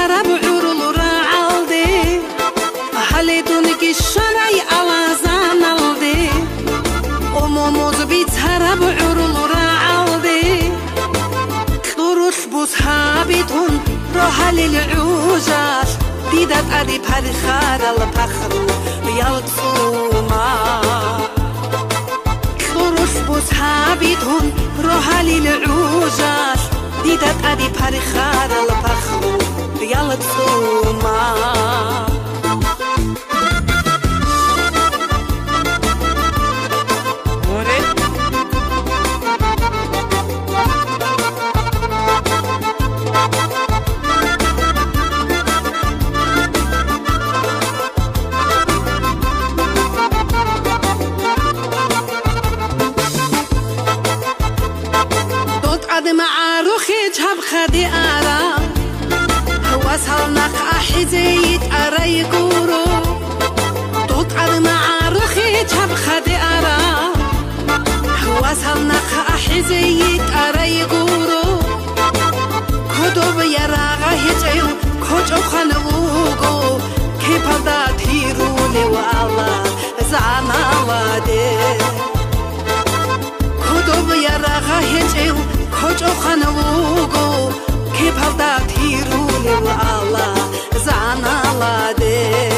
بيتهرب عرول راعالدي حليتونك الشرعي أوازان الدي أموموز بيتهرب عرول راعالدي خروش بوسحابيتون روح للعوجاش ديدات أدي بارخار البخرو يلطفوما خروش بوسحابيتون روح للعوجاش ديدات أدي بارخار البخرو يلطفوما مع روخي جهب خدي أرى وصلنا أحزيت أرى يقورو تطعد مع روخي جهب خدي أرى وصلنا أحزيت أرى يقورو كدوب يراغا هجعو كوجو خنوغو كيبادا تيرولي والله زعنا وادي كدوب يراغا هجعو كوجو خنوغو كيبادا تيرولي والله زعنا وادي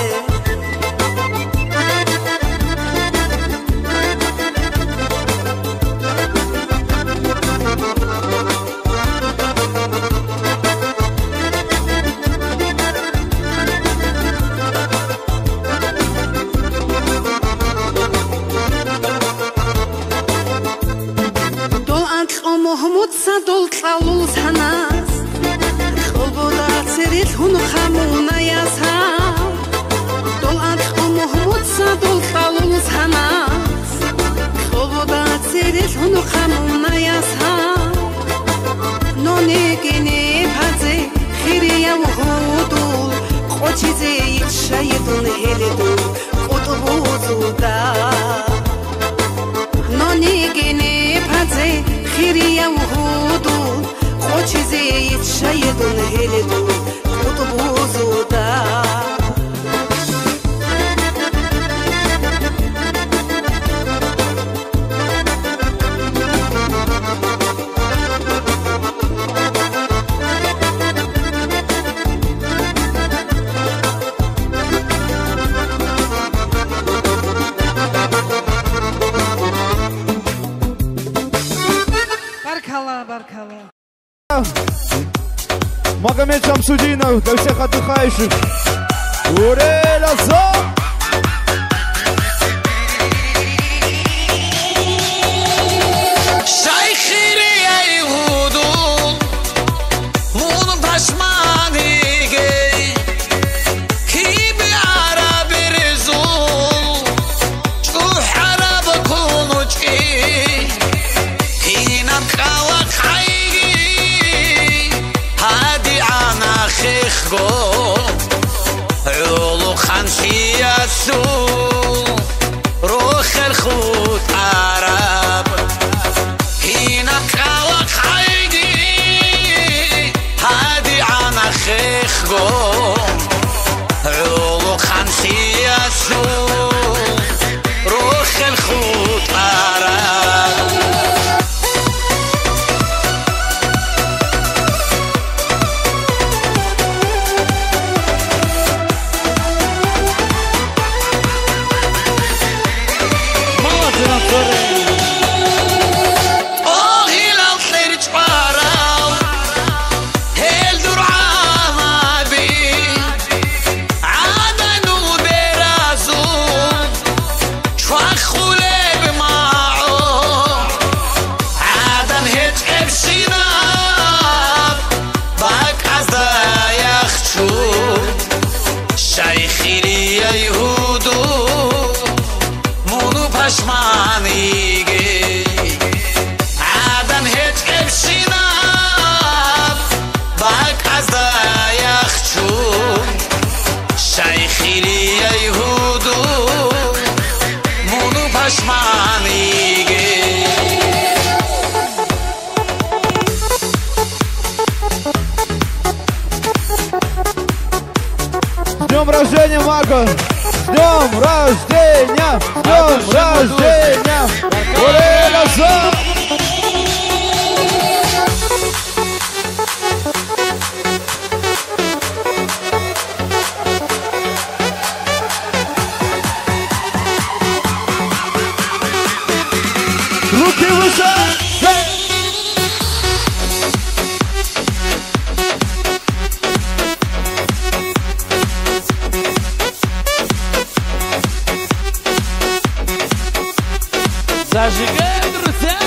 محمود صدول خلوص هناس خلبودا سريت هنو خمونا ياسها دول أنت محمود صدول خلوص هناس خلبودا سريت هنو خمونا ياسها نوني كيني بازي خيريا وهودول خوشي زي شايدون هيلدول قطبو زودا نوني كيني بازي خيريا وهودو خوشي زيت شايدون هيلدو قطبو زودا Магомед Шамсудинов, для всех отдыхающих. Уре, лазо! عولو خانشيا днем рождения, Марко! С днем рождения! С днем рождения! Ура, назад! Руки выше! Зажигай, друзья!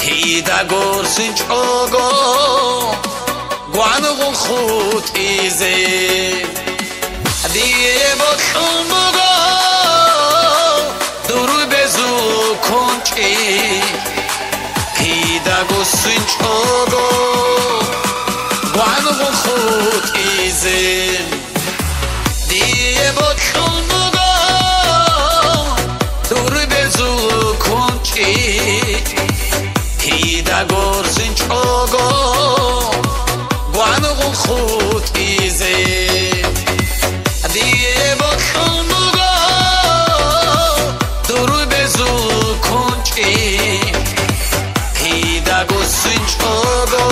Hida gorsin chogo Guanu khut ize Die bokhumugo Dur bezu konchi Hida gorsin chogo Guanu khut ize Die bokhumugo Dur bezu konchi Hida gorsin chogo Guanu khut ize Die bokhumugo Dur bezu konchi Hida gorsin chogo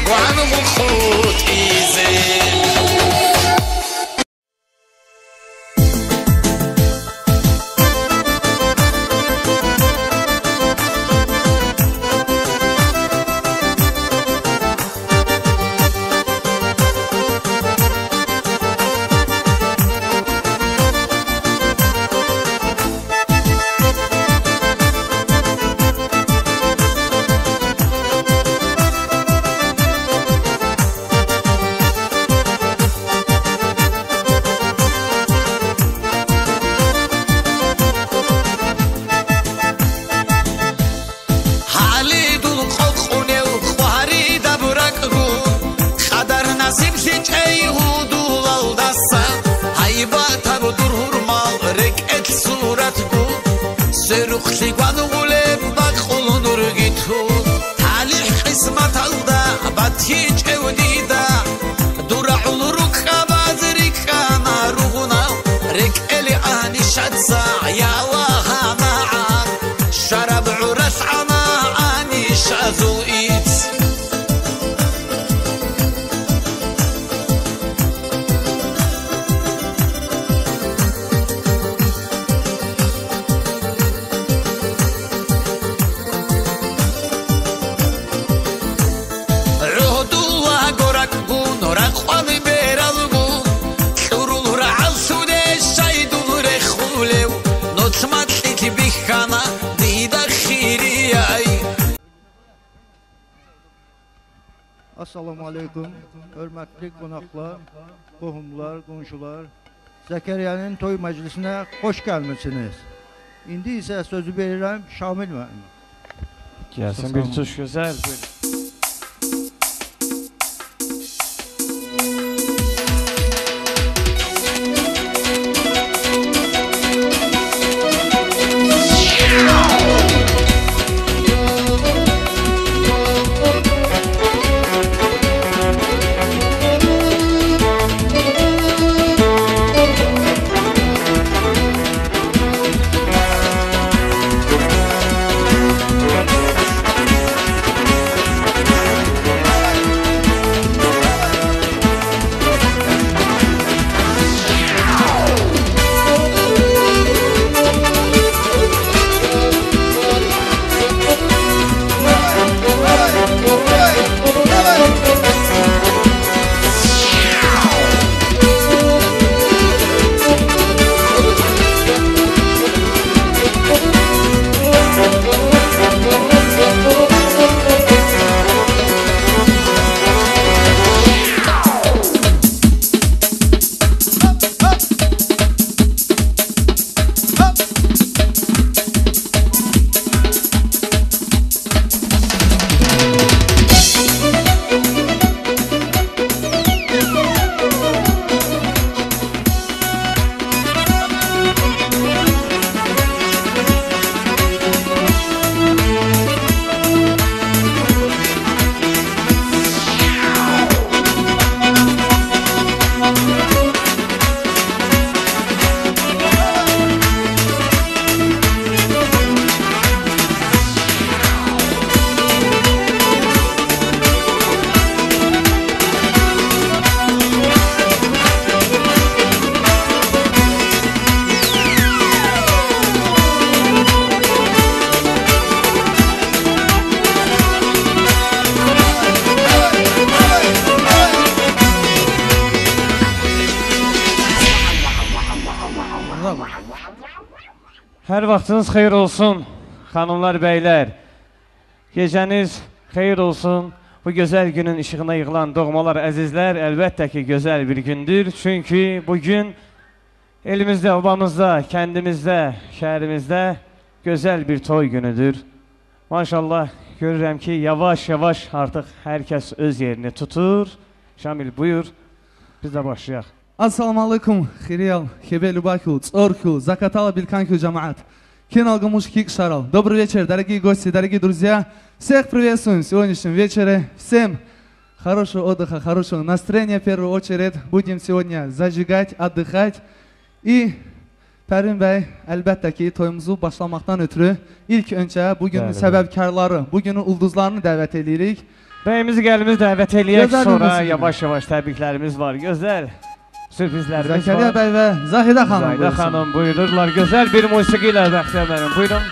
Guanu khut ize Assalamu alaikum, hörmətli qonaqlar, qohumlar, qonşular. Zəkəriyanın toy məclisinə xoş gəlmisiniz. İndi isə sözü verirəm Şamil müəllimə. Gelsin bir tuş güzel. Hər vaxtınız xeyir olsun, xanımlar, bəylər. Gecəniz xeyir olsun. Bu gözəl günün işığına yığılan doğmalar, əzizlər, əlbəttə ki, gözəl bir gündür. Çünki bugün elimizdə, obamızda, kəndimizdə, şəhərimizdə gözəl bir toy günüdür. Maşallah, görürəm ki, yavaş-yavaş artıq hər kəs öz yerini tutur. Şamil, buyur, biz də başlayaq. Assalamu alaikum, Хириял, Хебе Любаку, Цорку, Закатала Бельканку Джамаат. Киналга мужики Шарал. Добрый вечер, дорогие гости, дорогие друзья. Всех приветствуем в сегодняшнем вечере. Всем хорошего отдыха, хорошего настроения в первую очередь. Будем сегодня зажигать, отдыхать. И Pərin bəy, əlbəttə ki, toyumuzu başlamaqdan ötürü ilk öncə bugünün səbəbkarları, bugünün ulduzlarını dəvət edirik. Bəyimizi gəlimiz dəvət eləyək, sonra yavaş-yavaş təbriklərimiz var, gözəl sürprizlərimiz var. Zəkəriya bəy və Zahidə xanım Zahidə xanım buyururlar, gözəl bir musiqi ilə Bəxtiyar mənim, buyurun.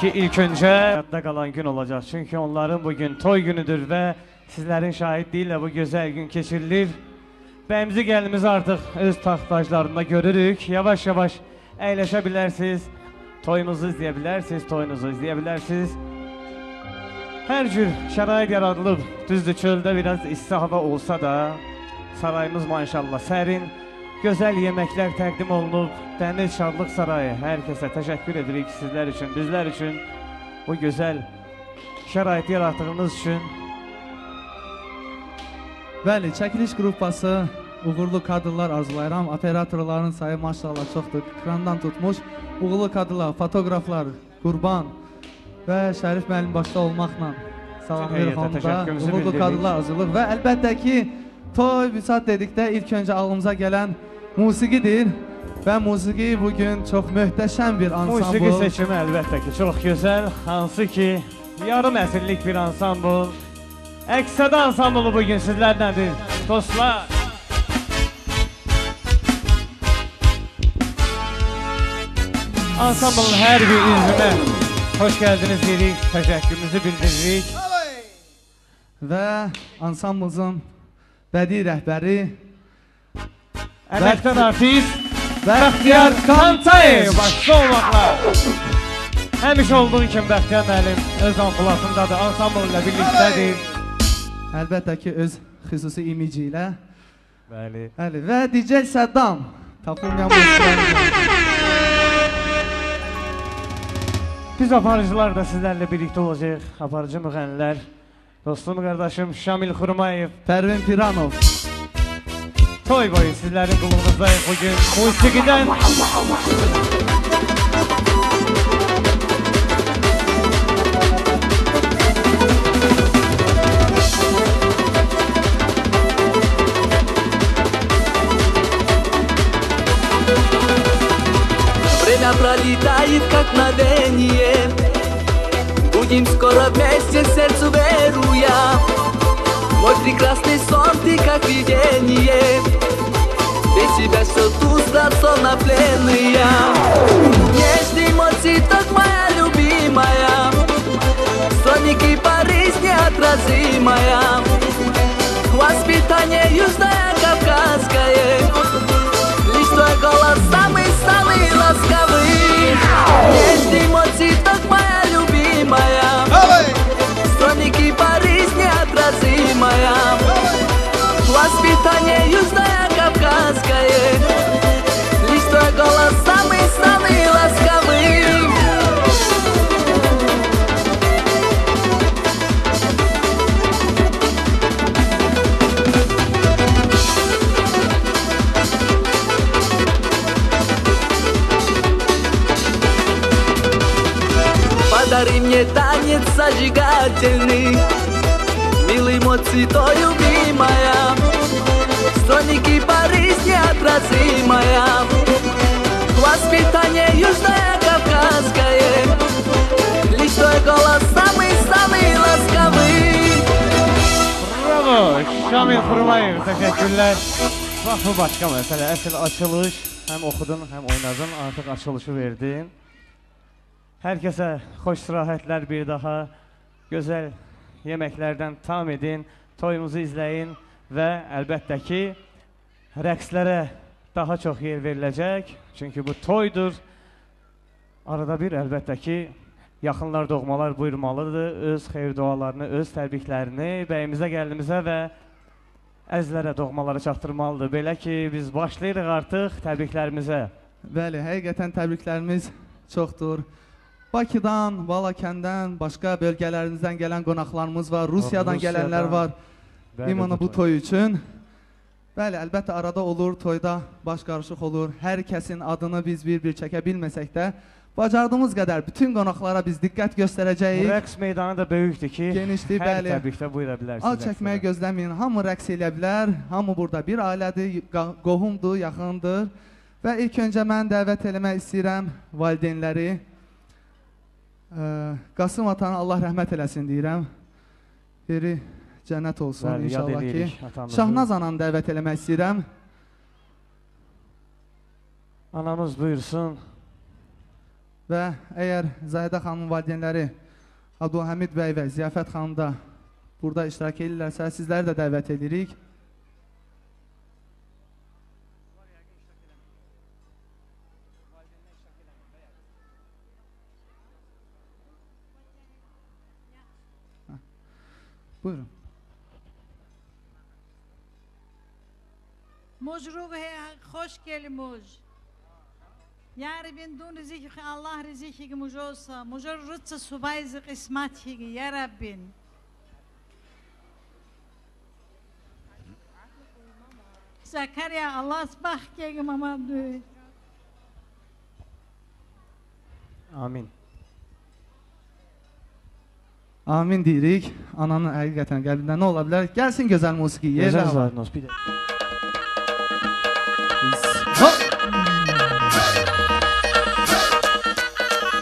Ki ilk öncə yadda qalan gün olacaq. Çünki onların bugün toy günüdür və sizlərin şahidliyi ilə bu gözəl gün keçirilir. Bəyimizi gəlimizi artıq öz taxtaclarında görürük. Yavaş-yavaş əyləşə bilərsiniz. Toyumuzu izləyə bilərsiniz, toyunuzu izləyə bilərsiniz. Hər cür şərait yaradılıb. Düzdür, çöldə biraz isti hava olsa da sarayımız maşallah sərin. Gözəl yeməklər təqdim olunub, Dəniz Şadlıq Sarayı. Hər kəsə təşəkkür edirik sizlər üçün, bizlər üçün, bu gözəl şəraiti yaratdığınız üçün. Bəli, çəkiliş qrupası, uğurlu kadrlar arzulayıram. Operatorların sayı maşallah çoxdur. Ekrandan tutmuş, uğurlu kadrlar, fotoğraflar, Qurban və Şərif müəllim başda olmaqla salamlayırıq onda. Uğurlu kadrlar arzulayırıq və əlbəttə ki, toy, büsat dedikdə ilk öncə ağlımıza gələn musiqidir və musiqi bugün çox möhtəşəm bir ansambl. Musiqi seçimi əlbəttə ki, çox gözəl, hansı ki, yarım əsrlik bir ansambl. Əks-səda ansamblı bugün sizlərlədir, dostlar. Ansamblın hər bir üzvünə xoş gəldiniz deyirik, təşəkkürümüzü bildiririk. Və ansamblımızın bədii rəhbəri əməkdar artist Bəxtiyar Kantayev başda olmaqla. Həmişə olduğu kimi Bəxtiyar müəllim öz ambulasındadır, ansambl ilə birlikdədir. Əlbəttə ki, öz xüsusi imici ilə. Bəli. Və DJ Səddam. Tapılmayan musiqiləri. Biz aparıcılar da sizlərlə birlikdə olacaq, aparıcı müğənnilər. Dostum, qardaşım Şamil Xurmayev. Pervin Piranov. Toy boyu sizlerin qulluğunuzdayıq bugün. Musiqiden Время пролетает как мгновение. Будем скоро вместе, сердцу веруя. Мой прекрасный сон, ты как видение. Без тебя все тускло, словно пленные. Нежный мой цветок, моя любимая. Слоники Париж неотразимая. Воспитание южное, кавказское. Лишь твой голос самый-самый ласковый. Нежный мой цветок, моя любимая. Слоники Париж неотразимая. Воспитание южное, кавказское. Лишь твой голос самый-самый ласковый. Подари мне танец зажигательный, милый мой цветок, любимая. Слоники Париж неотразимая. Воспитание южное, кавказское. Лишь твой голос самый-самый ласковый. bravo Şamil Xurmayev, teşekkürler. Bax, bu başqa məsələ. Əsl açılış, həm oxudun, həm oynadın, artıq açılışı verdin. Hər kəsə xoş istirahətlər bir daha. Gözəl yeməklərdən tam edin, toyumuzu izləyin və əlbəttə ki, rəqslərə daha çox yer veriləcək. Çünki bu toydur. Arada bir əlbəttə ki, yaxınlar, doğmalar buyurmalıdır. Öz xeyir dualarını, öz təbriklərini bəyimizə, gəlinimizə və əzlərə, doğmalara çatdırmalıdır. Belə ki, biz başlayırıq artıq təbriklərimizə. Bəli, həqiqətən təbriklərimiz çoxdur. Bakıdan, Balakəndən, başqa bölgələrimizdən gələn qonaqlarımız var, Rusiyadan gələnlər var. İmanı bu toy üçün. Bəli, əlbəttə arada olur, toyda baş qarışıq olur. Hər kəsin adını biz bir-bir çəkə bilməsək də, bacardığımız qədər bütün qonaqlara biz diqqət göstərəcəyik. Rəqs meydanı da böyükdür ki, genişdir, hər bəli. təbrikdə buyura bilərsiniz. Al çəkməyə gözləməyin, hamı rəqs eləyə bilər, hamı burada bir ailədir, qohumdur, yaxındır. Və ilk öncə mən dəvət eləmək istəyirəm valideynləri. Qasım atanı Allah rəhmət eləsin deyirəm. Yeri cənnət olsun Bəli, yad inşallah ki. edirik atamızı. Şahnaz ananı dəvət eləmək istəyirəm. Anamız buyursun. Və əgər Zahidə xanımın valideynləri Abdülhamid bəy və Ziyafət xanım da burada iştirak edirlərsə, sizləri də dəvət edirik. Buyurun. Muj ruhe hoş gelin muj. Yar bin dun riziki Allah riziki ki muj olsa, muj rıtsı subayızı kısmet ki ya Rabbin. Sakarya Allah asbah ki mama duy. Amin. Amin deyirik. Ananın həqiqətən qəlbində nə ola bilər? Gəlsin gözəl musiqi, yerlə Gözəl hava. Zarnos, bir də.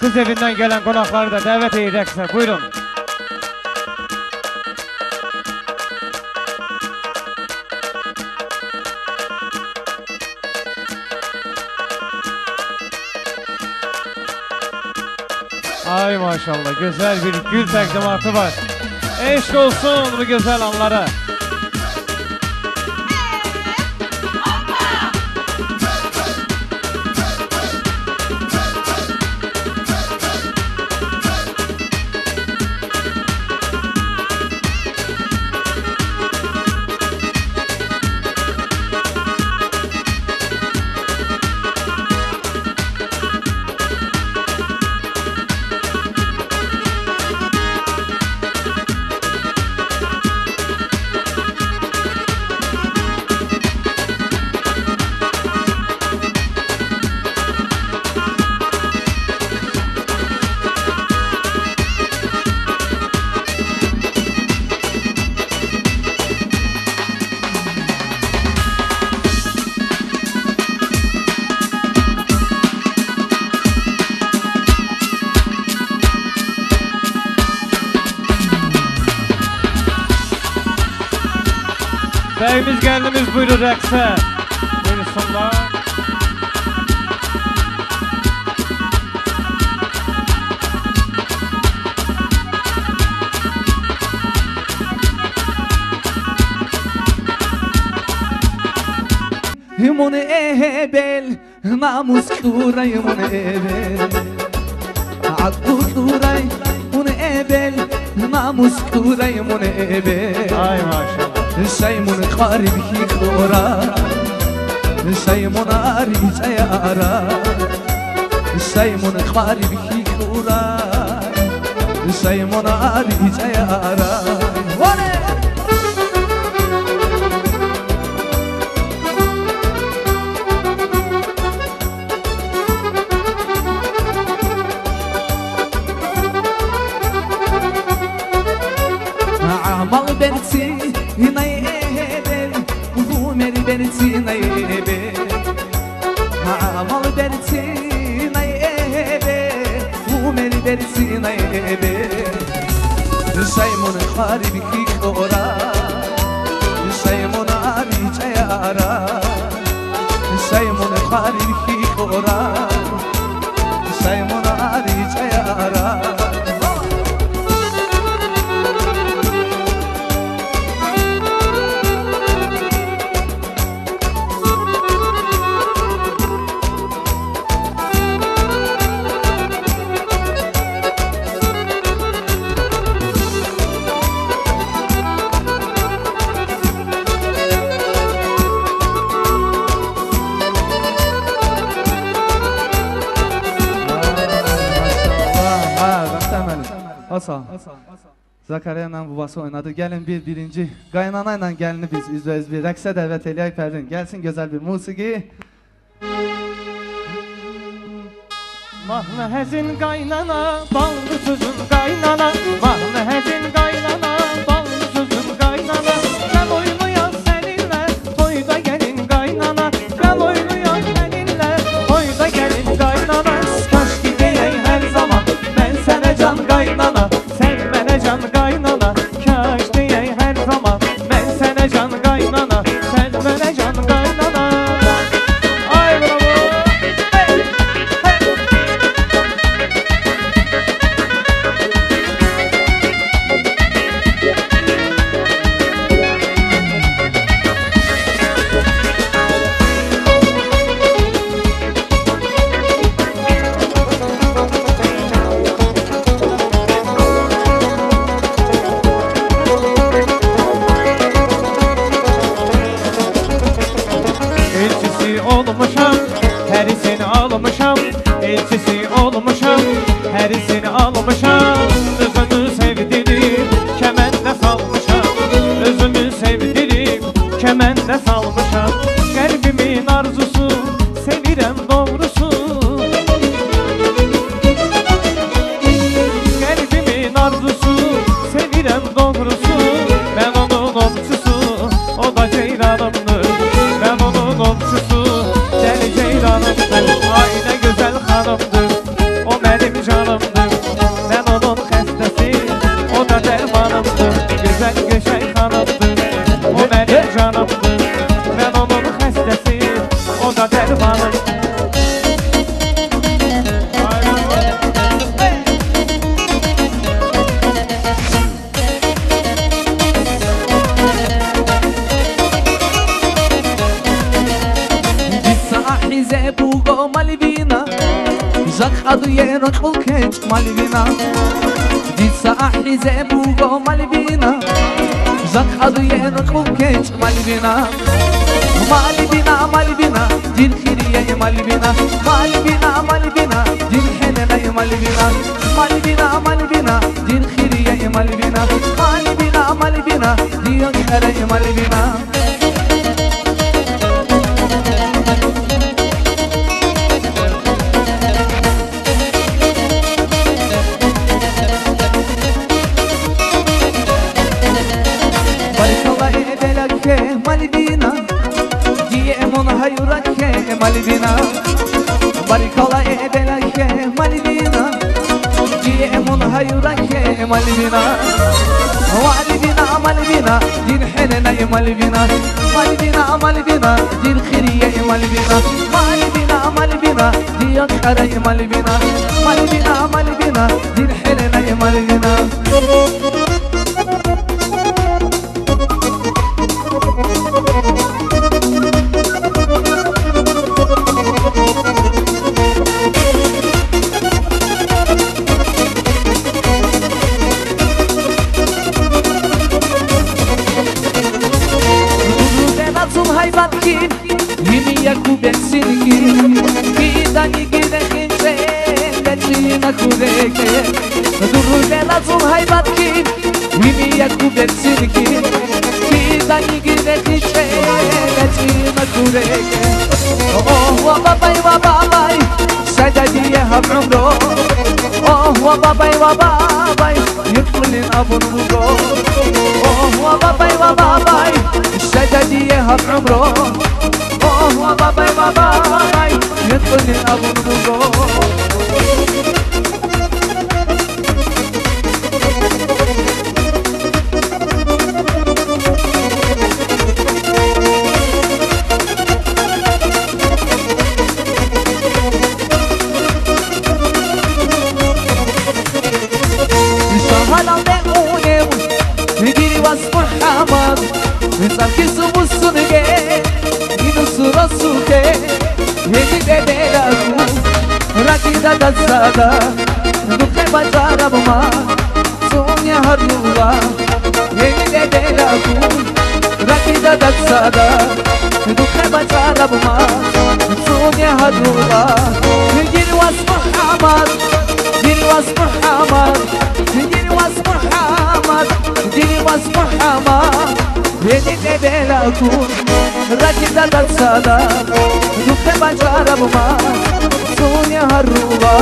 Qız evindən gələn qonaqları da dəvət edir rəqsə. Buyurun. Ay maşallah, gözəl bir gül təqdimatı var. Eşq olsun bu gözəl anlara. Bəyimiz gəlinimiz buyurur rəqsə. Buyursunlar. Mun ebel namus kuray mun ebel Akku kuray mun ebel namus kuray mun ebel Ay maşallah. Şey mun qarib ki kura Şey mun arij ayara Şey mun qarib ki kura Şey mun arij ayara Amal bersi nay ebel Umer bersi nay ebel Amal bersi nay ebel Umer bersi nay ebel Şeymun qarib ki kora Şeymun arij ayara Şeymun qarib ki kora Şeymun arij ayara Hasan. Zakariya ilə babası oynadı. Gəlin birinci qaynana ilə gəlini biz üzbəüz bir rəqsə dəvət eləyək Fərdin. Gəlsin gözəl bir musiqi. Mahnı həzin qaynana, ballı sözün qaynana. Mahnı həzin qaynana, ballı sözün qaynana. Gəl oynayaq səninlə, toyda gəlin qaynana. Gəl oynayaq səninlə, toyda gəlin qaynana. Kaş ki deyək hər zaman, mən sənə can qaynana. Sən mənə can qaynana. Kaş deyək hər zaman, mən sənə can qaynana. Sən mənə can qaynana. Ay bravo. Olmuşam, hərisini almışam. Elçisi olmuşam, hərisini almışam. Özümü sevdirib, kəməndə salmışam. Özümü sevdirib, kəməndə salmışam. Qəlbimin arzusu, sevirəm doğrusu. Qəlbimin arzusu, sevirəm doğrusu. Mən onun ovçusu, o da ceyranımdır. Mən onun ovçusu, dəli ceyranımdır. Ay nə gözəl xanımdır, o mənim canımdır. Mən onun xəstəsi, o da dərmanımdır. Gözəl göşək xanımdır, o mənim canımdır. Mən onun xəstəsi, o da dərmanımdır. Bugo Malvina Zak adı yer okul keç Malvina Ditsa ahlize bugo Malvina Zak adı yer okul keç Malvina Malvina Malvina Dil khiriye Malvina Malvina Malvina Dil helene Malvina Malvina Malvina Dil khiriye Malvina Malvina Malvina Dil khere Malvina Malvina Diyemon hayurake Malvina Barikala ebelake Malvina Diyemon هيورك مالبينا والبينا مالبينا دين حننا مالبينا مالبينا مالبينا دين خيرية مالبينا مالبينا مالبينا دين كري مالبينا مالبينا مالبينا دين حننا مالبينا Lazım haybat ki Mimi yakubet sirki Kidani gideti şeyletime kureke Oh wa babay Sadadiye hab umro Oh wa babay Yıkılın abun bugo Oh wa babay Sadadiye hab umro Oh wa babay Yıkılın abun bugo Sanki sumusun ge Inu surasuke Hedi de lagu Rakida da sada Dukhe bajarabma Sonya harula Hedi de lagu Rakida da sada Dukhe bajarabma Sonya harula Giri was Muhammad Giri was Muhammad Giri was Muhammad Giri was Muhammad Yeni de belakun Rakida da sada Dukhe bajarabma Sonya harula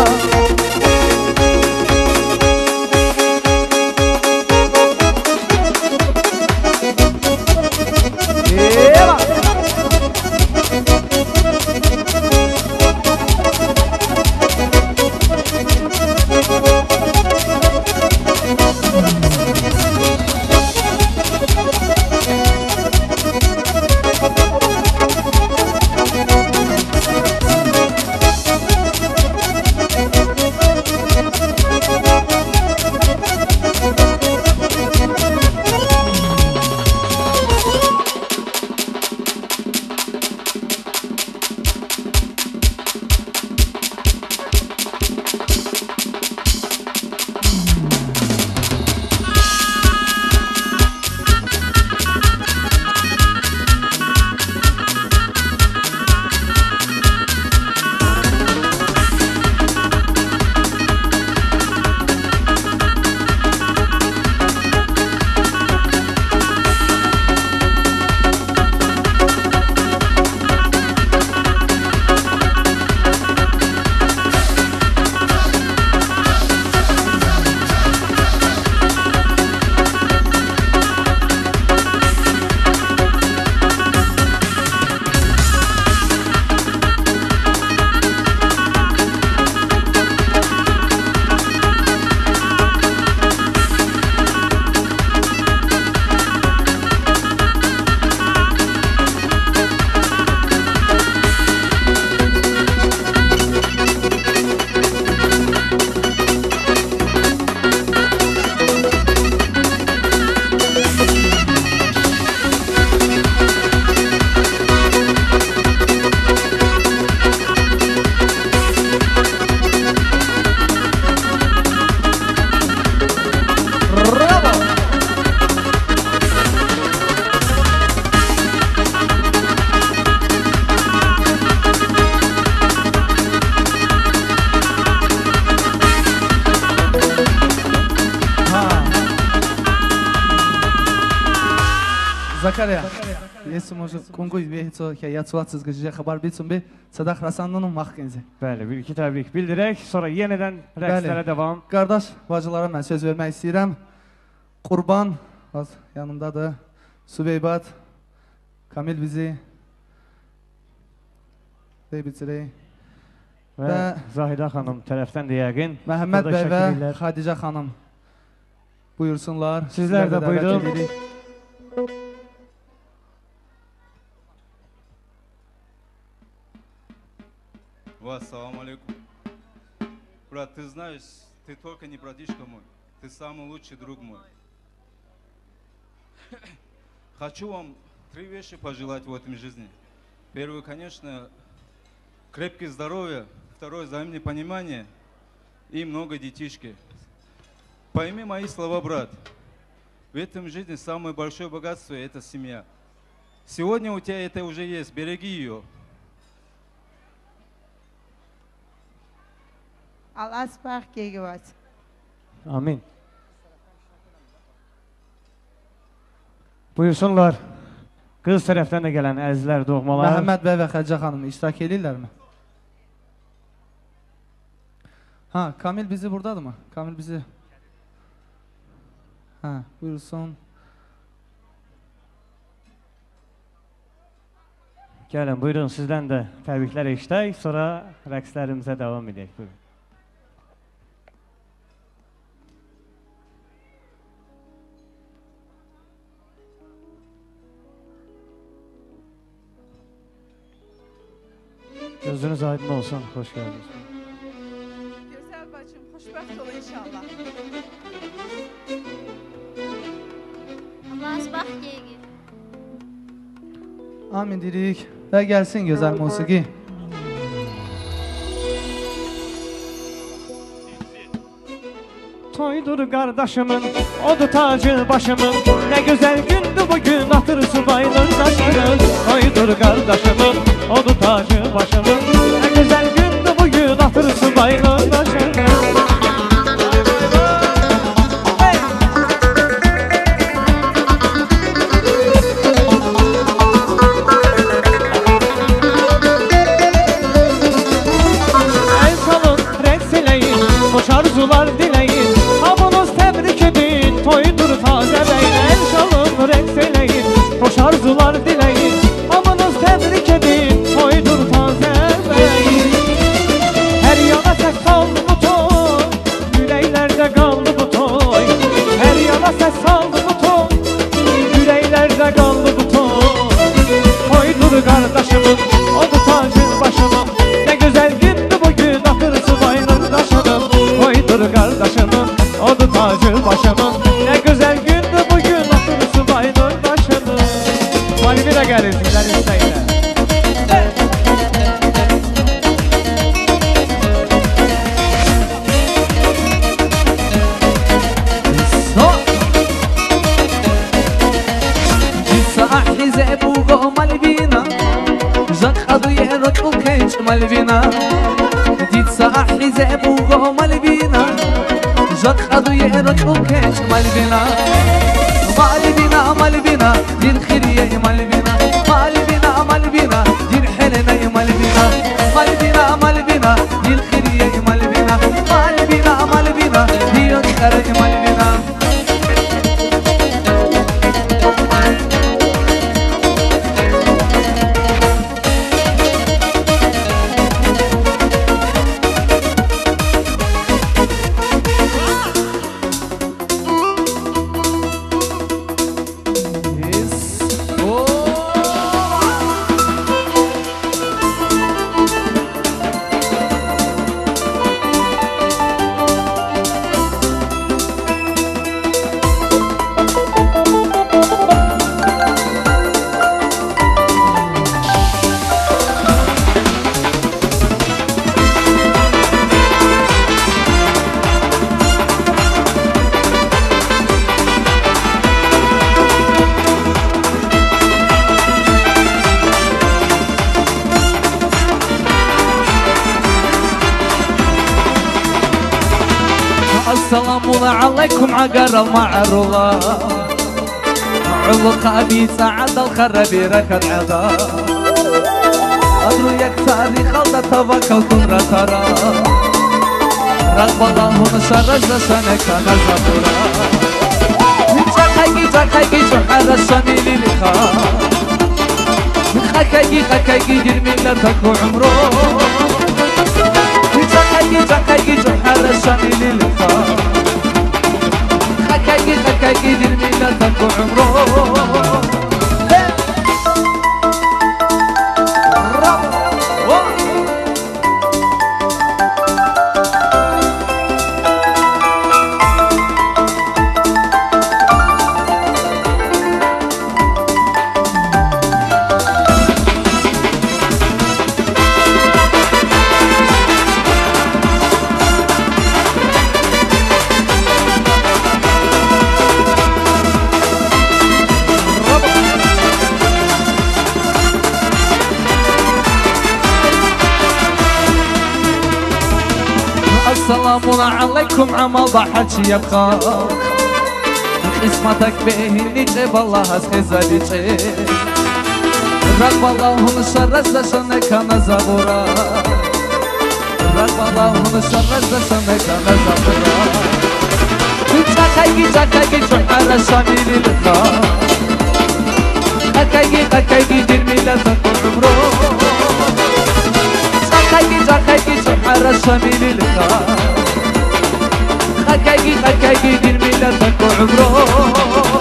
Закария, если может Конго вехицо, я цуатсыз гıcıca haber bitsin be, Sadak Rasanlı'nın mahkenizi. Bəli, bir iki təbrik bildirək, sonra yenidən rəqslərə devam. Qardaş, bacılara mən söz vermək istəyirəm. Qurban, yanımdadır. Sübeybat, Kamil bizi. Deyib içirək. Və Zahidə xanım tərəfdən də yəqin. Məhəmməd burada bəy və şəkil edirlər. Xadicə xanım buyursunlar. Sizlər də dəvət buyurun. edirik. Ассаламу алейкум. Брат, ты знаешь, ты только не братишка мой, ты самый лучший друг мой. Хочу вам 3 вещи пожелать в этом жизни. Первое, конечно, крепкое здоровье. Второе, взаимное понимание и много детишки. Пойми мои слова, брат. В этом жизни самое большое богатство – это семья. Сегодня у тебя это уже есть, береги ее. Allah spark gegenwaart. Amin. Buyursunlar. Qız tərəfdən də gələn əzizlər, doğmalar. Məhəmməd bəy və Xədicə xanım iştirak edirlərmi? Ha, Kamil bizi buradadır mı? Kamil bizi... Ha, buyursun. Gəlin, buyurun, sizdən də təbriklər eşitək, sonra rəqslərimizə davam edək. Buyurun. Gözünüz aydın olsun, hoş geldiniz. Güzel bacım, hoşbəxt ol inşallah. Allah spark gegenwaart. Amin deyirik və gəlsin gözəl musiqi. Toydur kardeşimin, odu tacı başımın. Ne güzel gündü bugün, atır subaylar taşırız. Toydur kardeşimin, odu tacı başımın. Ne güzel gündü bugün, atır subaylar taşırız. El salın, reks eleyin, hoş arzular dileyin. Hamınız tebrik edin, toydur taze beyin. El salın, reks eleyin, hoş arzular dileyin. Hamınız tebrik edin, toydur taze beyin. Her yana ses saldı bu toy, yüreklerde kaldı bu toy. Her yana ses saldı bu toy, yüreklerde kaldı bu toy. Toydur kardeşimin, odu tacı başımın. Ne güzel gündü bugün, akır subaylar taşının. Toydur kardeşimin, odu tacı başımın. Ne güzel gündü bugün, akır subaylar taşının. Kalbi de gelir sizler isteyle. حزب مالبينا جاك أضيرك وكيش مالبينا جديد صاح حزب مالبينا جاك أضيرك وكيش مالبينا مالبينا مالبينا دين خيرية مالبينا مالبينا مالبينا دين حنينة مالبينا مالبينا مالبينا دين خيرية مالبينا مالبينا مالبينا دين خيرية مالبينا السلام عليكم عقر المعروضة علق أبي سعد الخربي ركض عذا أدرو يكتاري خلطة توكل تمرة ترى رغب الله نشر سنة كان زبورا جاكايكي جحر الشميلي لخا خكايكي جرمي لتكو عمرو جاكايجي جوحر الشامل الخار خكايجي دير ميلادك وعمره السلام عليكم عمل ضحك يبقى قسمتك بهني جيب الله اسخزالي رب الله نشر زشنك نزبورا رب الله نشر زشنك نزبورا جاكايجي جوحر الشامل الخار خكايجي دير ميلادك وعمره جاكايجي جوحر الشامل الخار خكايجي دير ميلادك وعمره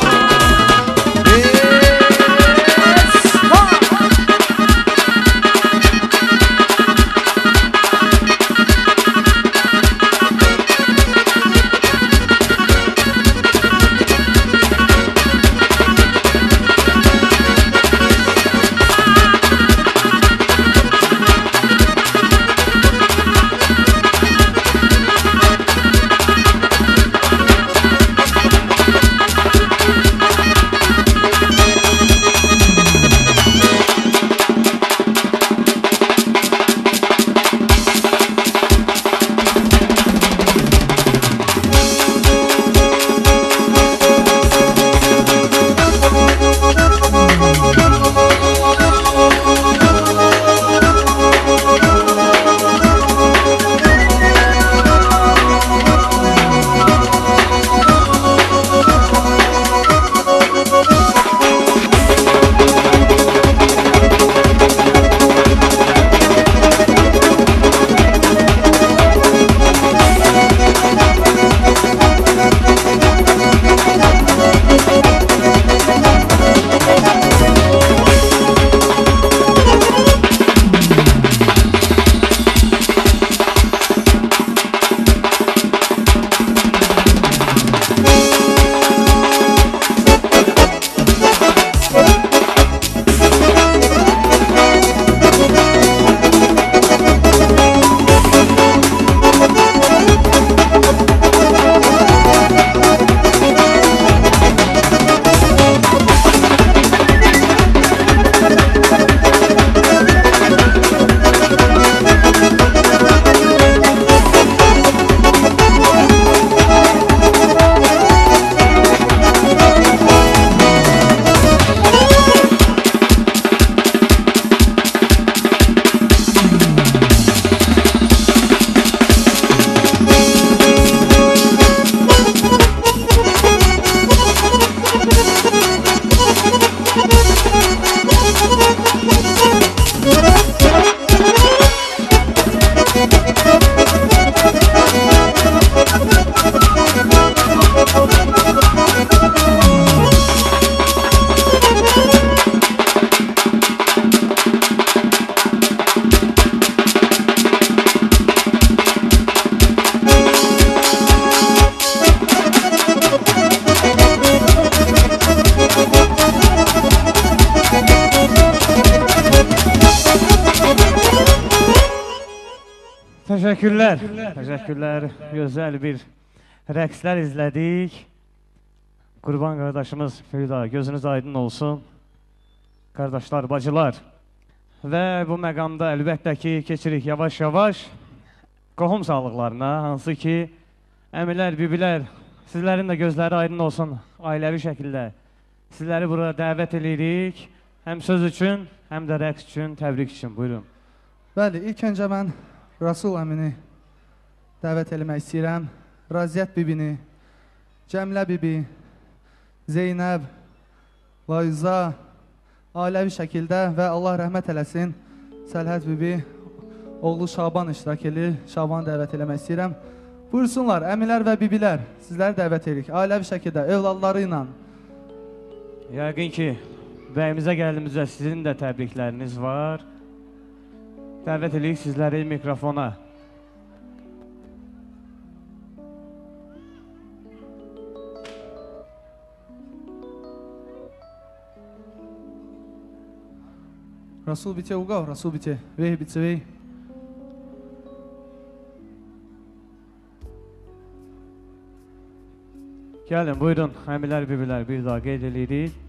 Teşekkürler. Teşekkürler. Güzel bir rəqslər izlədik. Qurban qardaşımız Firda, gözünüz aydın olsun. Qardaşlar, bacılar. Və bu məqamda əlbəttə ki, keçirik yavaş-yavaş qohum sağlıqlarına, hansı ki, əmilər, bibilər, sizlərin də gözləri aydın olsun ailəvi şəkildə. Sizləri burada dəvət edirik. Həm söz üçün, həm də rəqs üçün, təbrik üçün. Buyurun. Bəli, ilk öncə mən Rasul əmini dəvət eləmək istəyirəm. Raziyyət bibini, Cəmlə bibi, Zeynəb, Layza, ailəvi şəkildə və Allah rəhmət eləsin Səlhət bibi oğlu Şaban iştirak edir. Şabanı dəvət eləmək istəyirəm. Buyursunlar, əmilər və bibilər, sizləri dəvət edirik. Ailəvi şəkildə, övladları ilə. Yəqin ki, bəyimizə gəldiyimizdə sizin də təbrikləriniz var. Dəvət edirik sizləri mikrofona. Rasul bitə uqav, Rasul bitə. Vey bitə vey. Gəlin, buyurun, əmilər, bibilər, bir daha qeyd edirik.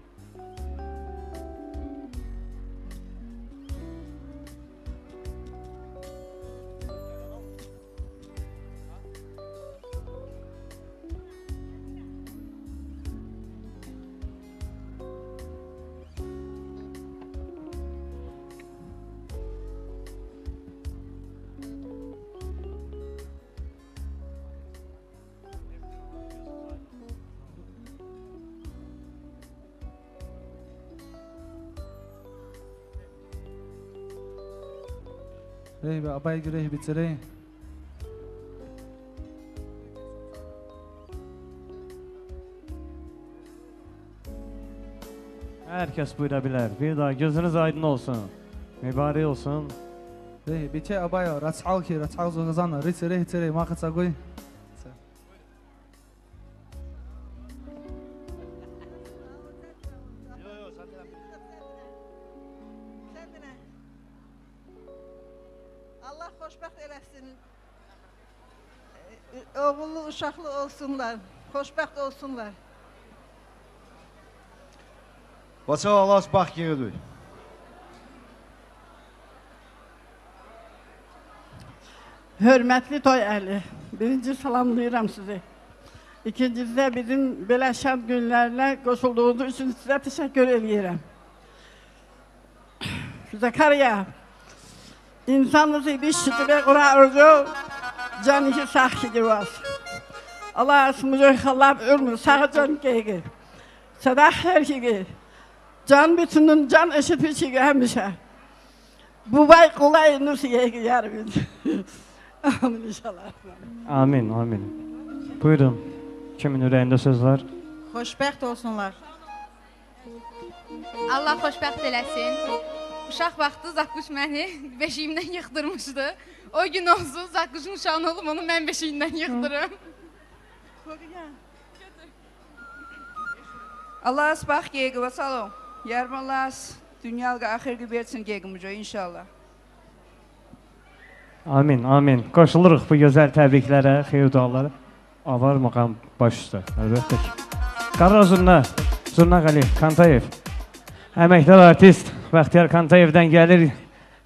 Rey və abay girək bitirək. Hər kəs buyura bilər. Bir daha gözünüz aydın olsun. Mübarək olsun. Rey bitə abay, raçal ki, raçal zoğazanla. Rey tirək, maqaça qoy. Allah xoşbəxt eləsin. Oğullu, uşaqlı olsunlar. Xoşbəxt olsunlar. Vaça Allah bax yığıdır. Hörmətli toy əhli, birinci salamlayıram sizi. İkincisi də bizim belə şad günlərlə qoşulduğunuz üçün sizə təşəkkür edirəm. Zakariya, insanlısı bir şükürə qurarıcı, canışı sahkidir var. Allah asmıcı xallab ölmür, sağı can qeyqi. Sadah hər kimi, can bütünün can eşitmiş ki həmişə. Bu vay qolay nüs yeygi yarım. Amin inşallah. Amin, amin. Buyurun, kimin ürəyində söz var? Xoşbəxt olsunlar. Allah xoşbəxt eləsin. Uşaq vaxtı Zakkuş məni beşiyimdən yıxdırmışdı. O gün olsun Zakkuşun uşağını olub onu mən beşiyimdən yıxdırım. Allah asbaq geygi və salon. Yarmallas dünyalıqa axirgi versin geygimizə inşallah. Amin, amin. Qoşuluruq bu gözəl təbriklərə, xeyir dualara. Avar maqam baş üstə, əlbəttə ki. Qara Zurna Qali Kantayev. Əməkdar artist Bəxtiyar Kantayevdən gəlir.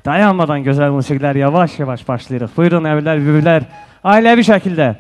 Dayanmadan gözəl musiqilər yavaş-yavaş başlayırıq. Buyurun, əvvələr, biblər, ailəvi şəkildə.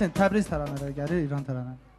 Gəlsin, Təbriz təranələri gəlir, İran təranələri.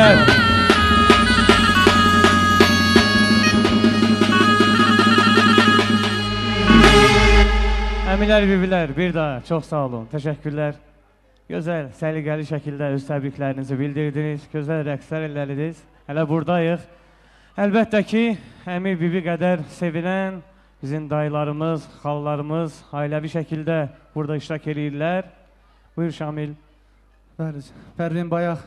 teşekkürler. Əmilər, bibilər, bir daha çox sağ olun, təşəkkürlər. Gözəl, səliqəli şəkildə öz təbriklərinizi bildirdiniz, gözəl rəqslər elədiniz. Hələ buradayıq. Əlbəttə ki, əmi bibi qədər sevilən bizim dayılarımız, xallarımız ailəvi şəkildə burada iştirak edirlər. Buyur Şamil. Bəli, Pərvin bayaq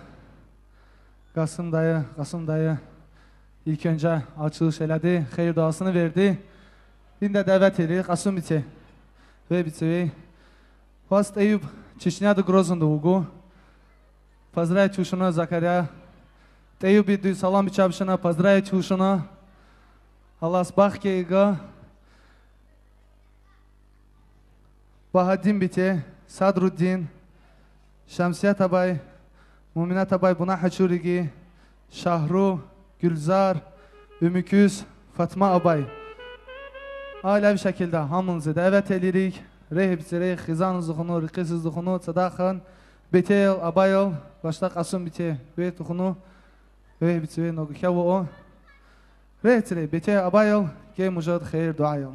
Qasım dayı ilk öncə açılış elədi, xeyir duasını verdi. İndi də dəvət edirik Qasım biçi. Ve biçi. Постоянно Чечняда Грозный угу. Поздравить Чушина Закаря. Тею биду салам бичабшина, поздравить Чушина. Аллах бахкейга. Бахаддин бите, Садруддин, Шамсия Табай, Мумина Табай, Buna Haçurigi, Şahru, Gülzar, Ümüküz, Fatma Abay. Ailəvi şəkildə hamınızı dəvət edirik. Rehbisirik, xizanızlıqını, rikizizlıqını, Sadaxın, Beteyel, Abayel, başda Qasım bite, Veytuxunu, Rehbisirik, Nogikəvu o. Rehbisirik, Beteyel, Abayel, Gey Mujad, Xeyir, Duayel.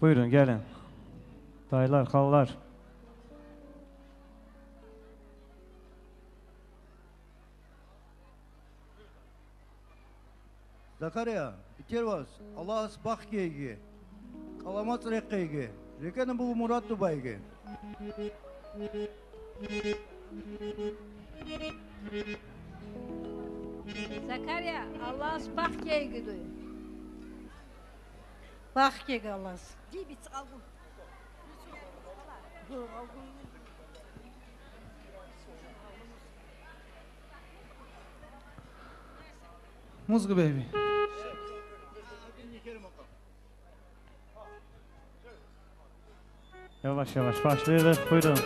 Buyurun, gəlin. Dayılar, xallar. Zakarya, biter vas. Allah asbaq keygi. Qalamat reqqeygi. Rekanı bu Murat Dubaygi. Zakarya, Allah asbaq keygi duy. Bax ki qalas. Dibit aldım. Muzgu baby. Yavaş yavaş başlayalım. Buyurun.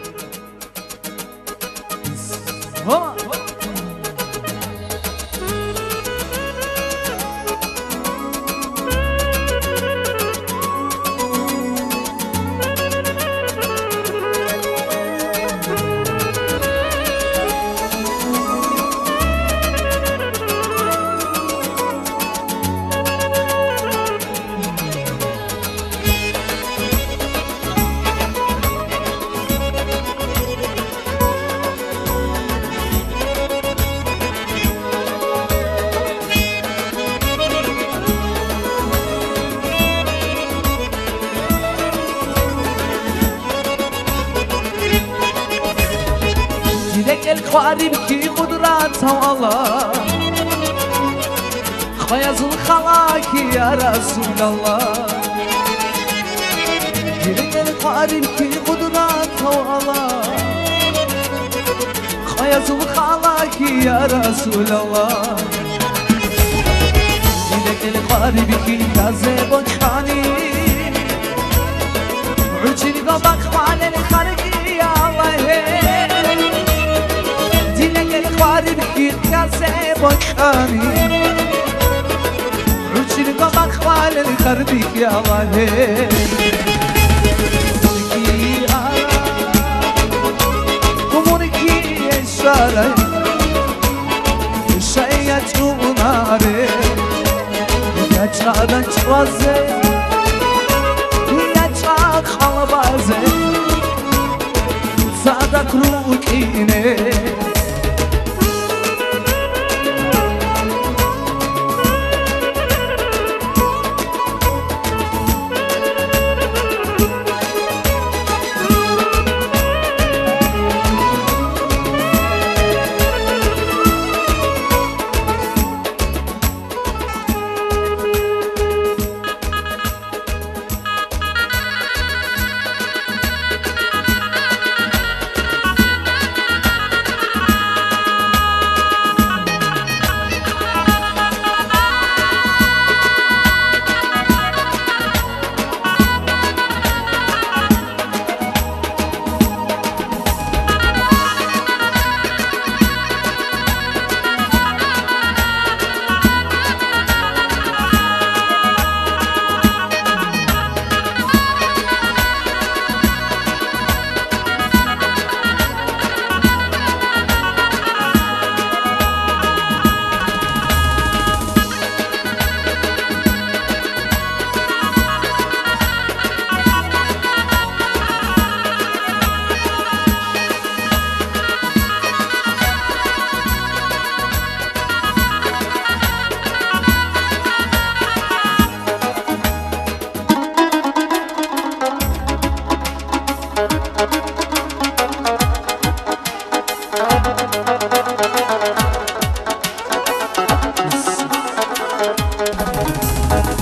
القارب کی قدرت الله خیازل خلاکی یا رسول الله گرگ القارب کی قدرت الله خیازل خلاکی یا رسول الله گرگ القارب کی تازه بخانی عجیل قبق مال الخارقی یا الله قارب کی کاسه بخانی روچین کا مخوال الخردی یا الله کی آلا کومون کی اشاره شاید اوناره یا چادن چوازه یا چا خالبازه صادق روکینه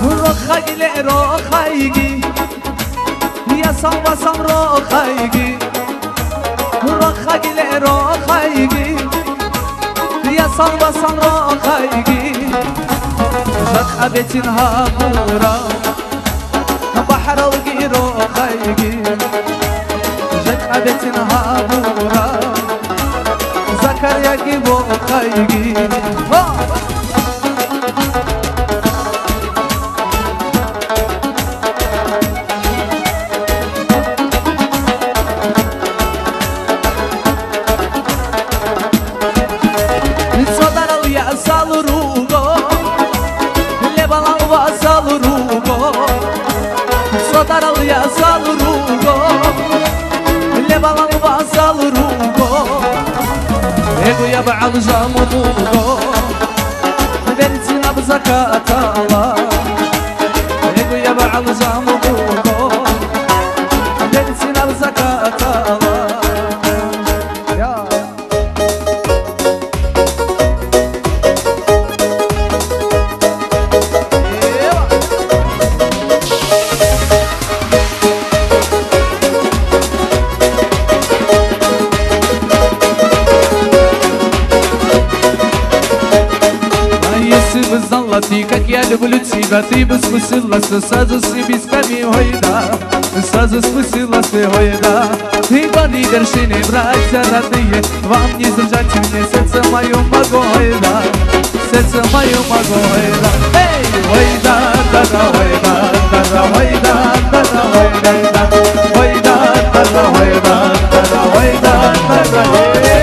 روخاگی روخاگی یا سام و سام روخاگی روخاگی روخاگی یا سام و سام روخاگی جت ابتین ها مورا بحر الگی روخاگی جت ابتین ها مورا زکریا کی روخاگی Sotaralya salurugo Lebalan va salurugo Ego ya ba'al jamurugo Veritsina bzakatala Ego ya ba'al jamurugo Veritsina bzakatala Как я люблю тебя, ты бы спустилась, сразу без камней, ой да, сразу спустилась, ой да. Ты бани вершины, братья родные, вам не сдержать мне сердце мое могу, ой да, сердце мое могу, ой да. Эй, ой да, да да, ой да, да да, ой да, да да, ой да, ой да, да да, ой да, да да, ой да, да да, ой да.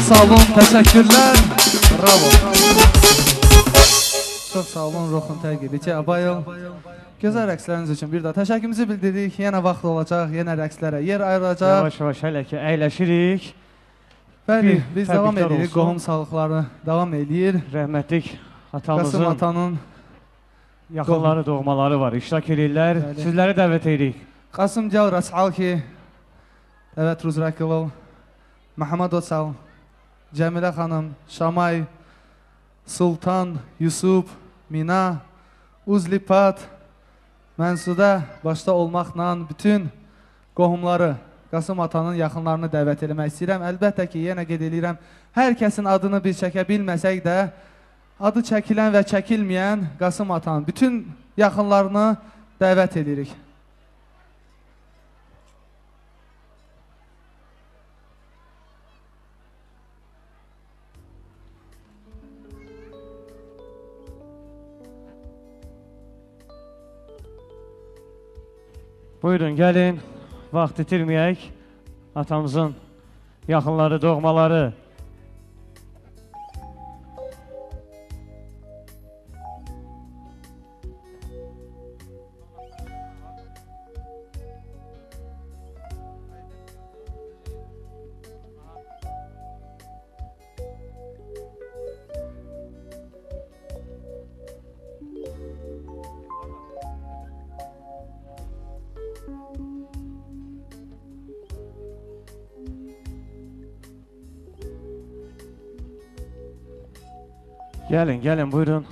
sağ olun, təşəkkürlər. Bravo. Çox sağ olun, Roxun təqibi ki, Abayıl. Gözəl rəqsləriniz üçün bir daha təşəkkürümüzü bildiririk. Yenə vaxt olacaq, yenə rəqslərə yer ayrılacaq. Yavaş-yavaş hələ ki əyləşirik. Bəli, biz davam edirik, qohum sağlıqları davam edir. Rəhmətlik Qasım atamızın atanın yaxınları, doğmaları var, iştirak edirlər. Sizləri dəvət edirik. Qasım Gəl Rasalki, Dəvət Ruzrakılov, Məhəmməd Osal, Cəmilə xanım, Şamay, Sultan, Yusuf, Mina, Uzlipat, Mənsudə başda olmaqla bütün qohumları, Qasım atanın yaxınlarını dəvət eləmək istəyirəm. Əlbəttə ki, yenə qeyd edirəm, hər kəsin adını biz çəkə bilməsək də, adı çəkilən və çəkilməyən Qasım atanın bütün yaxınlarını dəvət edirik. Buyurun, gəlin, vaxt itirməyək, atamızın yaxınları, doğmaları. Gəlin, gəlin, buyurun.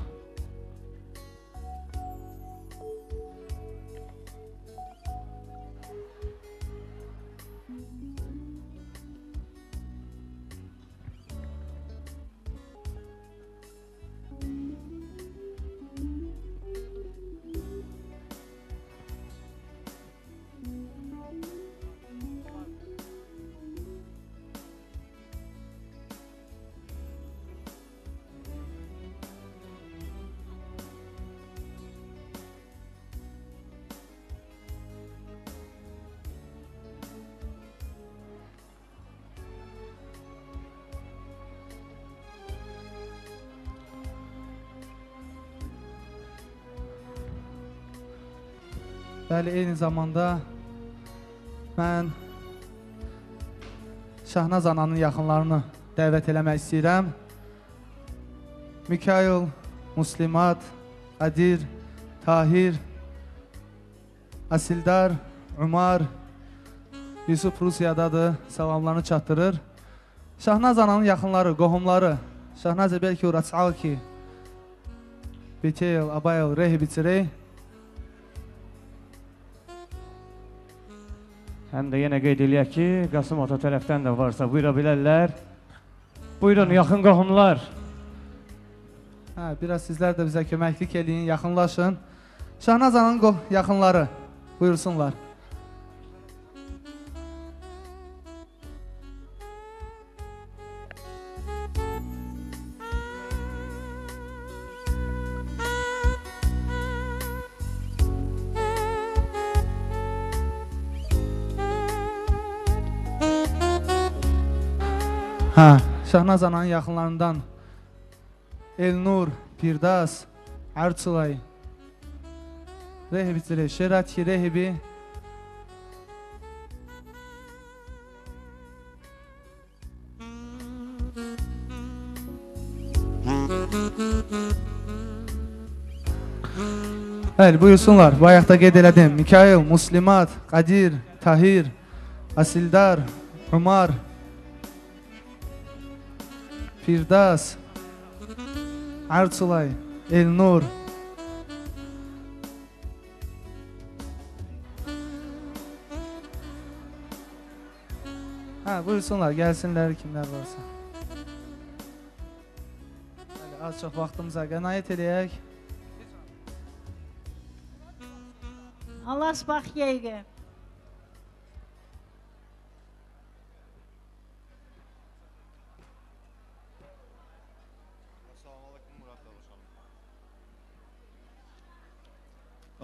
Bəli, eyni zamanda mən Şahnaz ananın yaxınlarını dəvət eləmək istəyirəm. Mikail, Muslimat, Qadir, Tahir, Asildar, Umar, Yusuf Rusiyadadır, salamlarını çatdırır. Şahnaz ananın yaxınları, qohumları, Şahnaz Ebelki Uraçalki, Bekeyl, Abayel, Rehi Bitirey. Həm də yenə qeyd eləyək ki, Qasım ata tərəfdən də varsa buyura bilərlər. Buyurun, yaxın qohumlar. Biraz sizlər də bizə köməklik eləyin, yaxınlaşın. Şahnaz ananın yaxınları buyursunlar. Şahnaz ananın yaxınlarından Elnur, Pirdas, Arçılay, Rehibi, Şeratki, Rehibi. Bəli, buyursunlar. Bayaqda qeyd elədim. Mikail, Muslimat, Qadir, Tahir, Asildar, Umar, Firdas, Arçılay, Elnur. Buyursunlar, gəlsinlər kimlər varsa. Az çox vaxtımıza qənaət edək. Allah sıbaq yeygi.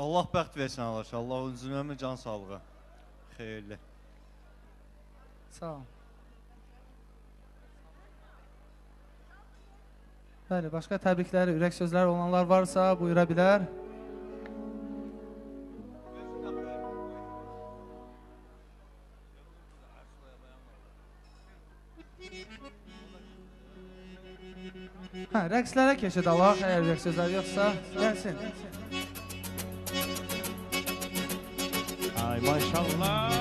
Allah bəxt versin Allah. Allah uzun ömür, can sağlığı. Xeyirli. Sağ ol. Bəli, başqa təbriklər, ürək sözləri olanlar varsa buyura bilər. Rəqslərə keçid alaq, əgər ürək sözləri yoxsa, gəlsin. Ay maşallah.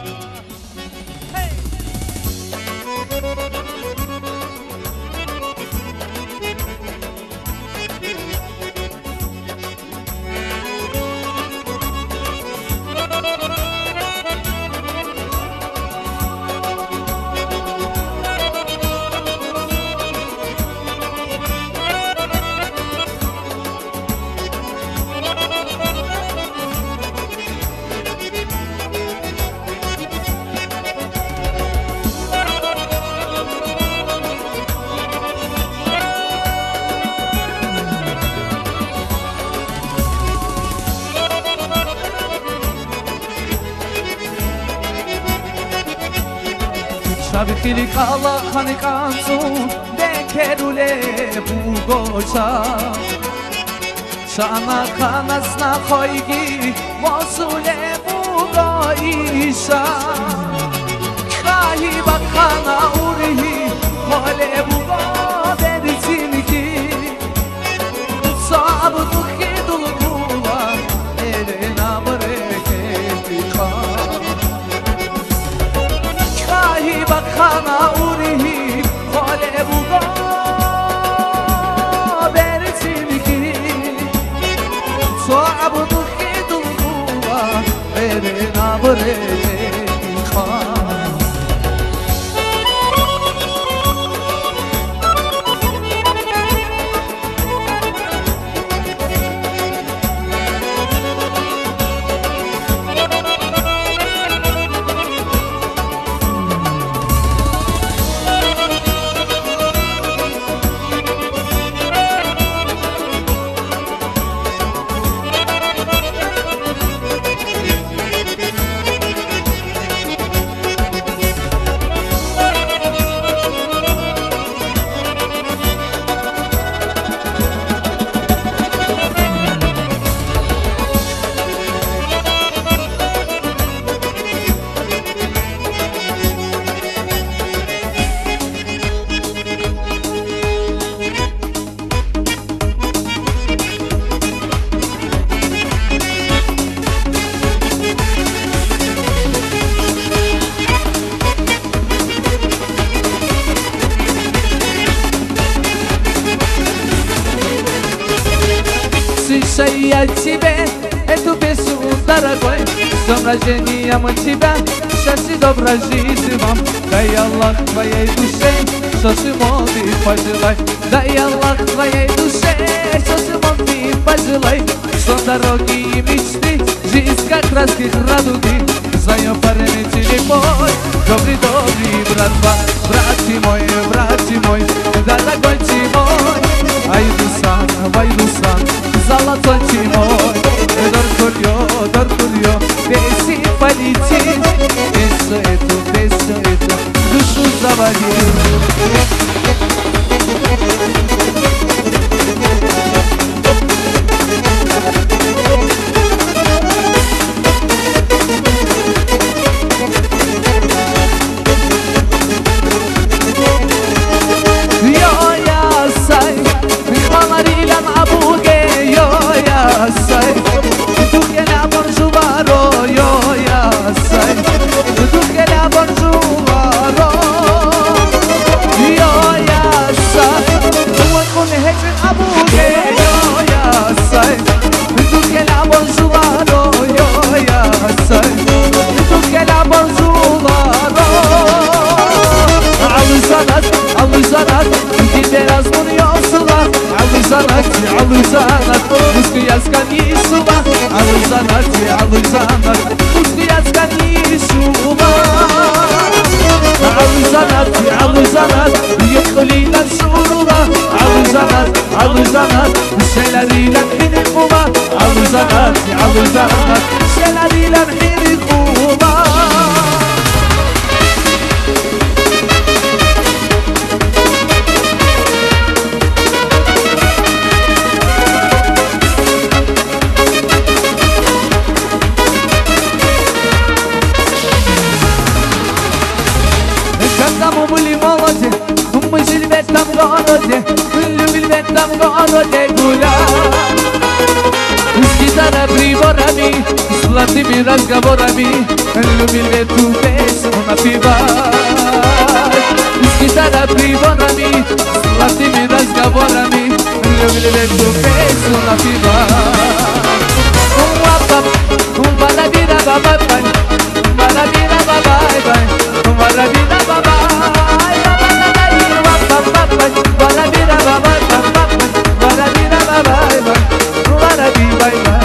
شب خیلی کالا خانی کانسون دکروله بوگوچا شانا کانس نخویگی موصوله بوگایشا خواهی بخانا اوری خاله بوگا برزین کی صعب دخی دلگوها ایرنا برکتی خان بخانا اوری خاله بوگا برسیم کی صعب دخی دلگوها بره نبره خان Я тебе эту песню, дорогой, с днем рождения мы тебя, счастья, доброй жизни вам. Дай Аллах твоей душе, что ты мог ты пожелай. Дай Аллах твоей душе, что ты мог ты пожелай. Что дороги и мечты, жизнь как краски радуги. Звоню парень телефон, добрый братва, братья мой, дорогой ты мой. Aydusan, zalaton timon Dar kuryo, besi полетит Без этого, душу завалил غارده اللي بالبيت غارده قولا Skitara privorami, slati mi razgovorami Ljubil tu pesmu na pivaj Skitara privorami, slati mi razgovorami Ljubil tu pesmu na pivaj Wapap, balabira bababaj Balabira bababaj Balabira bababaj Wapap, balabira bababaj Balabira bababaj Warabi bye bye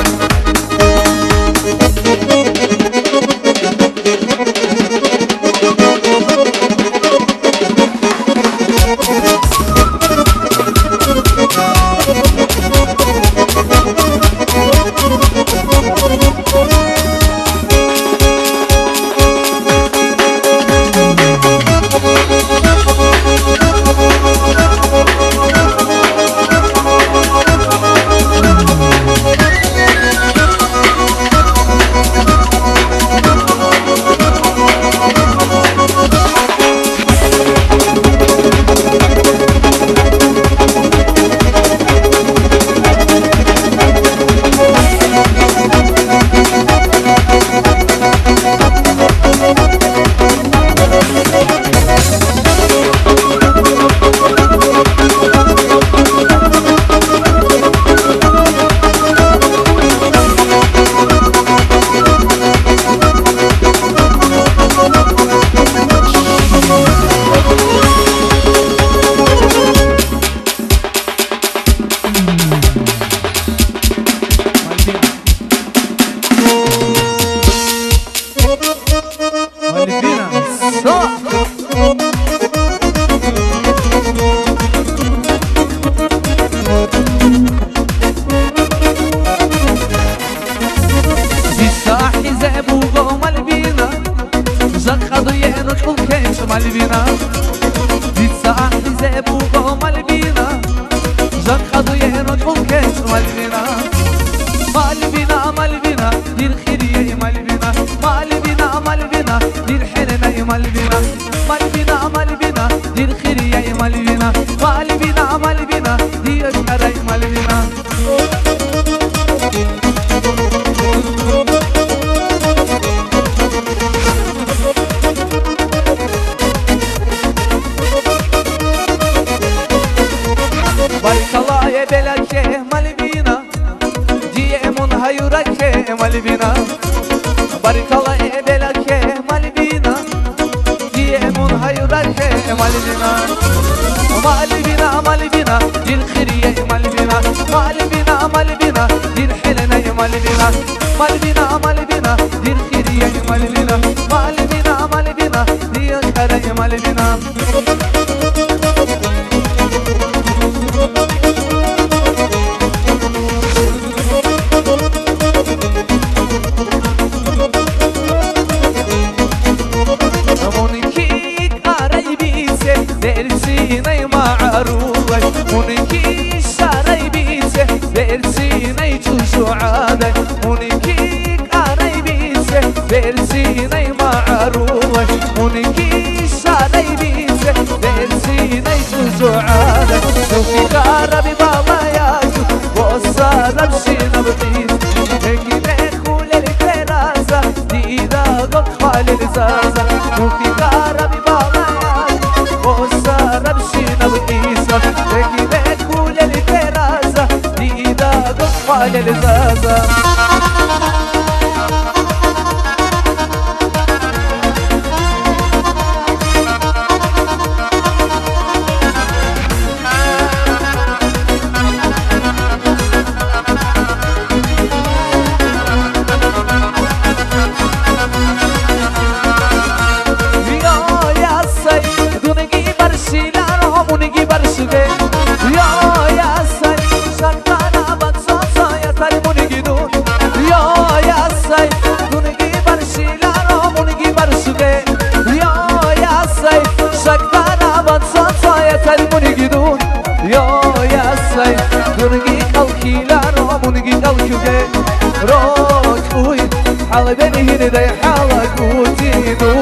حلبني هنا دي حالك وتيدو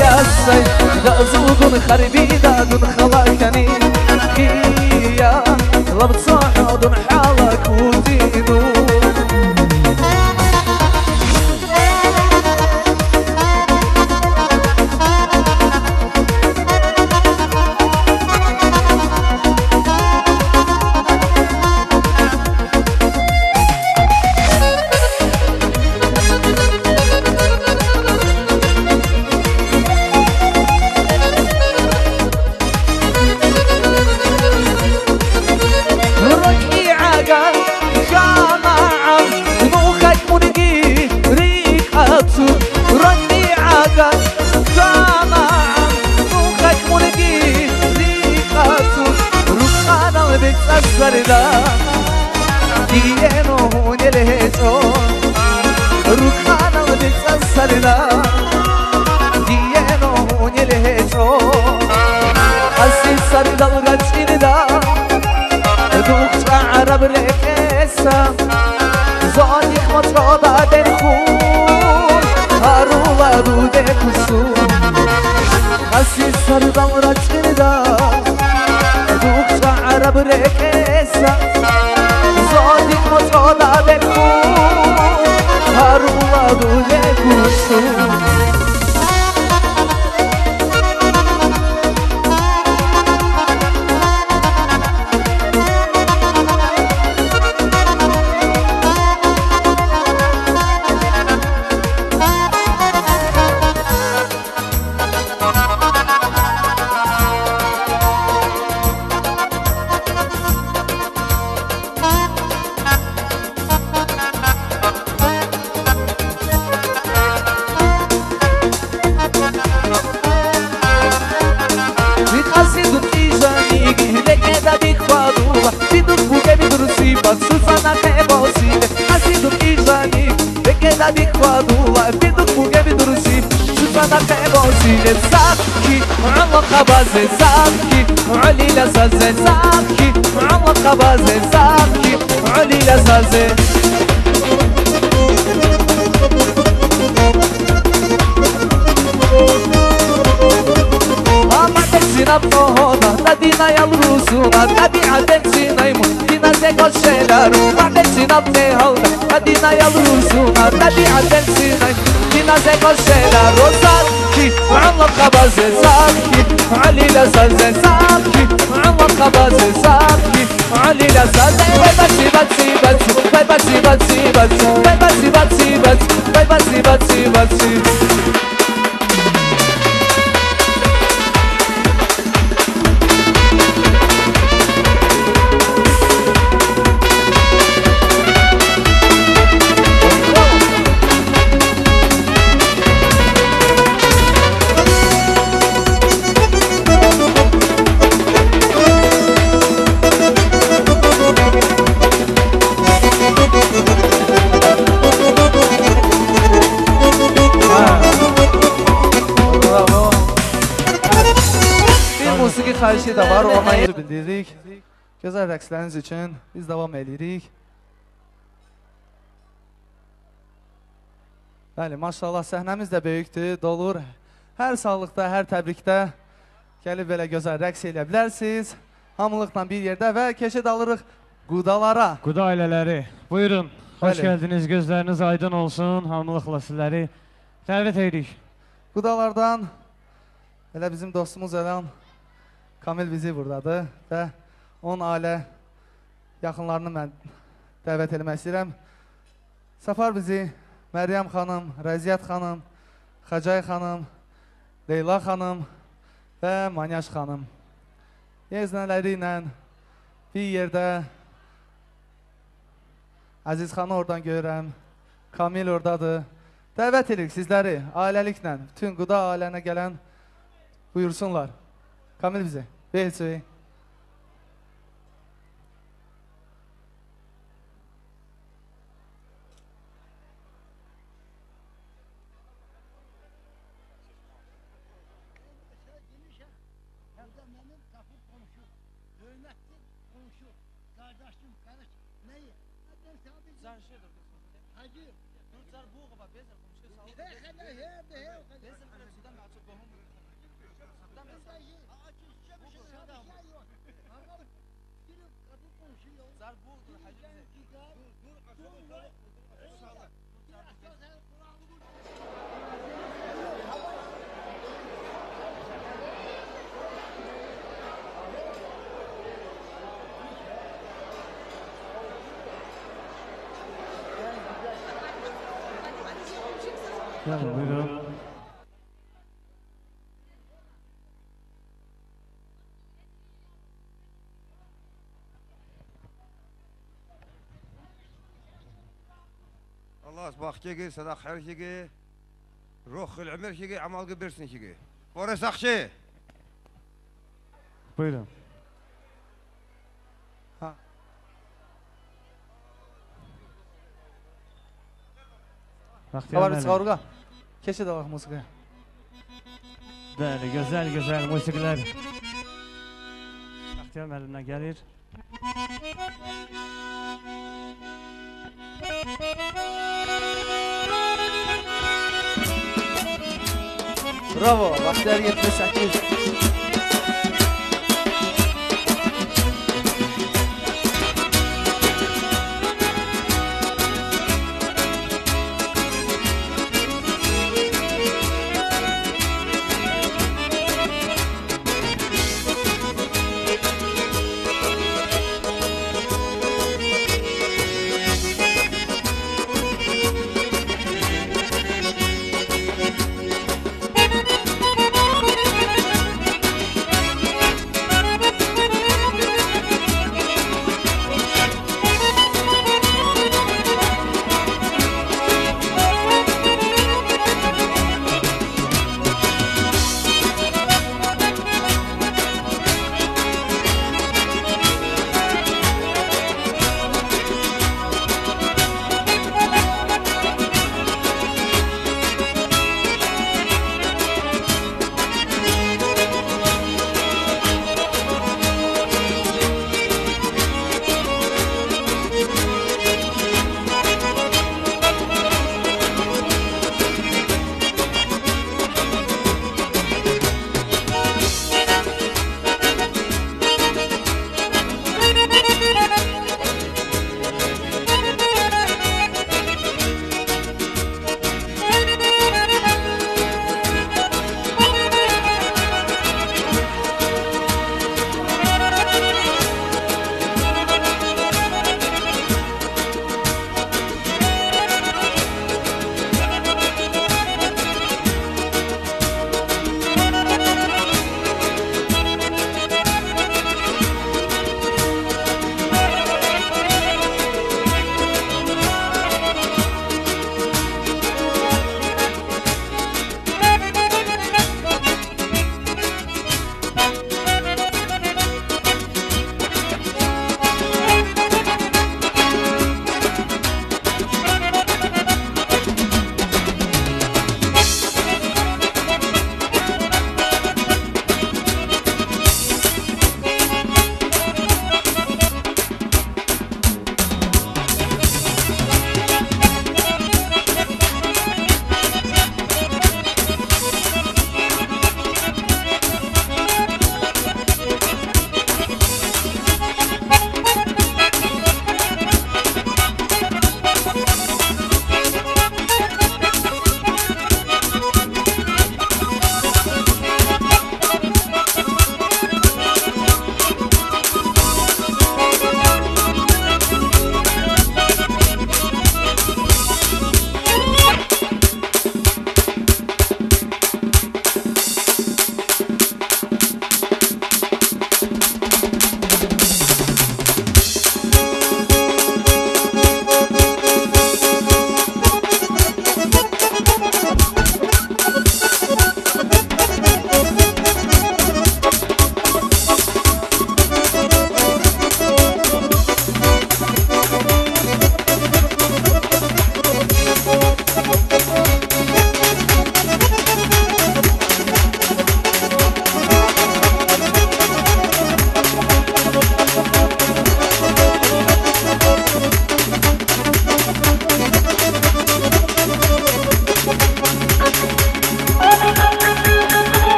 يا سيد لأزودن خربي دادن خلاكني خيا لبتصاحدن حالك ودينو Sarıda diye no neleto Rukhana bitsa sarıda diye no neleto Asil sarıda gaçinda Dukça Arab lekesa Zanik matrada denkhun Harula dude kusun Asil sarıda gaçinda Dukça Arab lekesa Zadik matrada denkhun Harula dude kusun Susana kebosile Asidu kizani Bekeda dikwadula Biduk buge bidurusi Susana kebosile Sakki Allah kabaze Sakki Ulila saze Sakki Allah kabaze Sakki Ulila saze Sinap nohoda, nadina yalrusuna, tabiaten sinaymu, dina zego şelaru. Ma'de sinap nehalda, nadina yalrusuna, tabiaten sinaymu, dina zego şelaru. Sakki, Allah kabaze, sakki, alila saze, sakki, Allah kabaze, sakki, alila saze. Vay batsi batsi batsi, vay batsi batsi batsi, vay batsi batsi batsi, vay batsi batsi batsi. Xahişi də var, ona yer bildiririk. Gözəl rəqsləriniz üçün biz davam edirik. Bəli, maşallah səhnəmiz də böyükdür, dolur. Hər sağlıqda, hər təbrikdə gəlib belə gözəl rəqs eləyə bilərsiniz. Hamılıqla bir yerdə və keçid alırıq qudalara. Quda ailələri, buyurun. Xoş gəldiniz, gözləriniz aydın olsun. Hamılıqla sizləri dəvət edirik. Qudalardan elə bizim dostumuz olan Kamil bizi buradadır və onun ailə yaxınlarını mən dəvət eləmək istəyirəm. Səfar bizi Məryəm xanım, Rəziyyət xanım, Xacay xanım, Leyla xanım və Manyaş xanım yeznələri ilə bir yerdə Əziz xanı oradan görürəm, Kamil oradadır. Dəvət edirik sizləri ailəliklə, bütün Quda ailənə gələn buyursunlar. Kamil bize. Belçi. Buyurun. Allah asbaq kegi, sadaq xer kegi, ruhul ömür kegi, amal gıbirsin kegi. Boris Akçı. Buyurun. Haber çıkarıga. Keşke de bak musikaya. Böyle güzel musikiler. Bahtiyar müəllimdən gəlir. Bravo, Bahtiyar 78.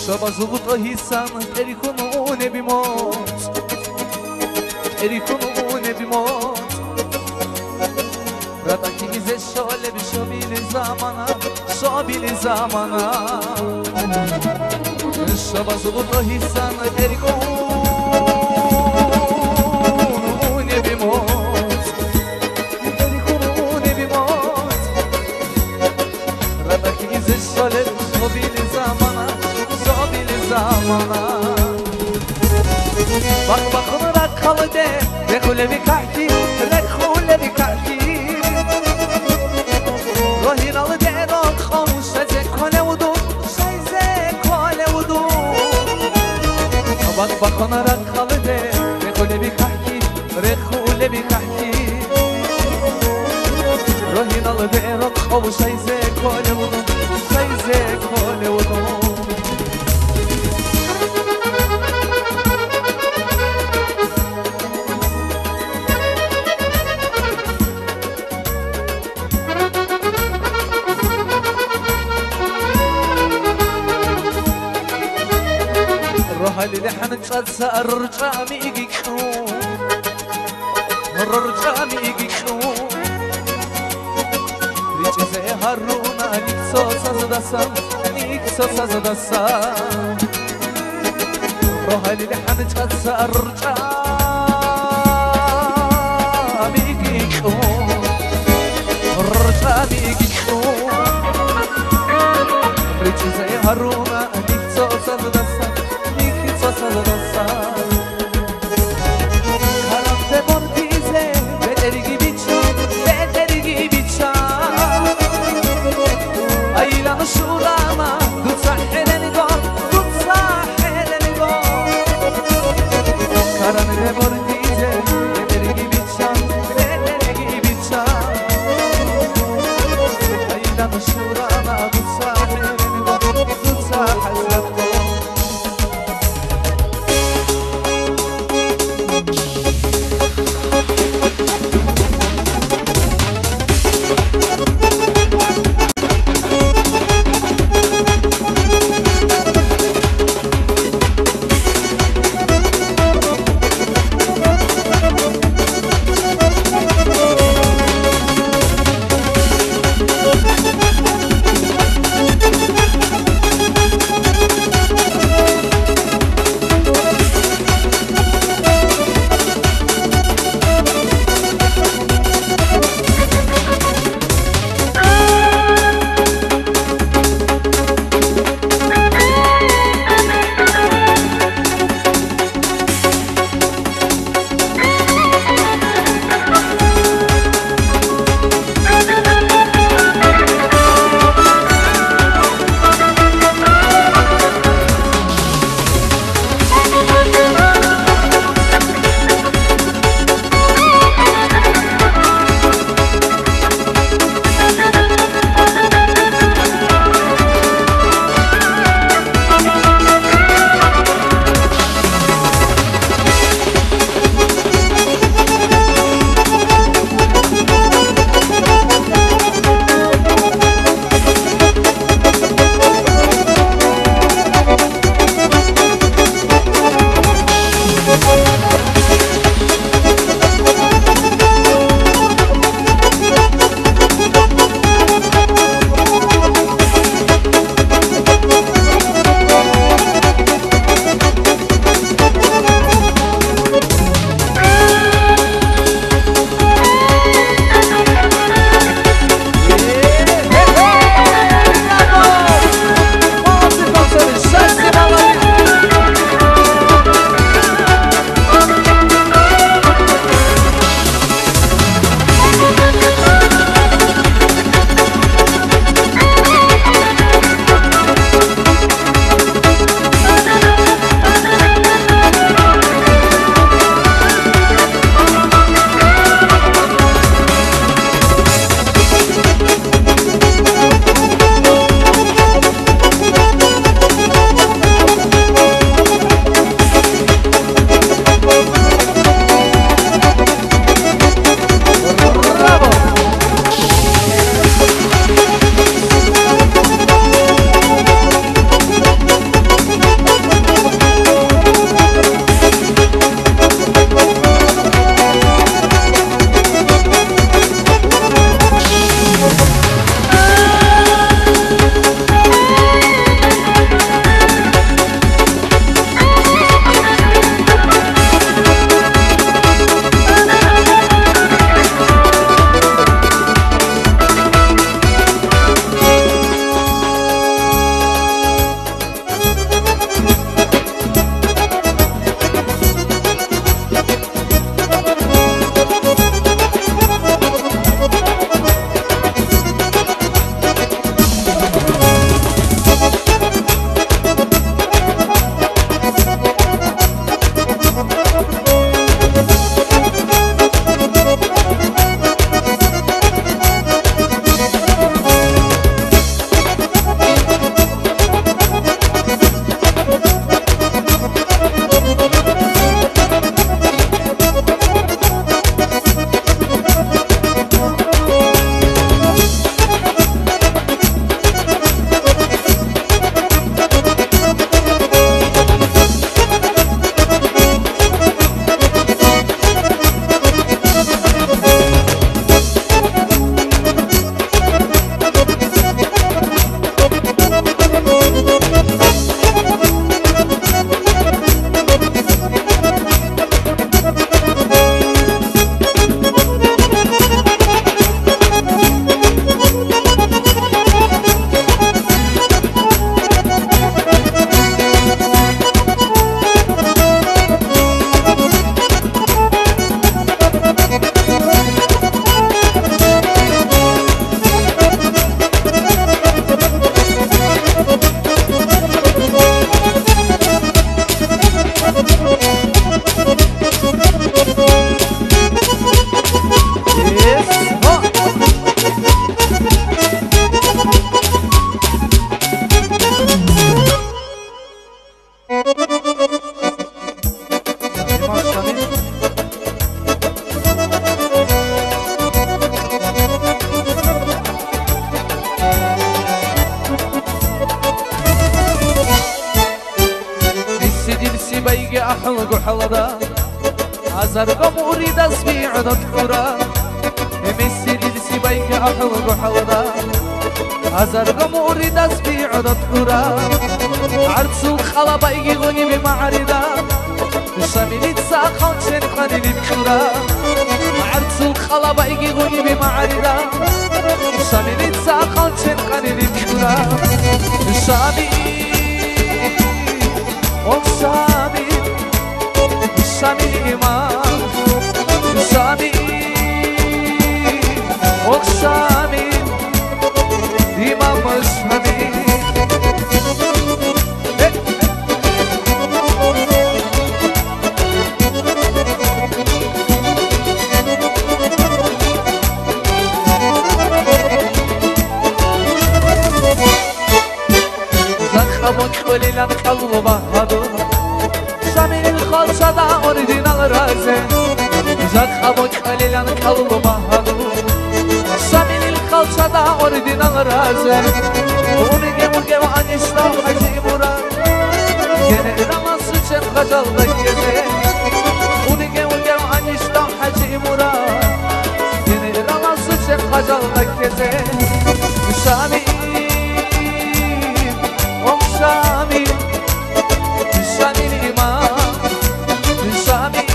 شب از غطا هیسان اری کنونه بیموت اری کنونه بیموت Radaki bize şöyle bir şabili zamana Şabazı bu da hissan eri konune bimot eri konune bimot Radaki bize şöyle bir şabili zamana Bak bakın rakalı de Rekule bir kahti Rekule bir kahti راهی نال دران خاموش شده کنه ودون شایزه کنه ودون بak bakana rakalı de Rekule bir kahti Rekule bir kahti راهی نال دران خاموش شایزه کنه ودون شایزه کنه ودون روحالي لحن تقصى الرجامي يجيكو الرجامي يجيكو ريجي زي هارونا نيكسو سازدسا نيكسو سازدسا روحالي لحن تقصى الرجامي يجيكو الرجامي يجيكو ريجي زي هارونا نيكسو سازدسا Karanlıkta bortize bedeli gibi çam Aylanı şurama tutsa heleni gol Karanlıkta bortize bedeli gibi çam Aylanı şurama tutsa heleni gol hasret gol أحلق حلدا أزرق مريد أسبيع دكتورا مسير السبايك أحلق حلدا أزرق مريد أسبيع دكتورا عرسو خلبايك غني بمعردا شاملت ساقون شنقاني لبكورا عرسو خلبايك غني بمعردا شاملت ساقون شنقاني لبكورا شامي شامي شامي الإمام شامي شامي إمام شامي زخمك خليلا قلبه هدو شامل الخلصة أردنا الرازة زخمك خليلا قلبه هدو شامل الخلصة أردنا الرازة ونجي ونجي وأنشنا حجي مراد ينه رما سوچن غزل دکیزه ونجي ونجي وأنشنا حجي مراد ينه رما سوچن غزل دکیزه شامل شامي شامي الإمام شامي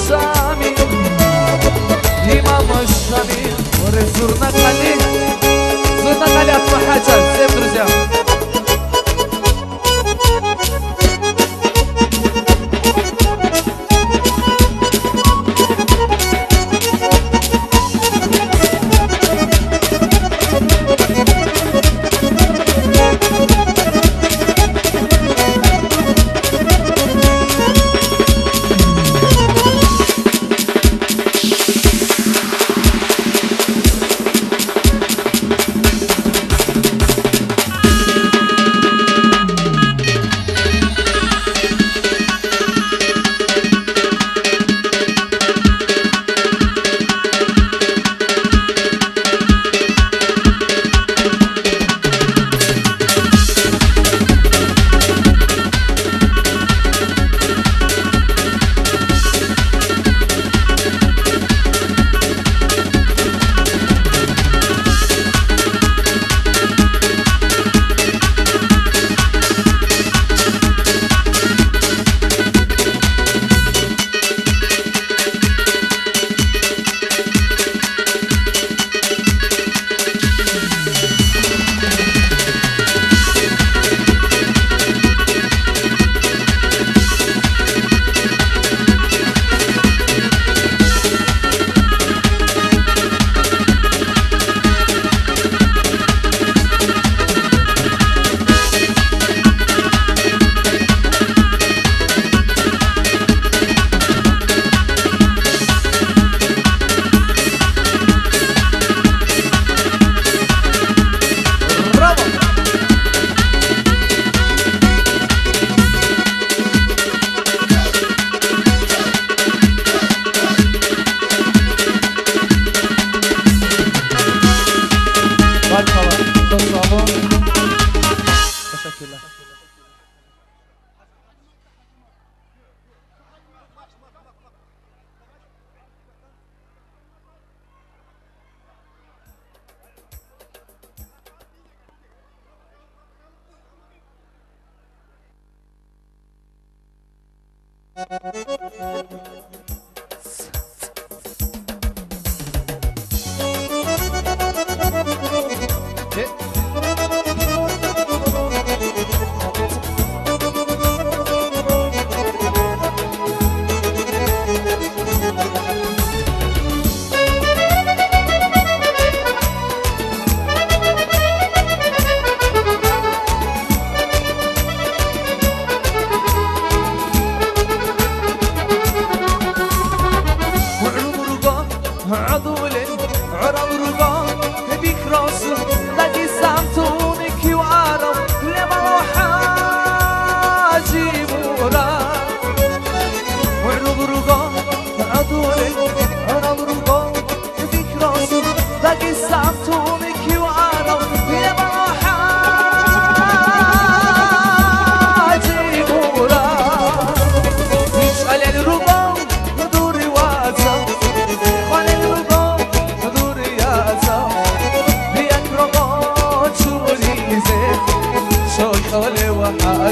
شامي إمام الشامي ورزورنا قليل زورنا قليل أطمع حاجة زي برزيان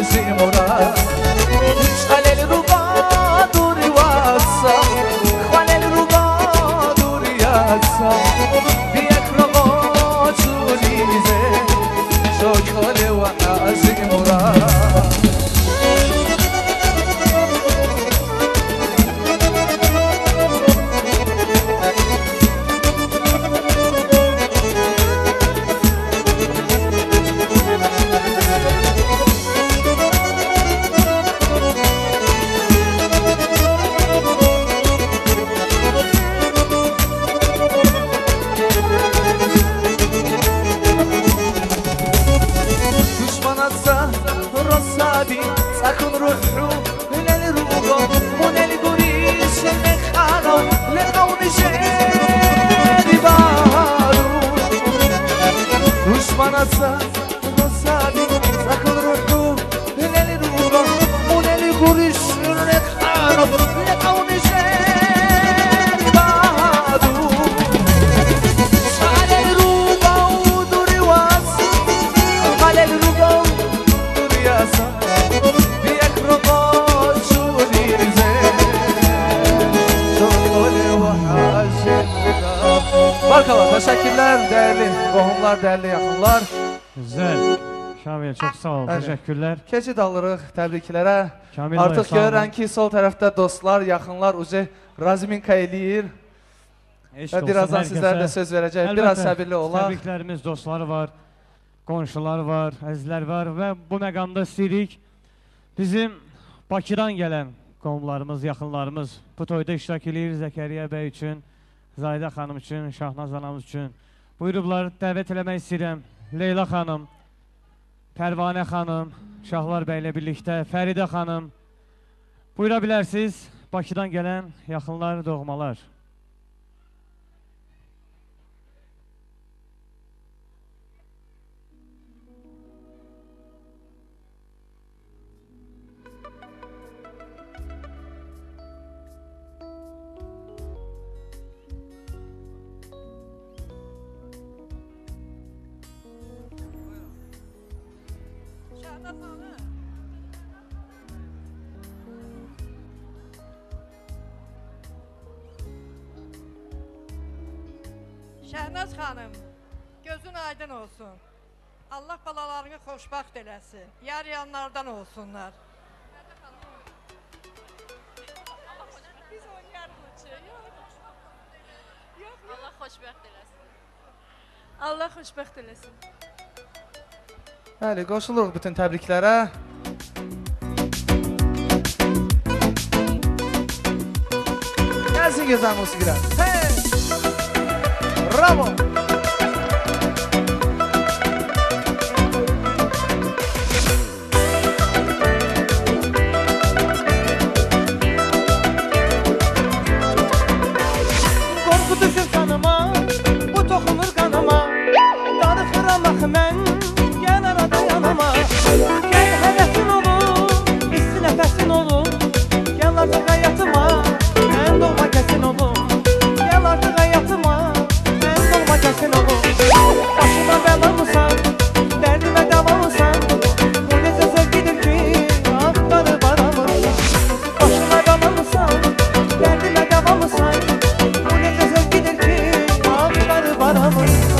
azimura Şalel ruba duri vatsa Xalel ruba duri yatsa Biyek rogo çurize Şokole ve azimura Sakın ruhu Nel rugo Nel guris Nekhano Lekavni jeri baru Düşmanasa Rosabi Sakın ruhu Nel rugo Nel guris Nekhano Lekavni jeri baru Şalel rugo Duriwas Şalel rugo Duriyasa Barkalar, teşekkürler değerli qohumlar, değerli yaxınlar. Güzel. Şamil çok sağ ol, teşekkürler. Keçid alırıq təbriklərə. Şamil Artıq görürəm ki, sol tərəfdə dostlar, yaxınlar uca razminka eləyir. Və birazdan sizlərə də söz verəcək. Biraz səbirli olaq. Təbriklərimiz, dostları var, qonşular var, əzizlər var və bu məqamda istəyirik bizim Bakıdan gələn qohumlarımız, yaxınlarımız bu toyda iştirak edir Zəkəriyyə bəy üçün, Zahidə xanım üçün, Şahnaz anamız üçün. Buyurublar, dəvət eləmək istəyirəm. Leyla xanım, Pərvanə xanım, Şahlar bəylə birlikdə, Fəridə xanım. Buyura bilərsiniz, Bakıdan gələn yaxınlar, doğmalar. Şəhnaz xanım, gözün aydın olsun. Allah balalarını xoşbaxt eləsin. Yar yanlardan olsunlar. Biz oynayarıq uçu. Allah xoşbəxt eləsin. Allah xoşbəxt eləsin. Bəli, qoşuluruq bütün təbriklərə. Gəlsin gözəl musiqilər. Hey! Bravo! Korku düşür kanıma, bu toxunur kanıma. Darıxıram axı mən, gəl arada yanıma. Gəl həvəsin olur, isti nəfəsin olur. Gəl artıq həyatıma, mən doğma kəsin olur. Gəl artıq həyatıma, mən doğma kəsin olur. Başıma bəlamısan, dərdimə davamısan. Bu necə sevgidir ki, axtarıb aramırsan. Başıma bəlamısan, dərdimə davamısan. Bu necə sevgidir ki, axtarıb aramırsan.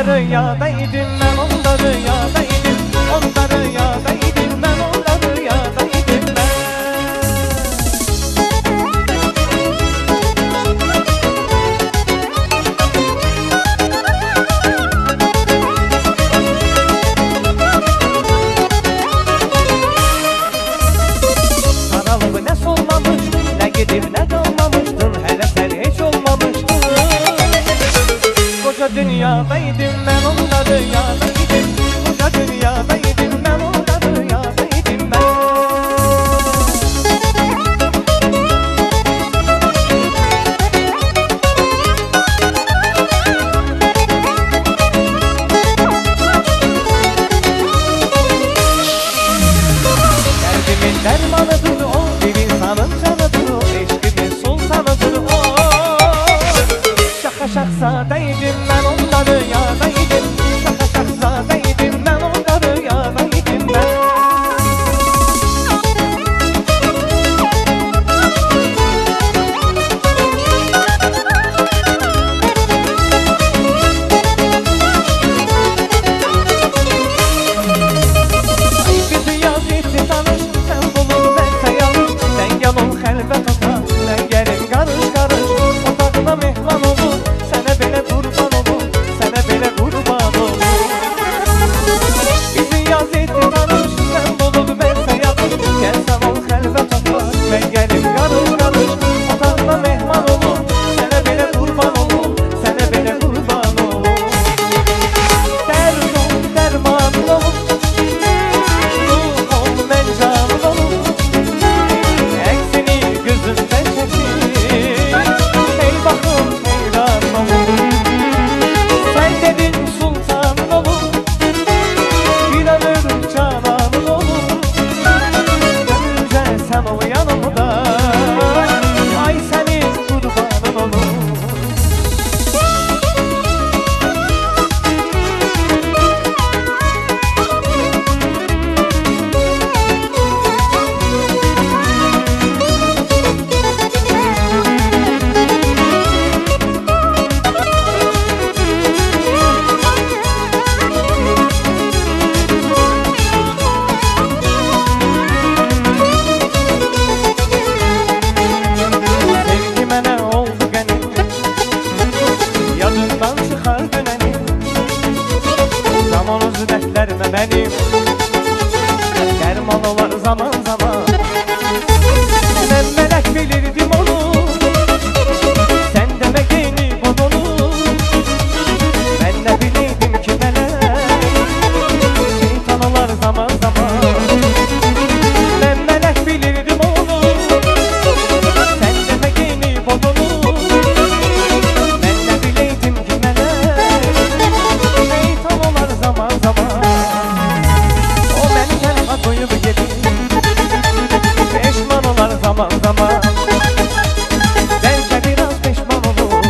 rüyadaydım, ben onda rüyadaydım. Onda rüyadaydım, ben onda rüyadaydım ben. Saralıp ne solmamış, ne gidip ne kalmamıştın, hele sen hiç olmamıştın. Koca dünyadaydım, ben onda rüyadaydım. Koca dünyadaydım, ben onda rüyadaydım ben. Derdimin dermanıdır o, bir insanın canıdır o, eşkimin sultanıdır o. Şaka şakzadeydim, ben onda rüyadaydım. Şaka şakzadeydim, ben onda rüyadaydım ben. Ay bizi yaz etti tanış, sen bulur bense yanış. Sen gel ol helvet ota, ben gelin karış karış. Otağına mehman olur, sana bele kurban olur, sana bele kurban olur. Bizi yaz etti tanış, sen bulur bense yanış. Gel sen ol helvet ota, ben gelin karış karış. Otağına mehman olur, sana bele kurban olur, sana bele kurban olur. Derdum derman olur, ruhum ben canım olur. Eksini gözümden çekir, ey bakım heyran olur. Sen dedin sultanın olur, bir ömür cananın olur. Gönülce sen ol yanımda, ay senin kurbanın olur. Sevgi mene oldu benim, yadımdan çıkar dönenim. Zaman uzun dertlerime benim, derman olar zaman zaman. Ben melek bilirdim onu, sen demek yeni bunu. Ben ne bileydim ki melek, şeytan olar zaman zaman. Ben melek bilirdim onu, sen demek yeni bunu. Ben ne bileydim ki melek, şeytan olar zaman zaman. O beni kelime koyup yedi, peşman olar zaman zaman. Belki biraz peşman olur,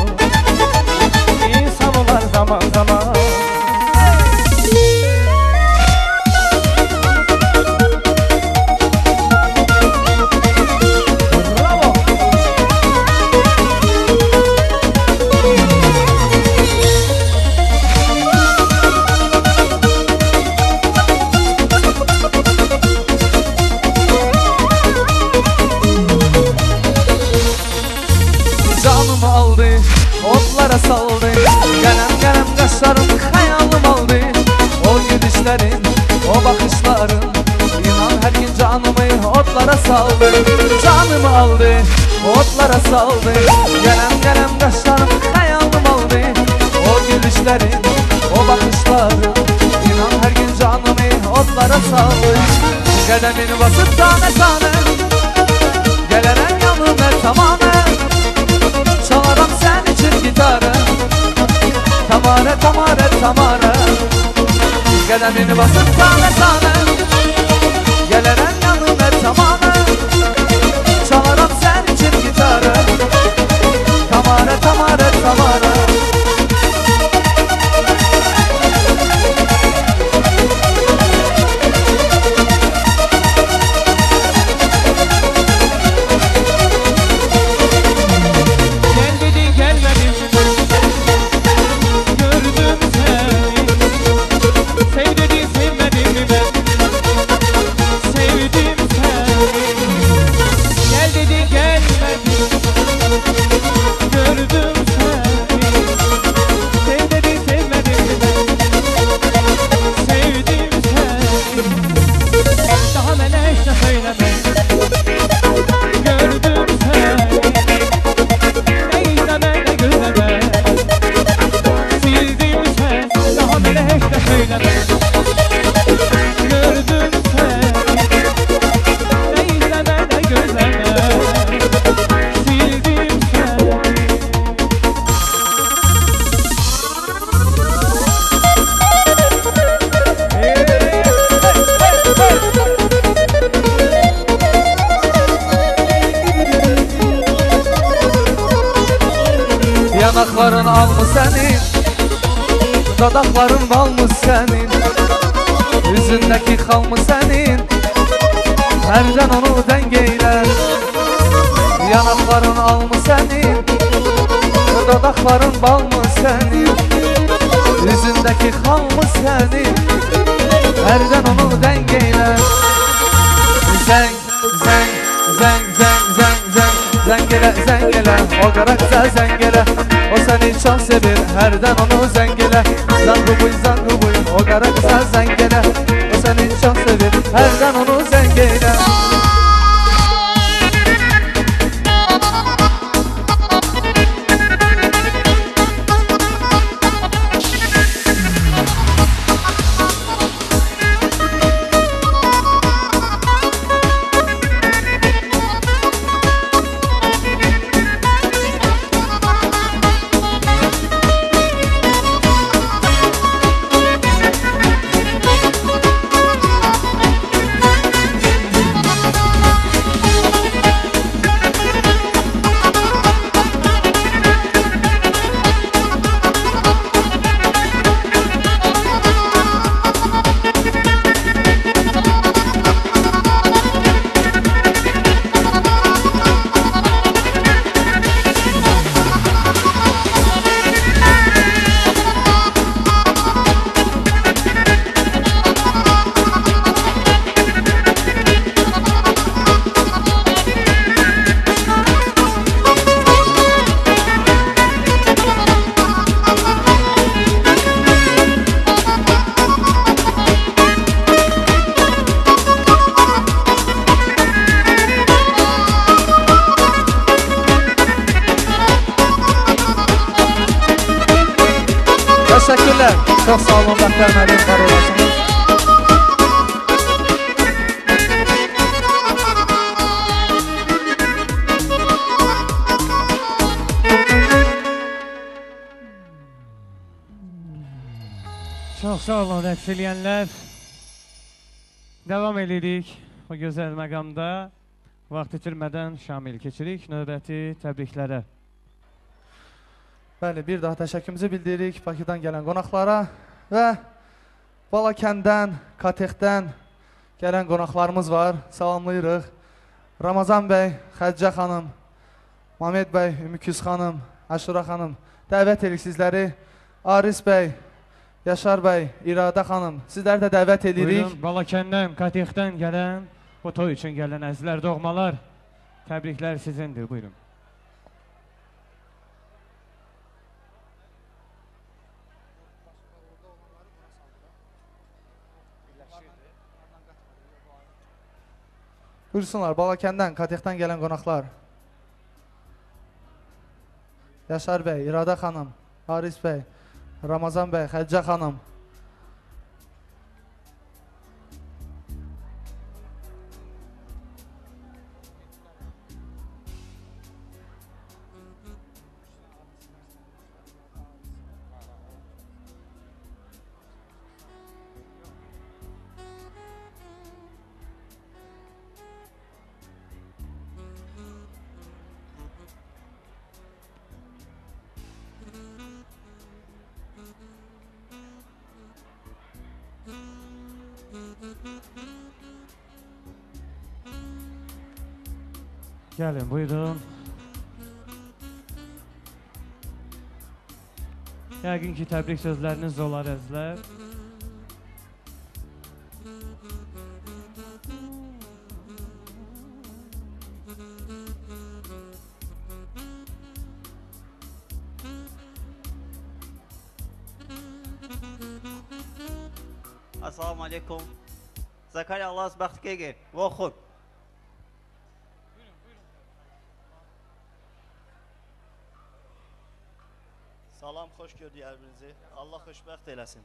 insan olar zaman zaman. Bravo! Canımı aldı, otlara saldı. Gelem gelem kaşlarım hayalım aldı. O gülüşlerin, o bakışların, inan her gün canımı otlara saldı. Canımı aldı, otlara saldı. Gelem gelem kaşlarım hayalım aldı. O gülüşlerin, o bakışların, inan her gün canımı otlara saldı. Kademini basıp tane tane, geleren yanına tamamen. Çalarım sen için gitarı, tamare tamare tamare. Kademini basıp tane tane, geleren yanına tamamen. Çalarım sen için gitarı, tamare tamare tamare. Gel dedin gelmedin, gördüm seni. al mı senin? Dodakların bal mı senin? Yüzündeki hal mı senin? Herden onu dengeyle. Yanakların al mı senin? Dodakların bal mı senin? Yüzündeki hal mı senin? Herden onu dengeyle. Zeng, zeng, zeng, zeng, zeng, zeng, zengele, zengele. O kara güzel zengele. O seni çok sevir, herden onu zengele. Zangubuy, zangubuy, o kara güzel zengele. O seni çok sevir, herden onu zengele. Teşekkürler. Çok sağ olun. Beklemedim. Var olasınız. Çok sağ olun rəqs eləyənlər. Devam edirik bu gözəl məqamda. Vaxt itirmədən Şamil keçirik növbəti təbriklərə. Bəli, bir daha təşəkkürümüzü bildiririk Bakıdan gələn qonaqlara və Balakəndən, Katexdən gələn qonaqlarımız var. Salamlayırıq. Ramazan bəy, Xədicə xanım, Mehmet bəy, Ümüküz xanım, Aşura xanım dəvət edirik sizləri. Aris bəy, Yaşar bəy, İradə xanım sizləri də dəvət edirik. Buyurun, Balakəndən, Katexdən gələn bu toy üçün gələn əzizlər, doğmalar, təbriklər sizindir. Buyurun. Buyursunlar, Balakəndən, Katexdən gələn qonaqlar. Yaşar bəy, İradə xanım, Aris bəy, Ramazan bəy, Xədicə xanım. Gəlin, buyurun. Yəqin ki, təbrik sözləriniz olar əzizlər. Assalamu alaikum. Zakariya Allah'ız bəxtkəgə. Voxud. Salam, xoş gördük hər-birinizi. Allah xoşbəxt eləsin.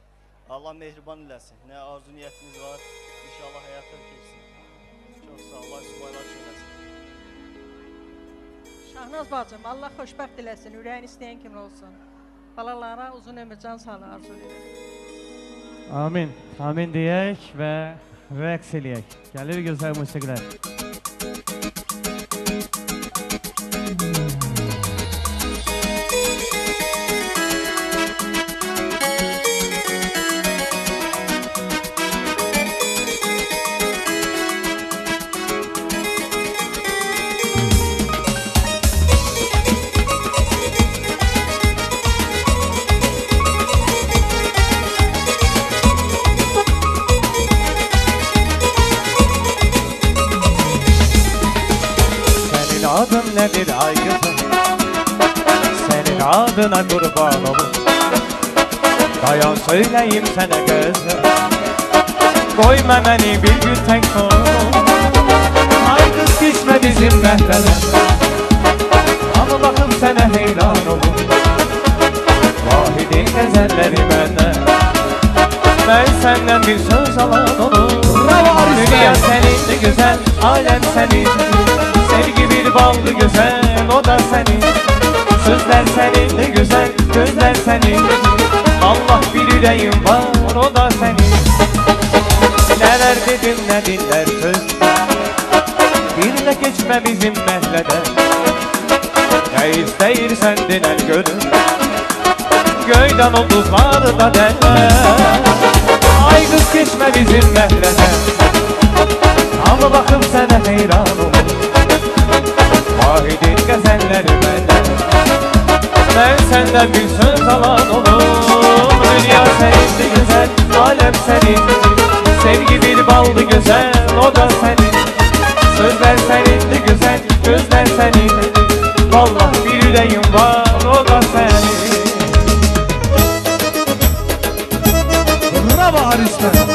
Allah mehriban eləsin. Nə arzu niyyətiniz var, inşallah həyata keçsin. Çox sağ olun, Allah sübaylar eləsin. Şahnaz bacım, Allah xoşbəxt eləsin, ürəyin istəyən kimi olsun. Balalara uzun ömür, can sağlığı arzu edirəm. Amin. Amin deyək və rəqs eləyək. Gəlir gözəl musiqilər. adın nedir ay kızım? Senin adına kurban olur. Dayan söyleyeyim sana kızım, koyma beni bir gün tek sorun. Ay kız geçme bizim mehtele, ama bakıp sana heyran olur. Vahidin gezelleri benden, ben senden bir söz alan olur. Dünya senin de güzel, alem senin. Sevgi bir ballı güzel, o da senin. Sözler senin de güzel, gözler senin. Allah bir yüreğim var, o da senin. Neler dedim ne dinler söz, bir de geçme bizim mehleden. Ne isteyirsen dinen gönül, göyden oldukları da derler. Ay kız geçme bizim mehleden, ama bakıp sana heyran olur. Vahidin gezenleri benden, ben senden bir söz alan olur. Dünya senin de güzel, alem senin. Sevgi bir ballı güzel, o da senin. Sözler senin de güzel, gözler senin. Vallahi bir yüreğim var, o da senin. Bravo Aris'ten.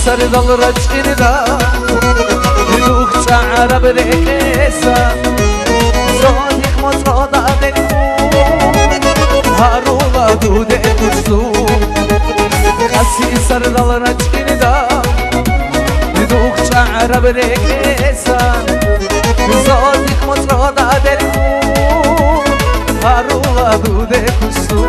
Sardal raçirda Ruh çağıra brekesa Zonik mozoda dekhu Harula dude kuştu Kasi sardal raçirda Ruh çağıra brekesa Zonik mozoda dekhu Harula dude kuştu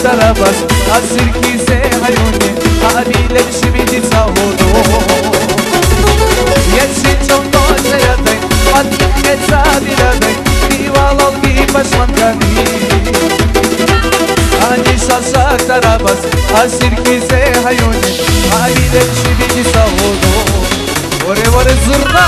Tarabas, asir ki se hayone, haliyle şimdi savudu. Yeşil çok doysayaday, patik etsabiladay, divalol ki başmankani. Hani salsak tarabas, asir ki se hayone, haliyle şimdi savudu. Vore vore zurna.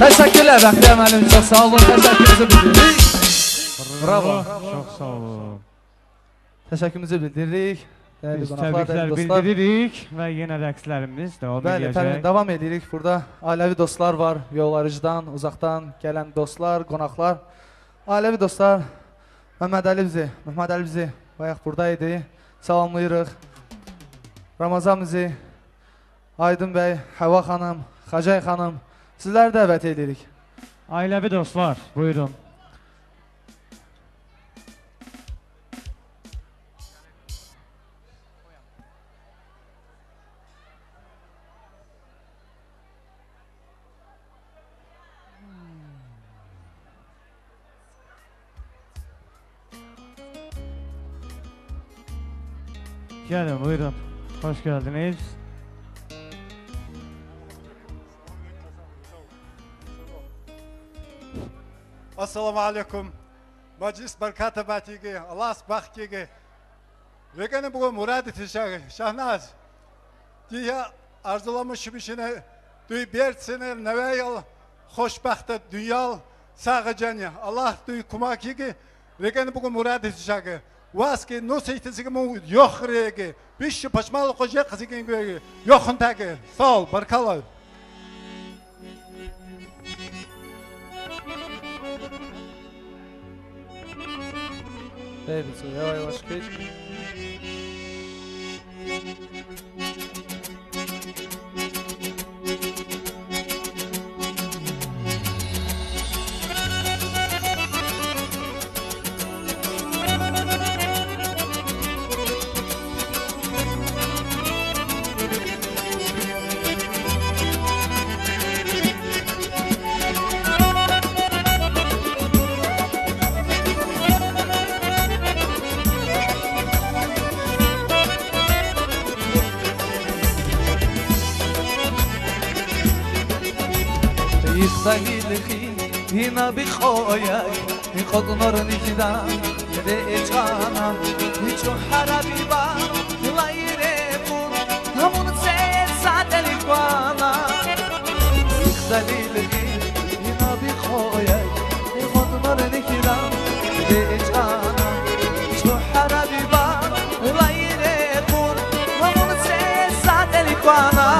Teşekkürler Bəxtiyar müəllim, çox sağ olun, təşəkkürümüzü bildiririk. Bravo. Çox sağ olun. Təşəkkürümüzü bildiririk. Biz təbriklər bildiririk və yenə rəqslərimiz davam Bəli, edəcək. efendim, davam edirik. Burada ailəvi dostlar var, yollarıcıdan, uzaqdan gələn dostlar, qonaqlar. Ailəvi dostlar, Məhməd Əli bizi bayaq buradaydı. Salamlayırıq. Ramazan bizi, Aydın bəy, Həva xanım, Xacay xanım, sizləri dəvət edirik. Ailəvi dostlar, buyurun. Gelin buyurun. Hoş geldiniz. Assalamu alaikum. Majlis barkata batigi. Allah sbahkigi. Vegane bu murad tişagi. Şahnaz. Diye arzulamış bişine duy bertsene neveyal hoşbahta dünyal sağacanya. Allah duy kumakigi. Vegane bu murad tişagi. Vaski nusaytisiga mu yok regi. Biş paşmalı koca kızıgın göğü. Yokun tagi. Sağ ol, barkallah. Baby, so yavaş geç. Dalilikhi hina bikhoyak Nikhod nor nikdan Yede echana Nicho harabi ba Layre kun Hamun se sadelikwana Dalilikhi hina bikhoyak Nikhod nor nikdan Yede echana Nicho harabi ba Layre kun Hamun se sadelikwana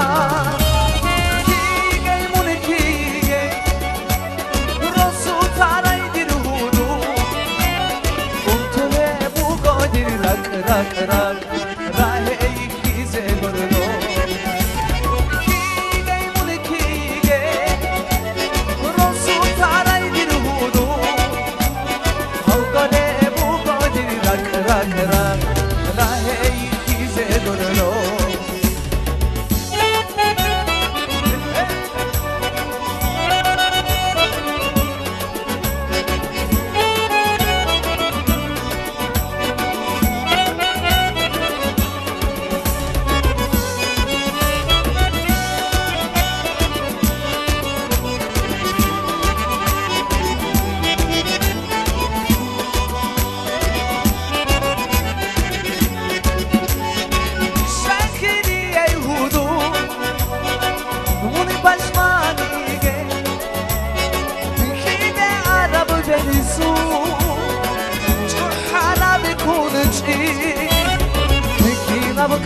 Rak rak rahe ikize gordo Kige mune kige Rosu taray dirhudu Halgale bu godir rak rak rak rahe ikize gordo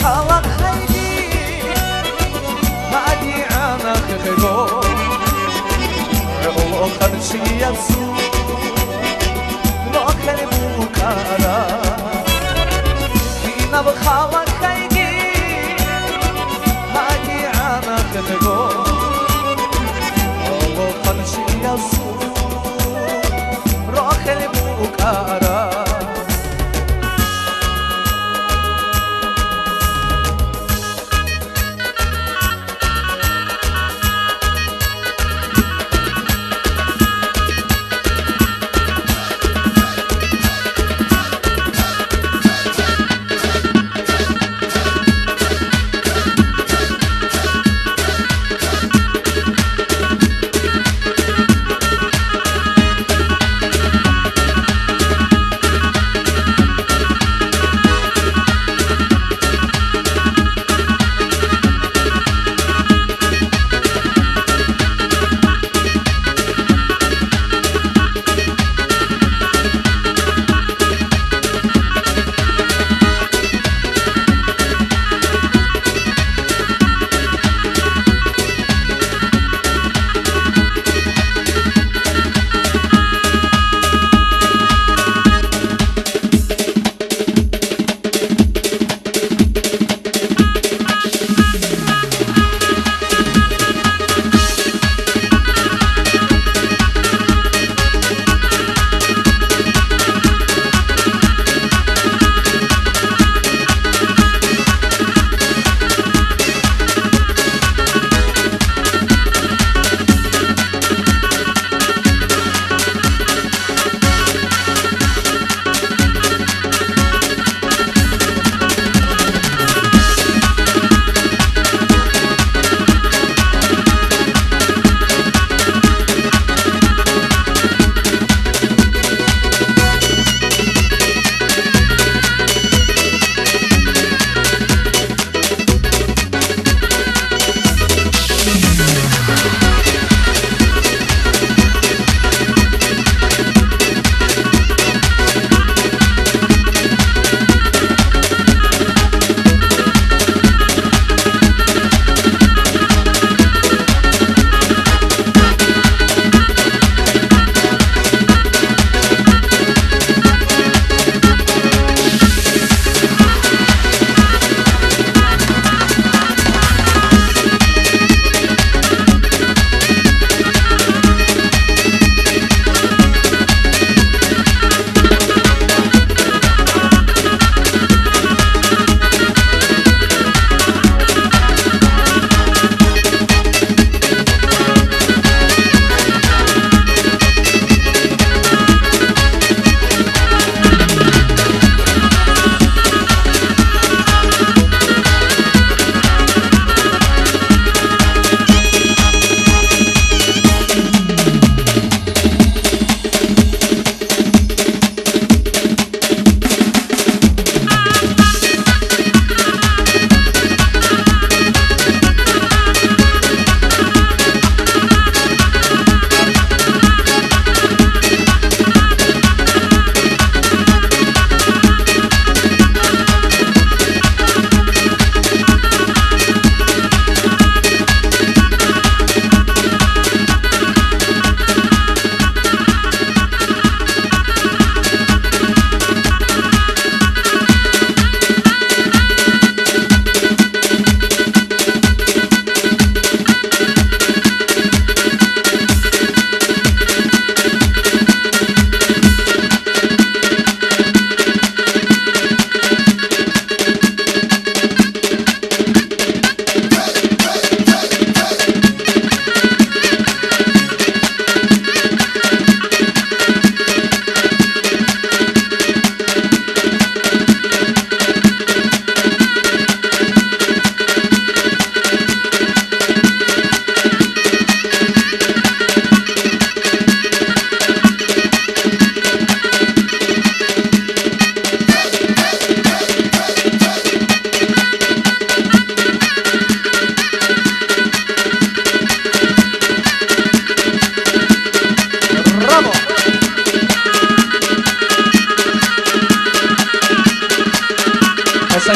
Kala haydi Hadi ana khego O khanshi yasu Lo khale bukara Kina khala haydi Hadi ana khego O khanshi yasu Lo khale bukara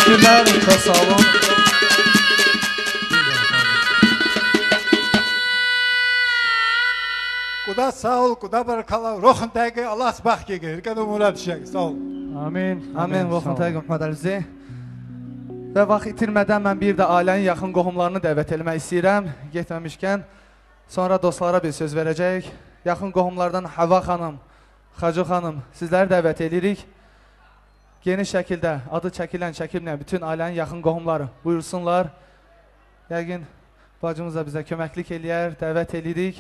Teşekkürler. Çok sağ olun. Kuda sağ ol, kuda barakalar. Ruhun təqi Allah sıbaq ki, Erkan Murad düşək. Sağ ol. Amin. Amin. Ruhun təqi Muhammed Əlizi. Və vaxt itirmədən mən bir də ailənin yaxın qohumlarını dəvət eləmək istəyirəm. Getməmişkən sonra dostlara bir söz verəcəyik. Yaxın qohumlardan Hava xanım, Xacı xanım sizləri dəvət edirik. Geniş şəkildə adı çəkilən, çəkilməyən bütün ailənin yaxın qohumları buyursunlar. Yəqin bacımız da bizə köməklik eləyər, dəvət edirik.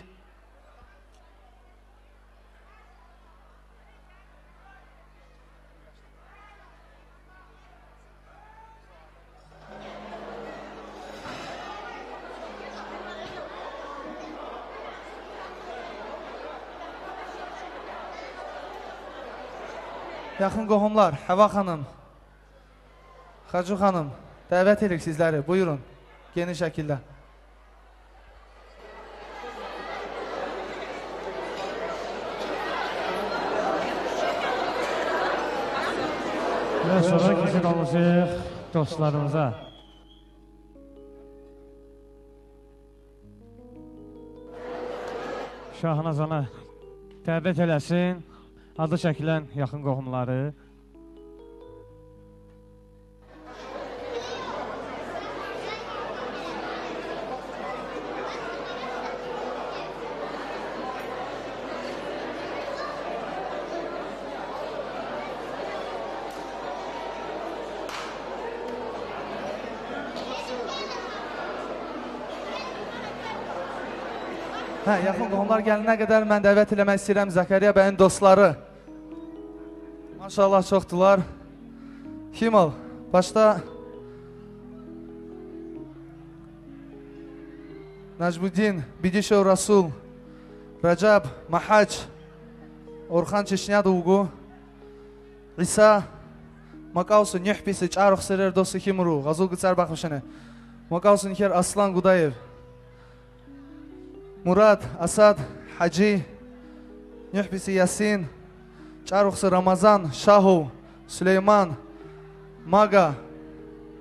Yaxın qohumlar, Həva xanım, Xacı xanım, dəvət edirik sizləri, buyurun, geniş şəkildə. Və sonra keçid almışıq dostlarımıza. Şahnazana dəvət eləsin. Adı çəkilən yaxın qohumları. Yaxın qohumlar gəlinə qədər mən dəvət eləmək istəyirəm Zakariya bəyin dostları. Maşallah çoxdular. Kim ol? Başda Nəcmuddin, Bidişov Rasul, Rəcəb, Mahac, Orxan Çeşniyadovğu, İsa, Makausu, Nühbisi, Çarıq Serer dostu Kimuru, Qazul Qıçar Baxmışını, Makausu Niker Aslan Qudayev, Murad, Asad, Hacı, Nühbisi Yasin, Çarıqsı Ramazan, Şahov, Süleyman, Maga,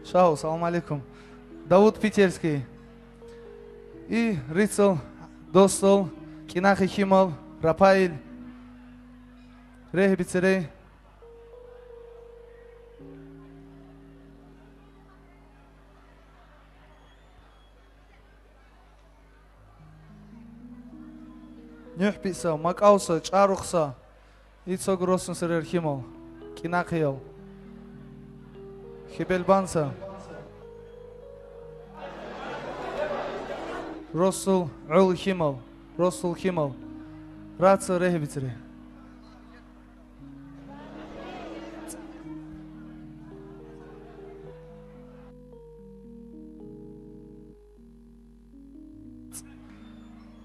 Şahov, salam aleykum, Davud Piterski, i Ritsel, Dostol, Kinaxi Kimol, Rapail, Rehbitsirey, Nühbisa, Makausa, Çarıqsa, İtso Grossun Serer Kimol, Kinaxiyol, Hibelbansa, Rosul Ul Kimol, Rosul Kimol, Ratsa Rehbitsirey.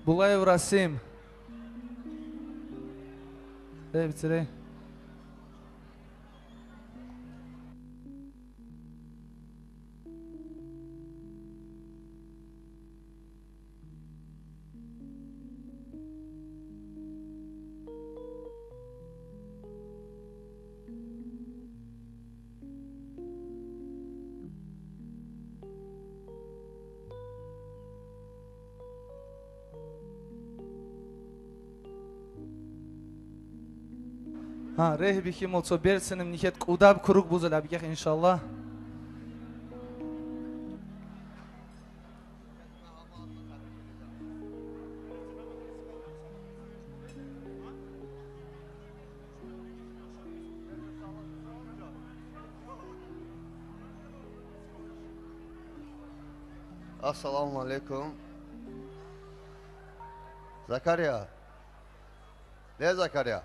Bulayev Rasim, Rehbitsirey. Rehbi Kimol, co bersinim niket qudab kuruq buzul abigəx inşallah. Assalamu alaikum. Zakariya. Ne Zakariya?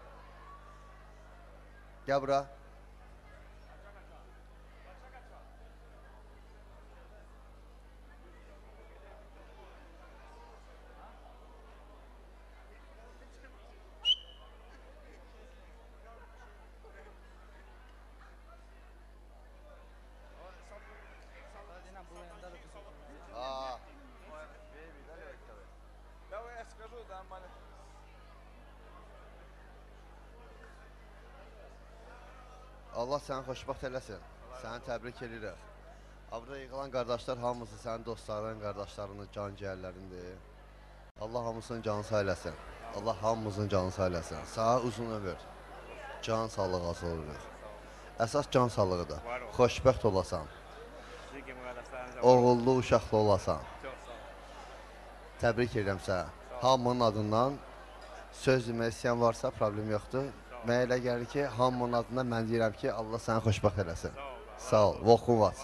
Gel bura. Allah səni xoşbaxt eləsin. Səni təbrik edirik. Burada yığılan qardaşlar hamısı sənin dostların, qardaşlarının can ciyərlərindir. Allah hamısının canı sağ eləsin. Allah hamımızın canı sağ eləsin. Sağ uzun ömür. Can sağlığı az oluruq. Əsas can sağlığıdır. Xoşbəxt olasan. Oğullu, uşaqlı olasan. Təbrik edirəm sənə. Hamının adından söz demək istəyən varsa problem yoxdur. Mənə elə gəlir ki, hamının adından mən deyirəm ki, Allah səni xoşbəxt eləsin. Sağ ol, voxun var.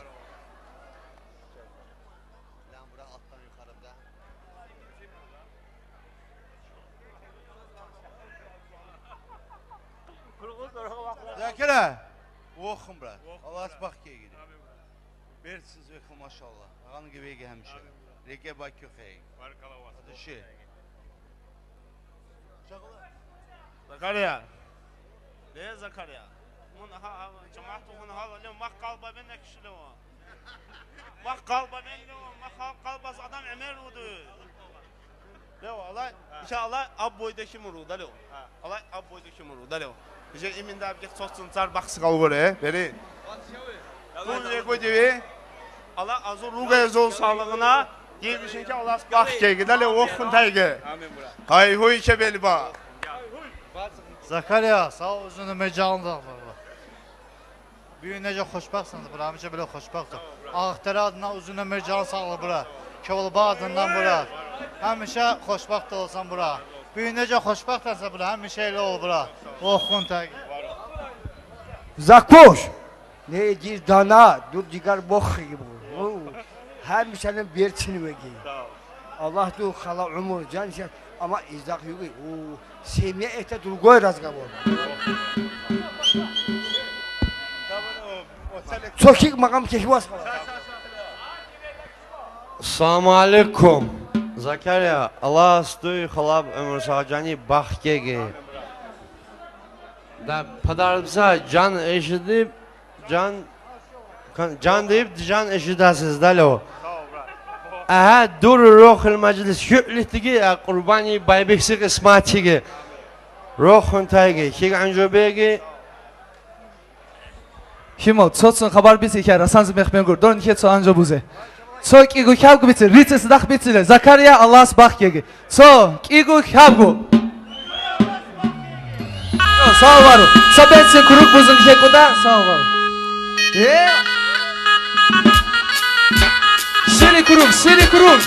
Zakirə, voxun bura. Allah bax ki gidir. Bersiz vekil maşallah. Ağanı gibi həmişə. Rege bakı xeyr. Adışı. Zakariya. Ne Zakariya? Cemaat onu halalım. Mak kalba ben ne kişiyle o. Mak kalba ben de o. Mak kalbaz adam emir oldu. Ne o? Allah inşallah ab boydaki muru da le o. Allah ab boydaki muru da le o. İşte emin de abi sossun tar baksı kalır he. Beri. Bu ne koydu? Allah azur ruga zol sağlığına diyebilsin ki Allah bak ki gidele okun tayge. Amin bura. Hay huy kebeli ba. Zakariya, sağ ol uzun ömür canlı. Büyün necə xoşbəxtsiniz bura, həmişə belə xoşbəxtsiniz. Ağıqtərə adından uzun ömür can sağlığı bura. Kevulba adından bura. Həmişə xoşbəxt olsan bura. Büyün necə xoşbəxtsə bura, həmişə elə ol bura. Oxun tayge. Zakoş. Ne ediyor dana, dur diğer bok gibi bu. Her senin bir çini vegi. Allah du hala umur can şey ama izah yok. O semya ete dur koy razga bu. Çok makam keşfas kala. Assalamu alaikum. Zakariya, Allah stoy halab ömür sağcani bahkege. Da padarımsa can eşidip can deyip can eşidəsiz dalo. Aha dur ruhul meclis şüklitigi qurbani baybeksi qismatigi. Ruhun taygi ki anjobegi. Himo tsotsun xabar bisi ki rasanz mexmengur don ki tso anjo buze. So kigu kavgu biti rites dak bitile Zakariya Allah's bakhgegi. So kigu kavgu. Sağ ol varu. Sabetsin kuruk buzun kekuda sağ ol varu. Siri kurum, siri kurum.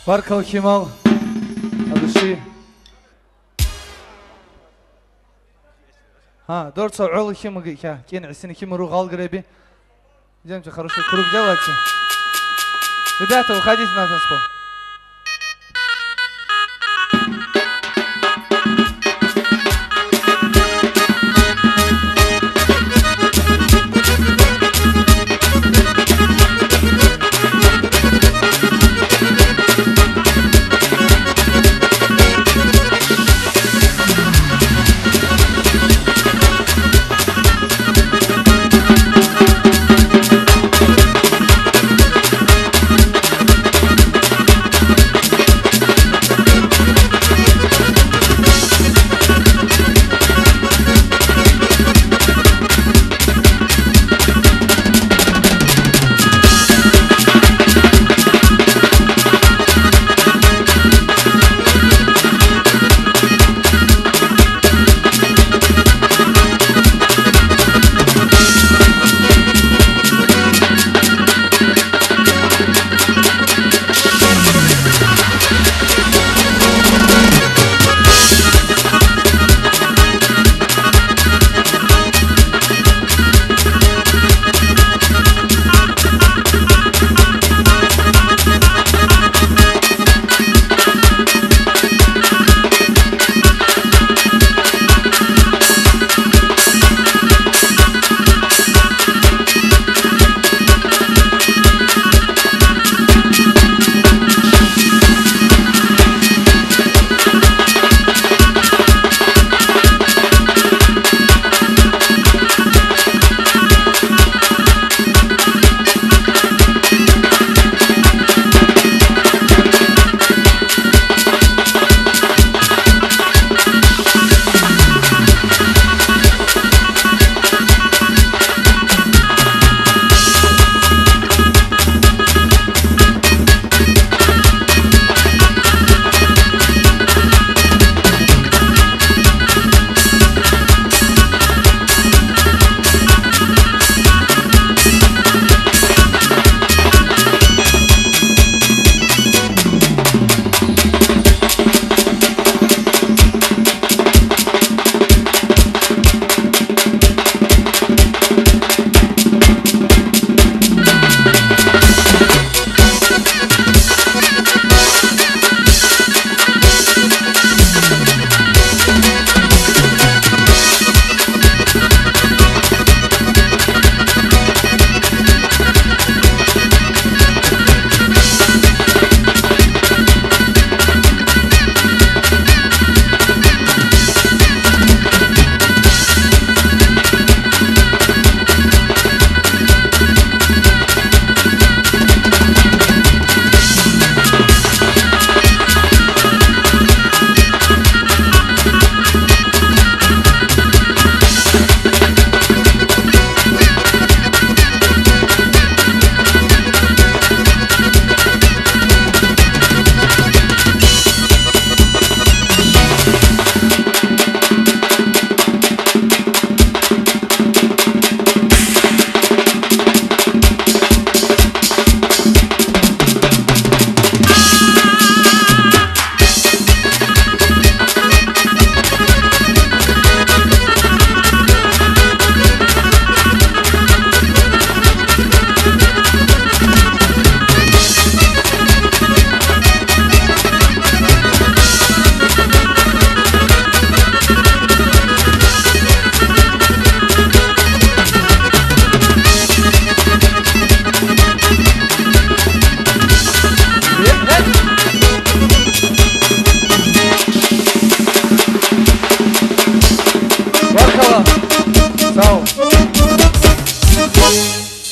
Barkal Kemal, Adışı. Ha, 4 saat oğlu kimi ki, kendisini kimi ruhal grebi. Демте, хороший круг делайте. Ребята, выходите на танцпол.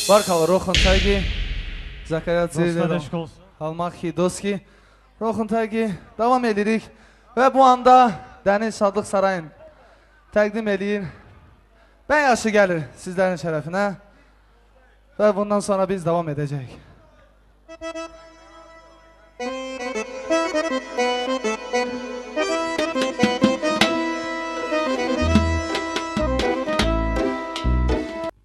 Barkal Roxantagi, Zakariya Almakhi Doski, Roxantagi devam edirik ve bu anda Deniz Şadlıq Sarayın təqdim edir. Ben yaşı gelir sizlerin şerefine ve bundan sonra biz devam edecek.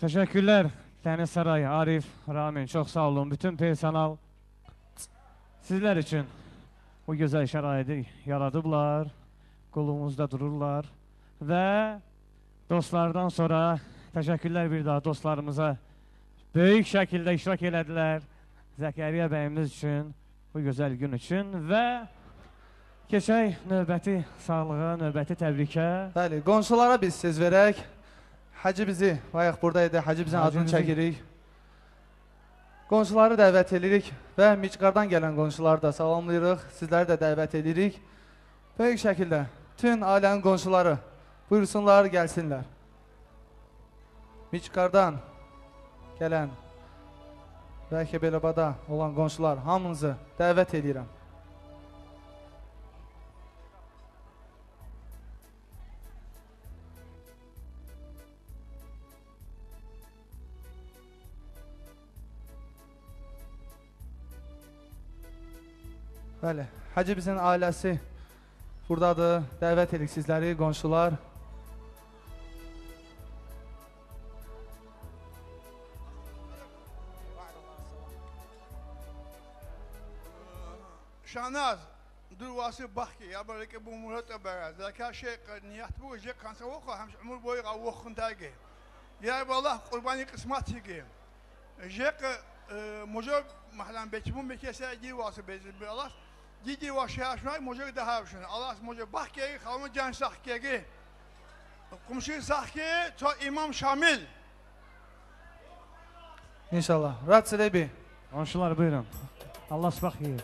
Teşekkürler Deniz Saray, Arif, Ramin, çok sağ olun. Bütün personel sizler için bu gözəl şəraiti yaradıblar, qulumuzda dururlar və dostlardan sonra təşəkkürlər bir daha dostlarımıza böyük şəkildə iştirak elədilər Zəkəriya bəyimiz üçün, bu gözəl gün üçün və keçək növbəti sağlığa, növbəti təbrikə. Bəli, qonşulara biz söz verək. Hacı bizi, bayaq buradaydı, Hacı bizin adını çəkirik. Qonşuları dəvət edirik və Miçqardan gələn qonşuları da salamlayırıq, sizləri də dəvət edirik. Böyük şəkildə bütün ailənin qonşuları buyursunlar, gəlsinlər. Miçqardan gələn bəlkə Belobada olan qonşular hamınızı dəvət edirəm. Bəli, Hacı bizin ailəsi buradadır, dəvət edirik sizləri, qonşular. Şahnaz, durvası bakki, ya böyle bu muhatta beraber. Zaka şey niyet bu şey kansa oku, hem umur boyu avukun tagi. Ya Allah kurbanı kısmet tigi. Jek mujab mahlan bekibun bekese divası bezir Allah. Gidi ve şaşmay mujab daha şunu. Allah mujab bakki, kavmi can sahki. Kumşu sahki, to İmam Şamil. İnşallah. Rad Rebi. Qonşular buyurun. Allah subhanahu.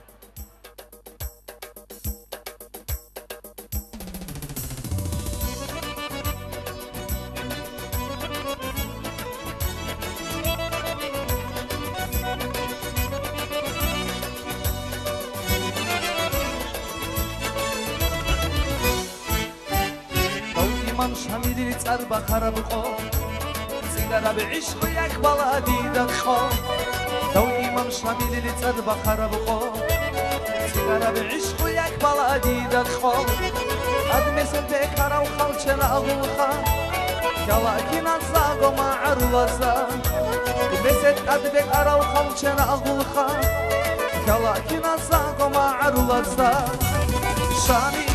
Arba xarabqo Sigara be ishq yak bala didat kho Daw imam shamil arba xarabqo Sigara be ishq yak bala didat kho Ad mesel be karaw khalchana agulkha Kalakin azago ma arwaza Mesel ad be karaw khalchana agulkha Kalakin azago ma arwaza Shamil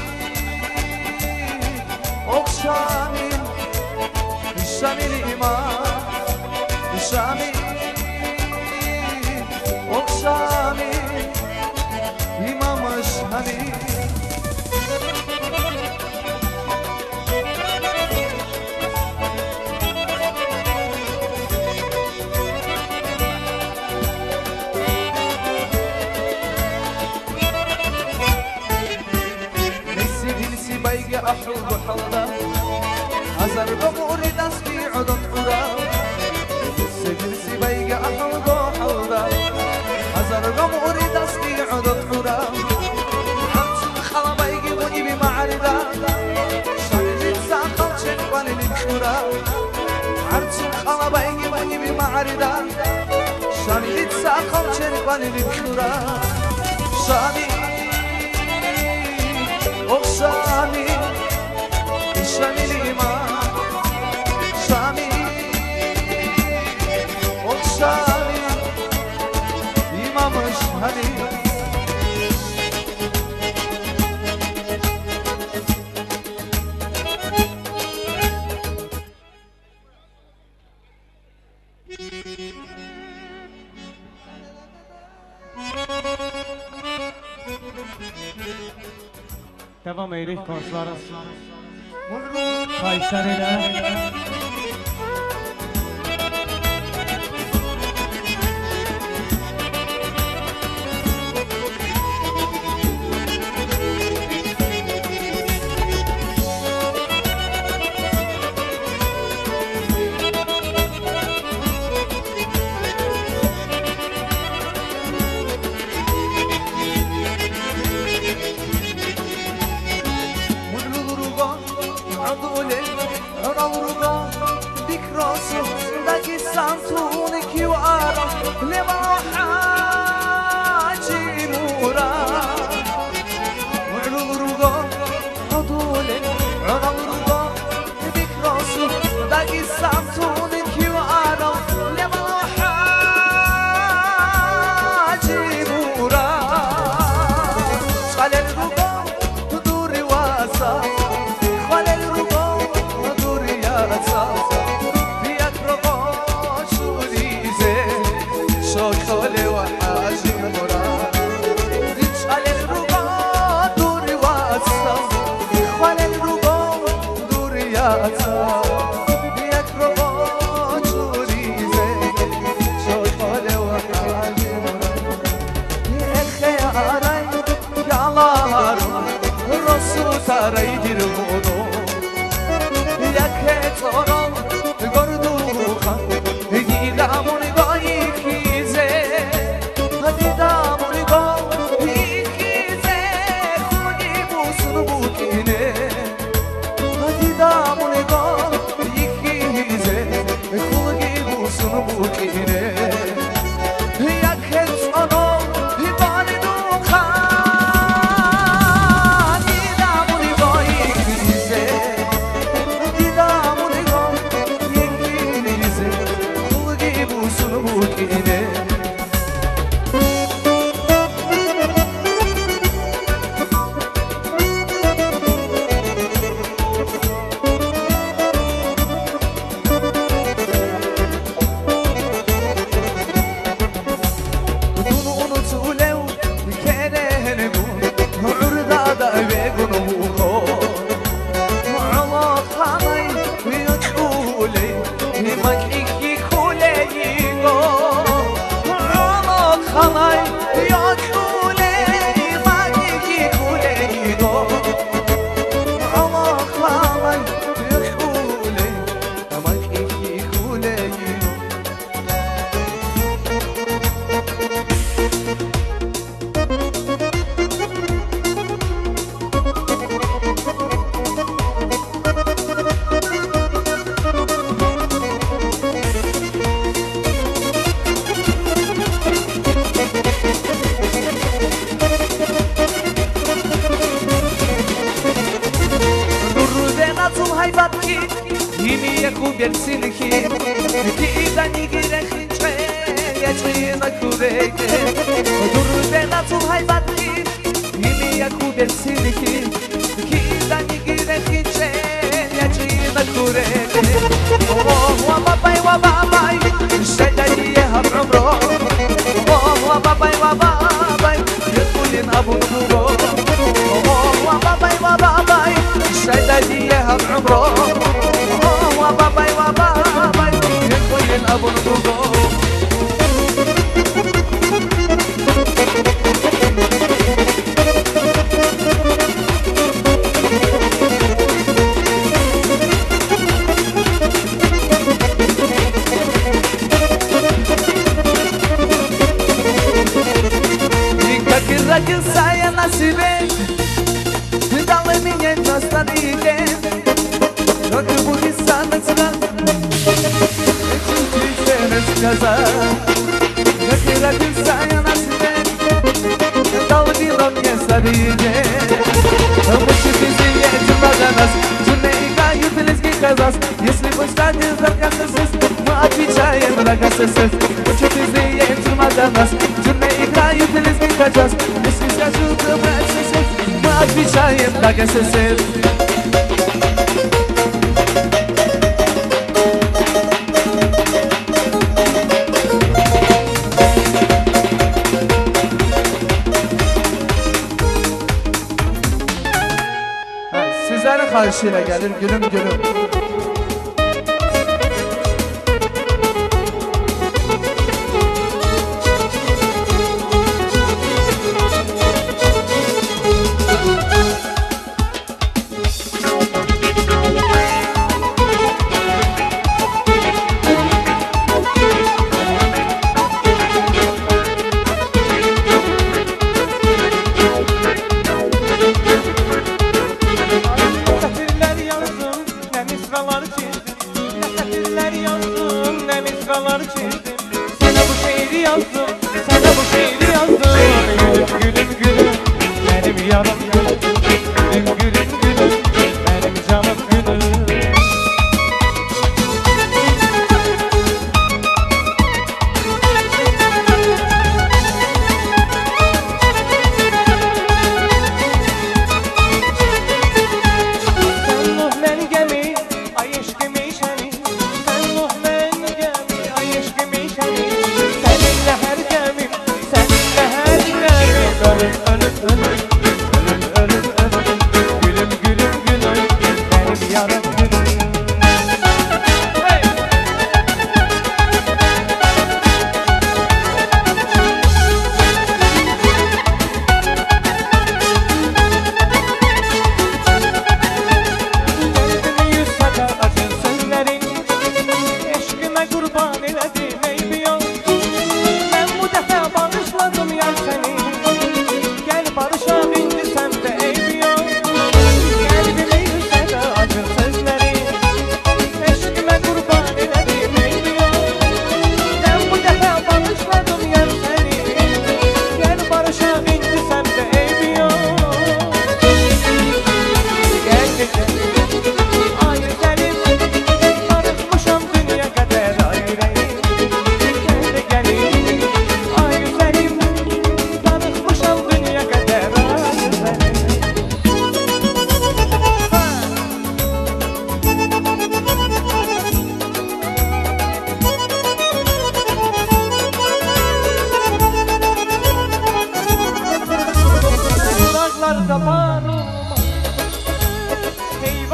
Okşamil Şamil imam Şamil Okşamil İmam Şamil Nesi dilsi bayge ahul buhalda Azar bamuri dasbi udut ura Sejilsi bayga ahulgo hawda Azar bamuri dasbi udut ura Hamsin khala baygi buni bi ma'arida Şarijit saqal çekvani libşura Hamsin khala baygi buni bi ma'arida Şarijit saqal çekvani libşura Şami Oh Şami Şami imam Şami Okşami İmam Şami Devam edirik konuşlarız. Kayışlarıyla خیاتا یک رو چوریزه شوشاله و قلبم خیارای یالارم رسو تاری دیرونو یک تورم گردو خان دیدامون گایی کیزه دیدامون گایی کیزه خونی بوسن بوکینه دیدامون گایی کیزه خونی بوسن بوکینه یک تورم Sizlere karşıyla gelir gülüm gülüm. Misraları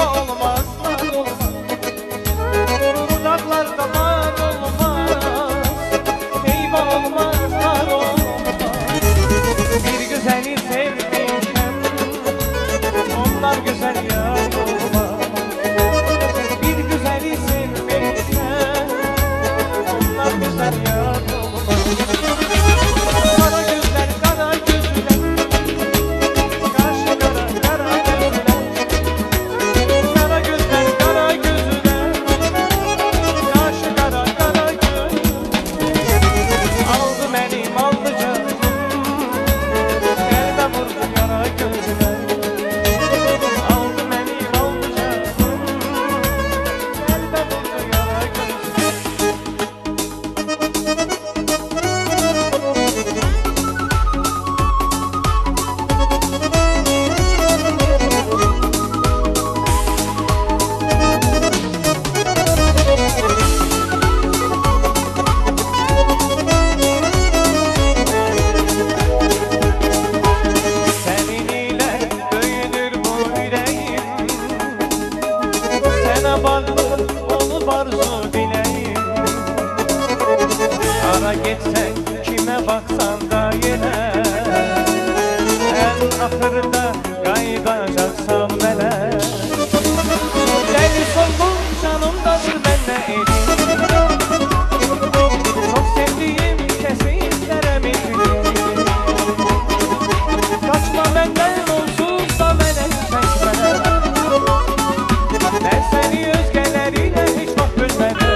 olmazlar olmaz. Budaklarda var olmaz, meyve olmazlar olmaz. Bir güzeli sevmişem, onlar güzel yar olmaz. Bir güzeli sevmişem, onlar güzel yar olmaz. Kara gözler, kara gözler, kaşı kara, kara gözler. Kara gözler, kara gözler, kaşı kara, kara gözler. Aldı benim, aldı canım, elde vurdu kara gözler. Aldı benim, aldı canım, elde vurdu kara gözler. Senin ile büyüdür bu yüreğim, sana bağlı olup arzu dileyim. Ara geçsen kime baksan da yine, en ahırda kaydacaksam bele. Deli solgun canımdadır ben ne edeyim. Çok sevdiğim kesi isterim içini. Kaçma benden onsuz da melek çekmene. Ben seni özgeleriyle hiç bak bilmene.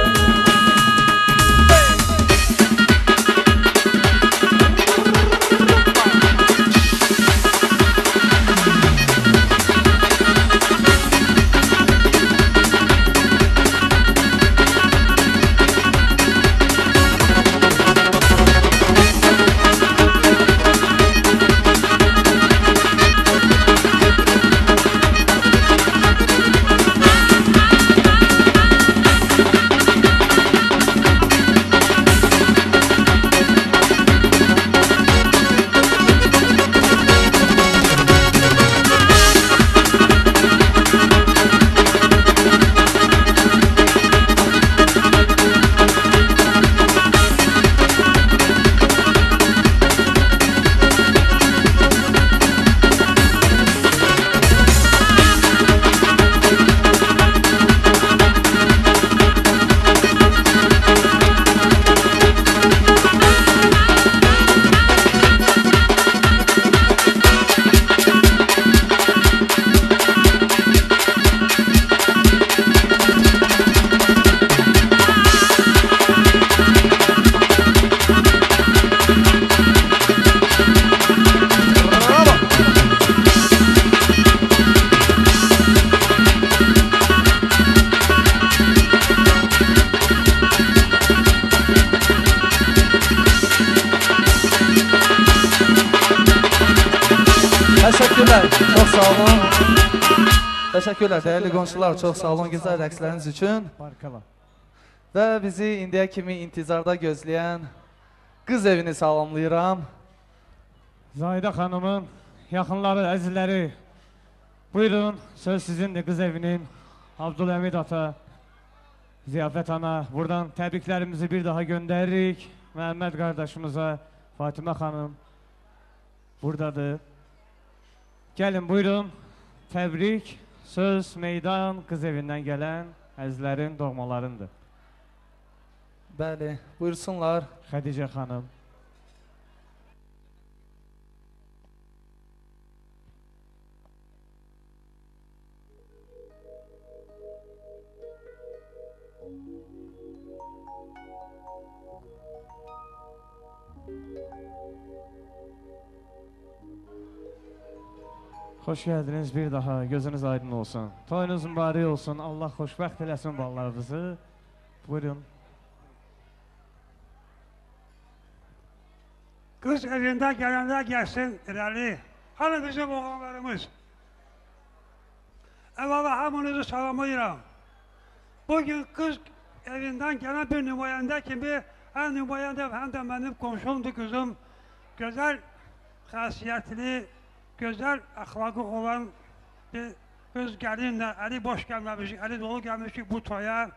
Teşekkürler, çok sağ olun. Teşekkürler değerli qonşular, çox sağ olun güzel rəqsləriniz üçün. Və bizi indiyə kimi intizarda gözləyən qız evini salamlayıram. Zahide xanımın yaxınları, əzizləri, buyurun, söz sizindir qız evinin. Abdülhamid ata, Ziyafət ana, buradan təbriklərimizi bir daha göndəririk. Məhəmməd qardaşımıza, Fatimə xanım buradadır. Gəlin, buyurun, təbrik, söz, meydan qız evindən gələn əzizlərin, doğmalarındır. Bəli, buyursunlar. Xədicə xanım. Hoş geldiniz bir daha, gözünüz aydın olsun. Toyunuz mübarək olsun, Allah xoşbəxt eləsin ballarınızı. Buyurun. Kız evinden gelenler gelsin irəli. Hani bizim oğlanlarımız. Evvela hamınızı salamlayıram. Bugün kız evinden gelen bir nümayəndə kimi, hem nümayəndə hem de benim komşumdu kızım. Güzel, xasiyyətli, güzel ahlakı olan bir öz gəlinlə əli boş gəlməmişik, əli dolu gəlmişik bu toya.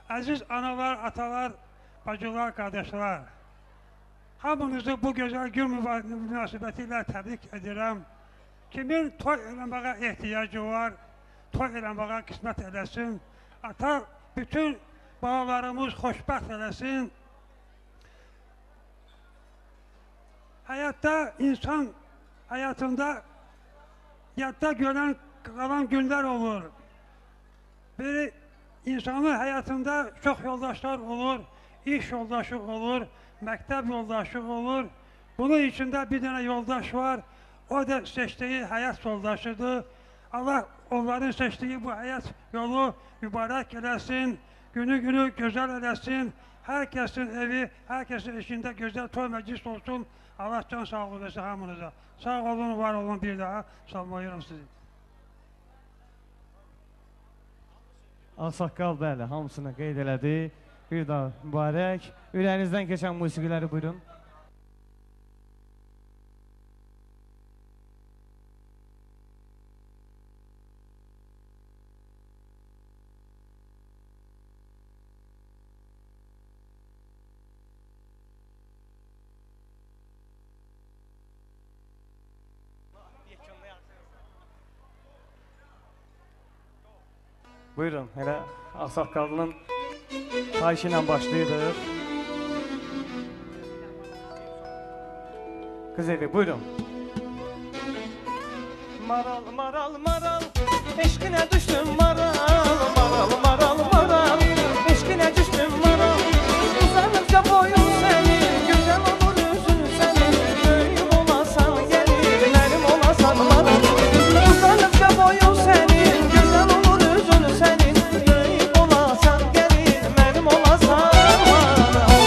Əziz analar, atalar, bacılar, qardaşlar, hamınızı bu gözəl gün münasibəti ilə təbrik edirəm. Kimin toy eləməyə ehtiyacı var, toy eləməyə qismət eləsin. Ata, bütün balalarımız xoşbəxt eləsin. Həyatda, insan həyatında yadda qalan günlər olur. Böyle insanın həyatında çox yoldaşlar olur, iş yoldaşı olur, məktəb yoldaşı olur. Bunun içində bir dənə yoldaş var, o da seçdiyi həyat yoldaşıdır. Allah onların seçdiyi bu həyat yolu mübarək eləsin, günü gözəl eləsin. Hər kəsin evi, hər kəsin işində gözəl toy məclis olsun. Allah can sağlığı versin hamınıza. Sağ olun, var olun bir daha. Salmayıram sizi. Ağsaqqal bəli, hamısını qeyd elədi. Bir daha mübarək. Ürəyinizdən keçən musiqiləri buyurun. Buyurun, elə Ağsaqqalının xahişi ilə başlayırıq. Qız evi, buyurun. Maral, maral, maral, eşqinə düşdüm maral. Maral, maral, maral, eşqinə düşdüm maral. Uzanırca boyun sənin, gözəl olur üzün sənin. Böyüm olasan gəlir, mənim olasan maral. Uzanırca boyun sənin, gözəl olur üzün sənin. Böyüm olasan gəlir, mənim olasan maral.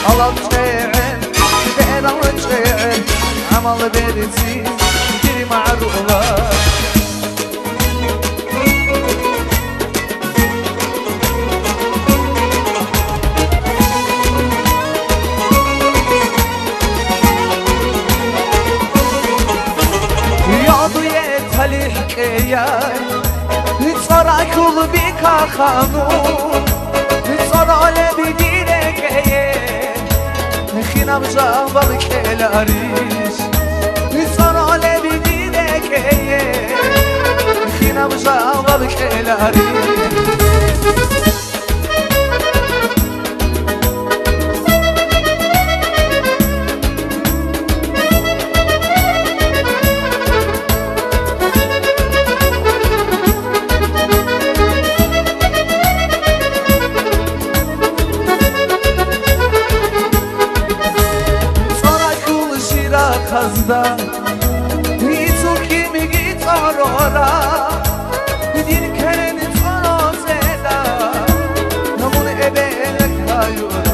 Allah amalı verici bir mağrurlar Yadı yetali hikayer Sonra kul bir kakanun Sonra öyle bir dilekeye Xinam balık elariş Sonra öyle bir dilekeye Xinam balık elariş Kazda Hiç kimi gitar ora Bir kere nitano zeda Namun ebelek hayura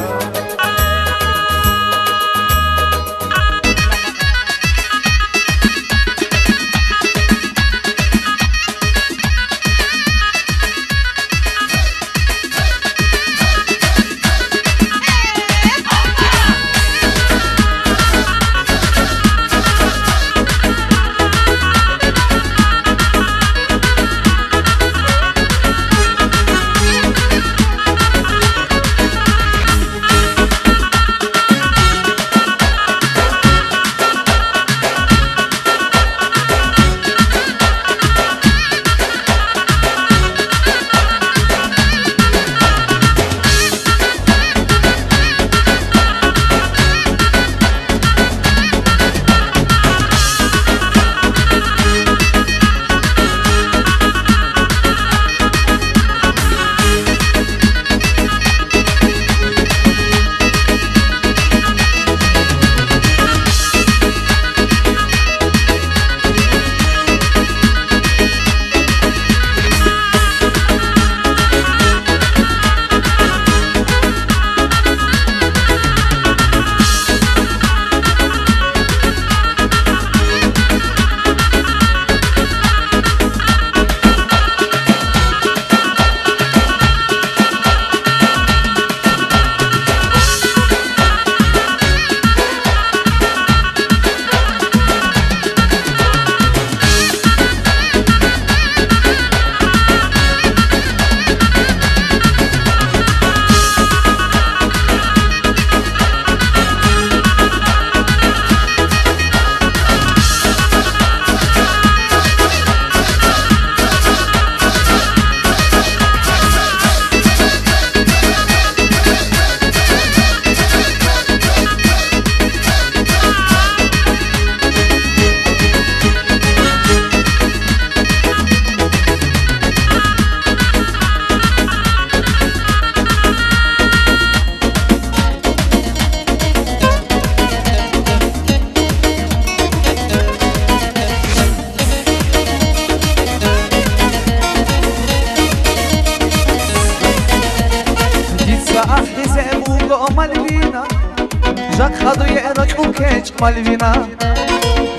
Malvina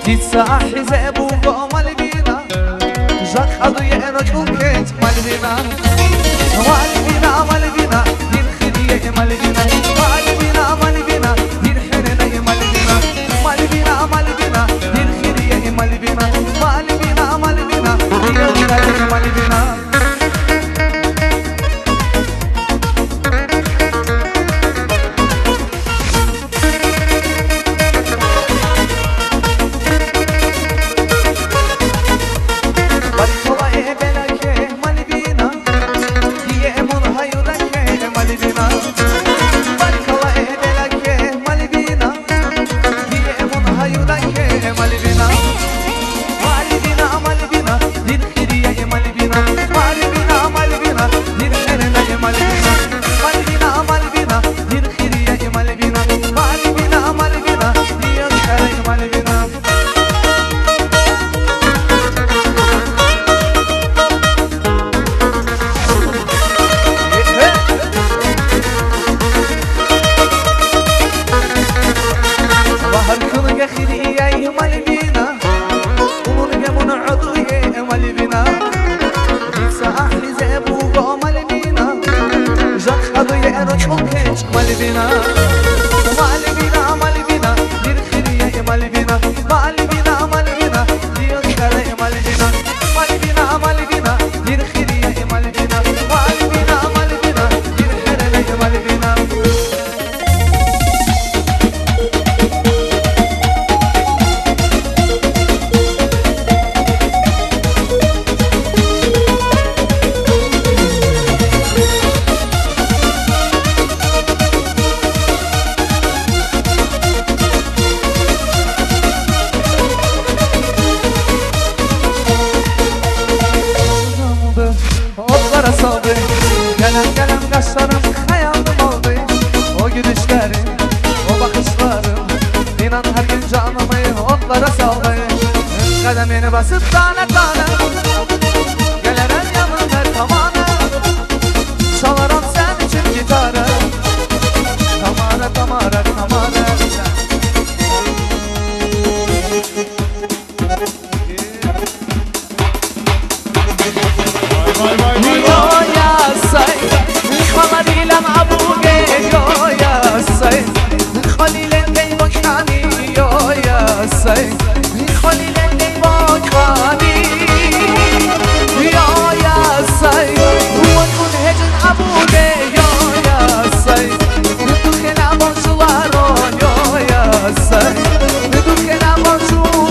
Ditsa ahize bugo Malvina Jak hadu yeno chulket Malvina Malvina Malvina din khidiye Malvina Malvina Malvina din hirene Malvina Malvina Malvina din khidiye Malvina Malvina Malvina din Malvina Malvina Seni basıp tane tane gelirim yanım her tamane. Çalarım sen için gitarı. Tamare tamare tamare. Yo ya say, خليلم أبوكي yo ya say, خليلم دي بكاني yo ya say, خليلم دي بكاني yo ya say, وأكون هجن أبوكي yo ya say, ندخل أبوشلارون yo ya say, ندخل أبوشلارون.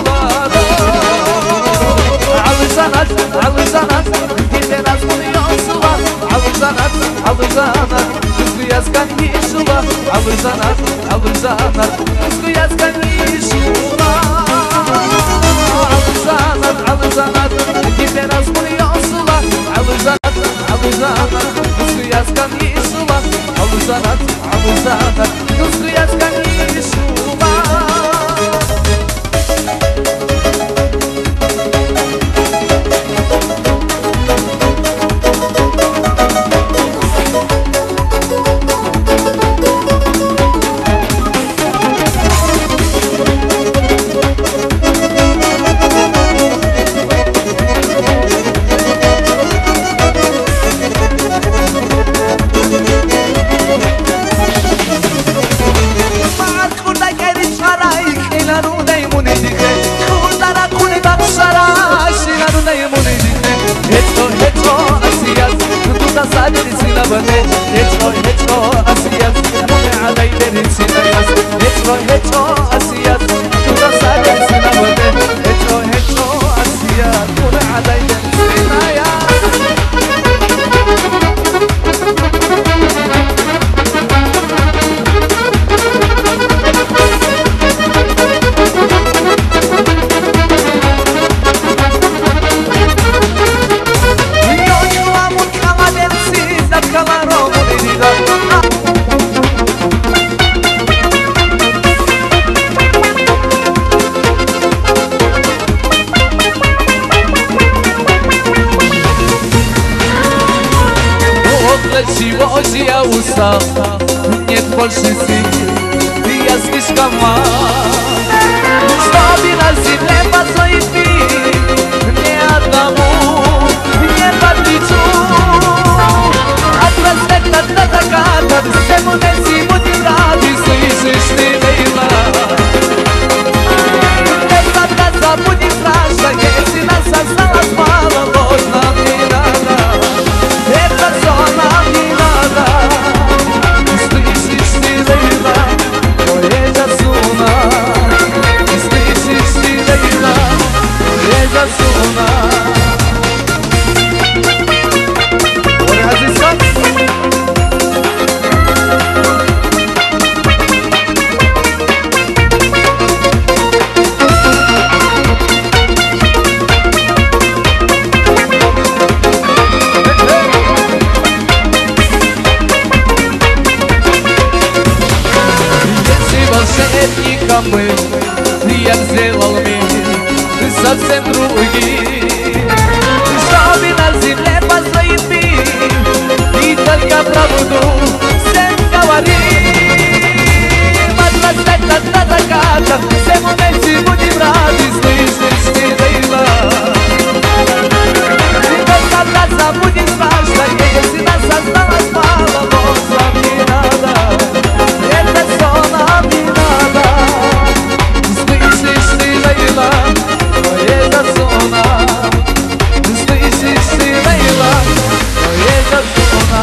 على زنات dilden az buluyorsular. Alır zanat, kızgı yazgan yişular. Alır zanat, kızgı yazgan yişular. Alır zanat, dilden az buluyorsular. Alır zanat, kızgı yazgan yişular. Alır zanat, kızgı yazgan yişular. Нет больше сил, я слишком мал, чтобы на земле позволить ни одному не подлечу. От рассвета до заката всему на зиму не рады, слышишь ты, Лейла? Это забудь страшно, если нас осталось мало, ложь нам не надо. Это все нам не надо. Мы, я сделал мир совсем другим, чтобы на земле построить мир и только правду всем говорим. От рассвета до заката всем вместе будем рады, слышишь ты, Лейла? Когда забудем страшно, если нас осталось мало, ложь нам не надо. Это все нам не надо. Моя зона, слышишь ты, Лейла? Моя зона.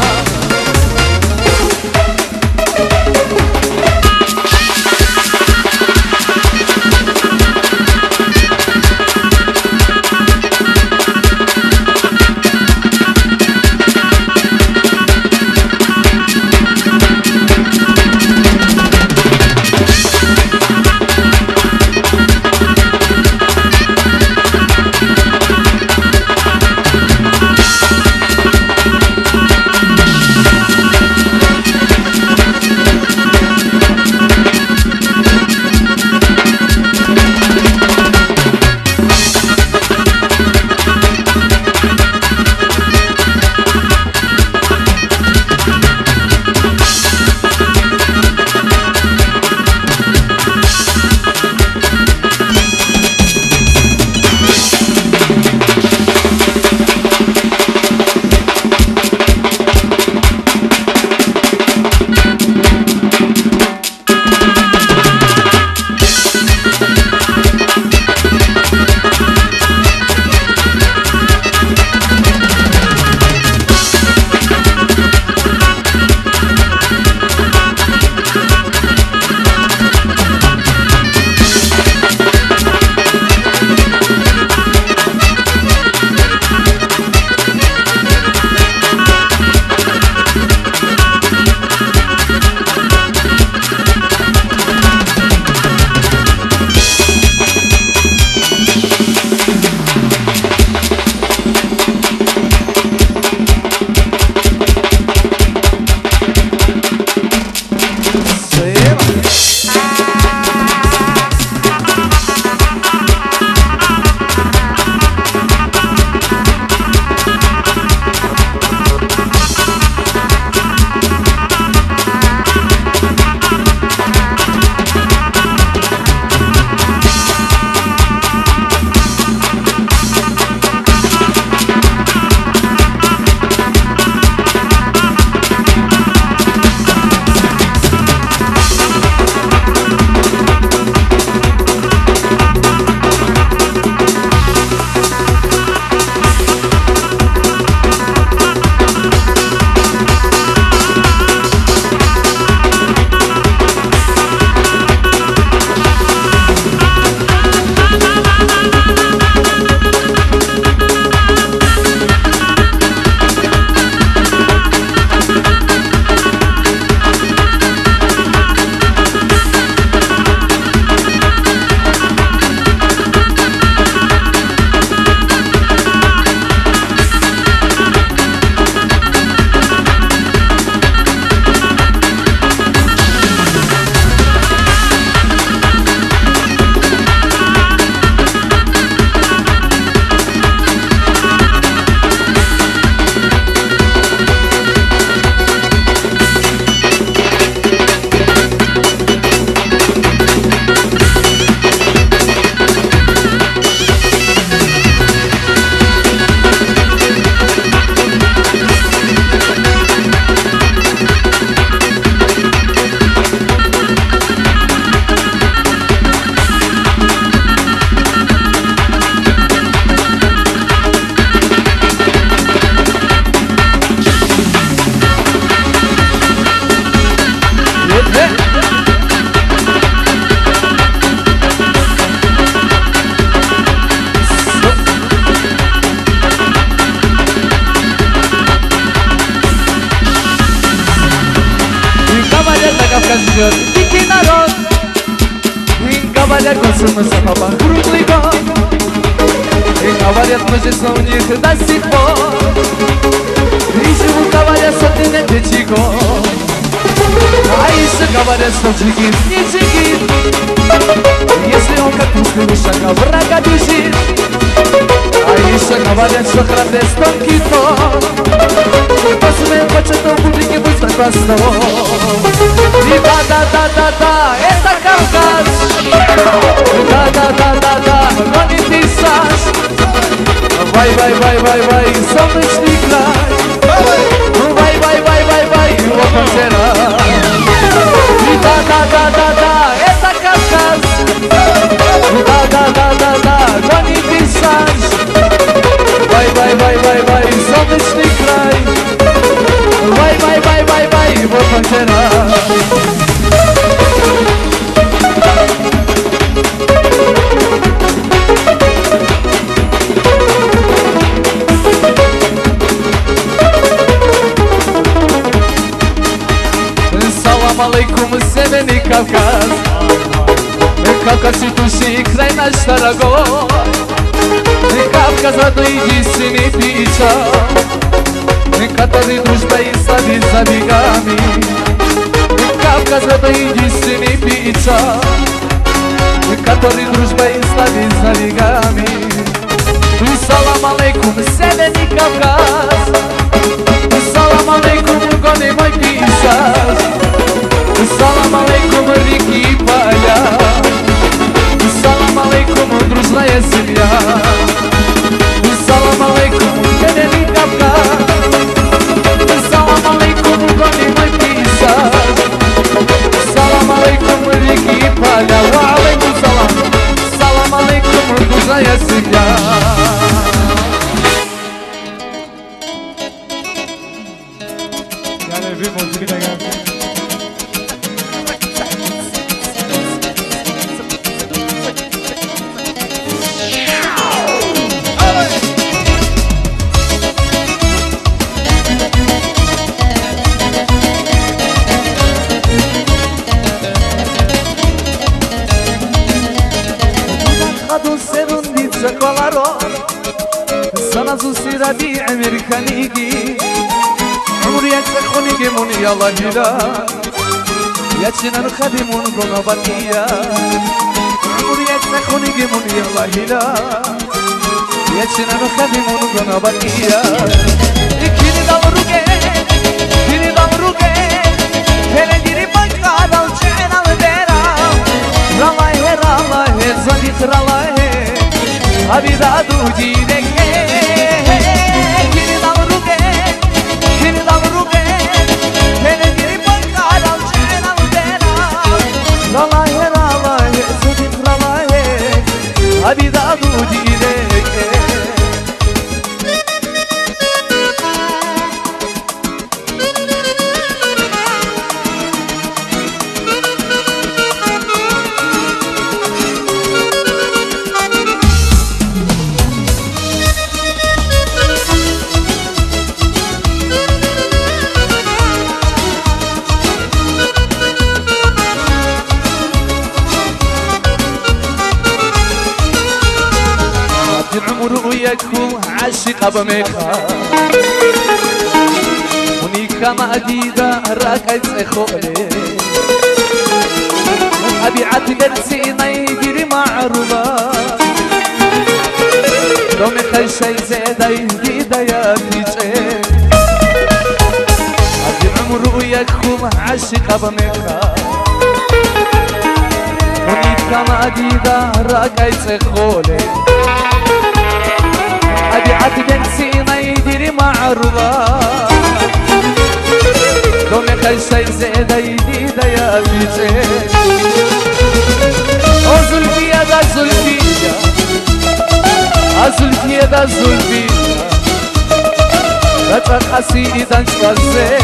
молодежь, дикий народ. И говорят, мы самого круглый год. И говорят, мы здесь у них до сих пор. И живут, говорят, сотни лет и чего. А еще говорят, что джигит, не джигит. Если он как пустый шага врага бежит. А еще говорят, что храбрец тонкий тон. Посмеем почетом публике быть так простом. И да-да-да-да-да, это Кавказ. Да-да-да-да-да, гонит пейзаж. Вай-вай-вай-вай-вай, солнечный край. Вай-вай-вай-вай-вай, вот он вчера. И да-да-да-да-да, это Кавказ. Да-да-да-да-да, гонит пейзаж. Вай-вай-вай-вай-вай, солнечный край. Вай-вай-вай-вай-вай, вот он вчера. Салам алейкум, Северный Кавказ. Кавказ цветущий край наш дорогой. Кавказ родной единственный печаль, который дружбой славит за берегами. Кавказ родной единственный печаль, который дружбой славит за берегами. Салам алейкум, Северный Кавказ. Салам алейкум, гони мой пейзаж. Салам алейкум, реки и поля. Салам алейкум, дружная семья. Салам алейкум, Северный Кавказ. Салам алейкум, гони мой пейзаж. Салам алейкум, реки и поля. Ва алейкум салам. Салам алейкум, дружная семья. Yani bir müzik de geldi. ربيع أمريكانيجي عمري أكسخوني جيمون يلا هلا ياتشنا نخدمون قلنا بطيا عمري أكسخوني جيمون يلا هلا ياتشنا نخدمون قلنا بطيا كيني دامروجي كيني دامروجي هلا ديري بكار الجعل البيرا رالله رالله زادي رالله أبي دادو جيدك Hadi da dudile يكون عاشق بميخا ونيكا ما أديدا راكايت سيخولي أبي عتقد سينا يجري معروبا دومي خيشي زيدا يهديدا يا تيجي أبي عمرو يكون عاشق بميخا ونيكا ما أديدا راكايت سيخولي أبي عتقد سينا يديري معروضة دومي خيشي زيدا يديدا يا بيجي أو زلفية دا زلفية زلفية دا زلفية رجعت حسيني دا نشوازي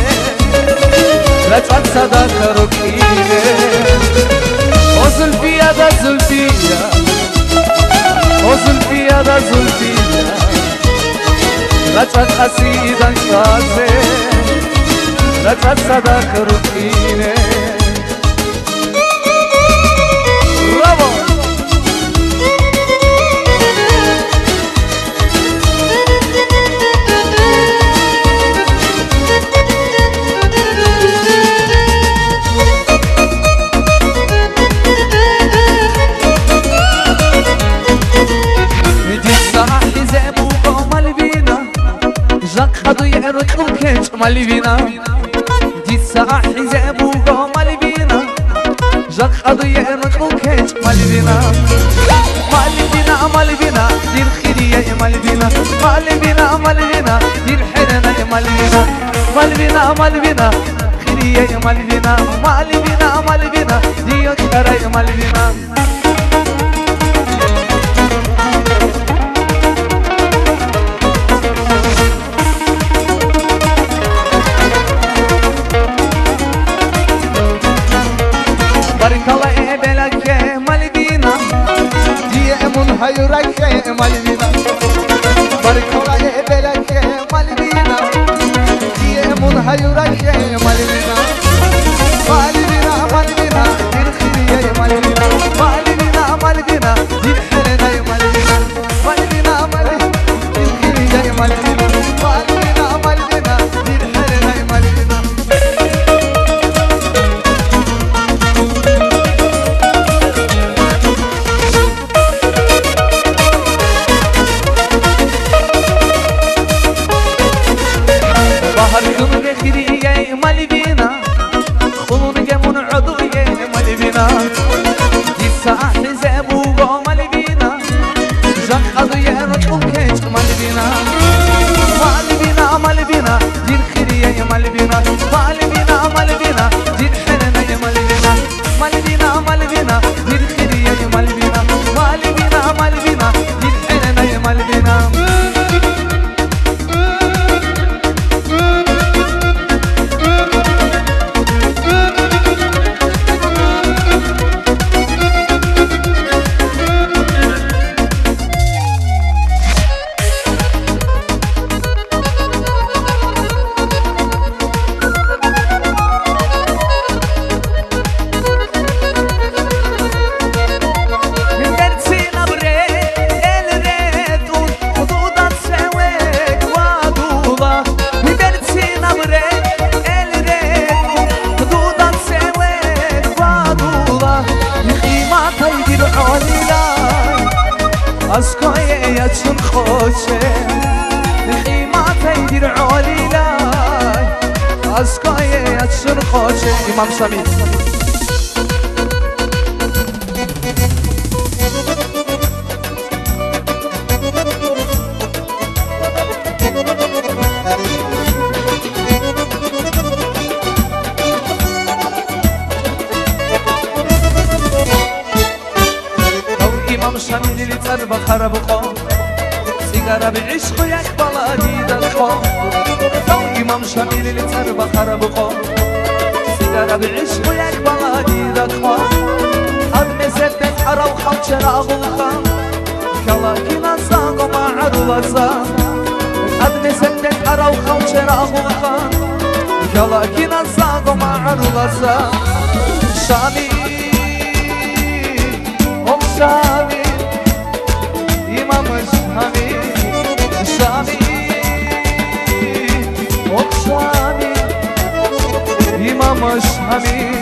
رجعت صداق روكيني أو زلفية دا زلفية أو زلفية دا زلفية رجعت حسيدا شازي رجعت صداق روكيني مالبينا دي ساعة حزاب وقو مالبينا جاك قضية نقل كيش مالبينا مالبينا مالبينا دي الخيرية مالبينا مالبينا مالبينا دي الحنانة مالبينا مالبينا مالبينا خيرية مالبينا مالبينا مالبينا دي يكرة مالبينا بارك الله إبلك مالبينا دي من هيرك مالبينا بارك الله إبلك مالبينا دي من هيرك مالبينا مالبينا مالبينا دي الخيرية مالبينا مالبينا مالبينا دي الحنانة مالبينا مالبينا مالبينا دي الخيرية مالبينا مالبينا مالبينا دي الحنانة مالبينا بحركم بخيرية مالبينا خلون جمون عضوية مالبينا دي ساعة حزاب وقو مالبينا جاك قضية نطلب كيش مالبينا مالبينا مالبينا دي الخيرية مالبينا مالبينا مالبينا دي الحنانة مالبينا مالبينا مالبينا دي الخيرية مالبينا مالبينا مالبينا دي الحنانة مالبينا اسكوية يتشن خوشه خيماتي دير عولي لاي اسكوية يتشن خوشه امام سمير امام شميل اللي تربى خرب قوم سيجارة بعشق وياك بلادي دلخوم امام شميل اللي تربى خرب قوم سيجارة بعشق وياك بلادي دلخوم أدمي زبت حرا وخم شراغ الخام كلاكي نصاق وما عرو لصام أدمي زبت حرا وخم شراغ الخام كلاكي نصاق وما عرو لصام شامي شامي إمام شامي شامي شامي إمام شامي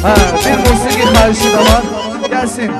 Ha, bir musiki xahişi de var. Gelsin.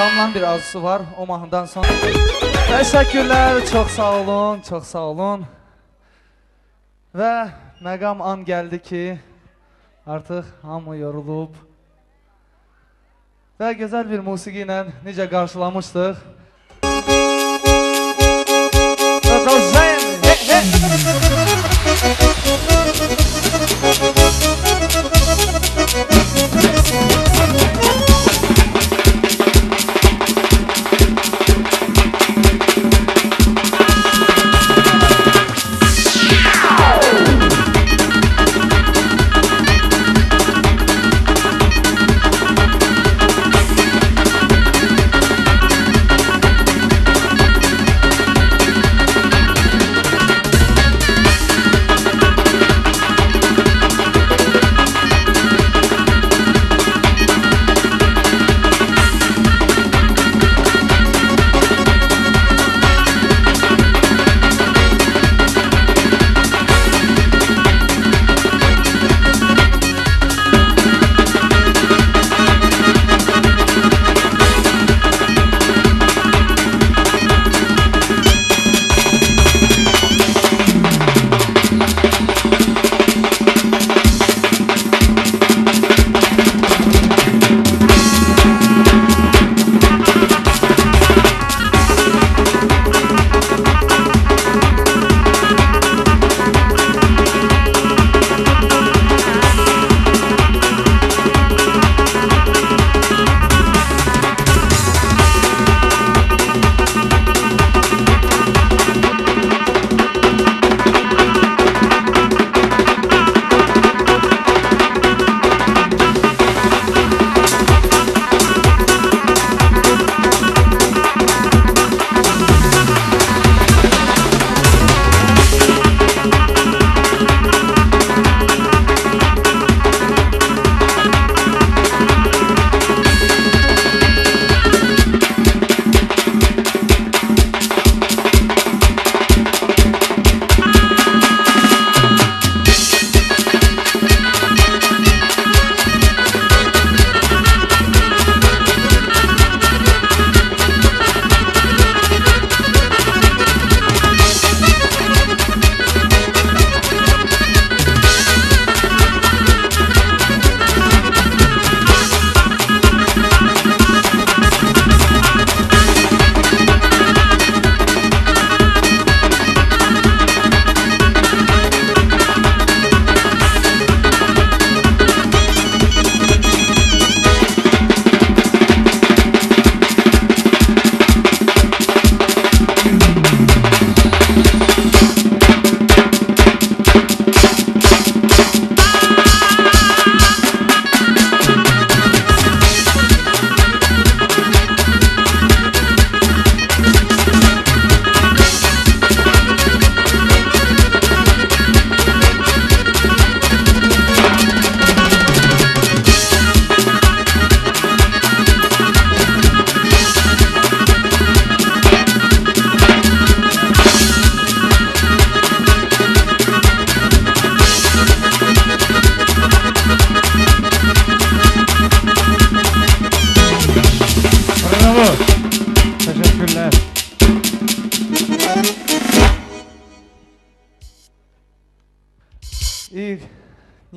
Xanımların bir arzusu var, o mahnıdan sonra. Təşəkkürlər, çox sağ olun. Və məqam an gəldi ki, artıq hamı yorulub. Və gözəl bir musiqi ilə necə qarşılamışdıq.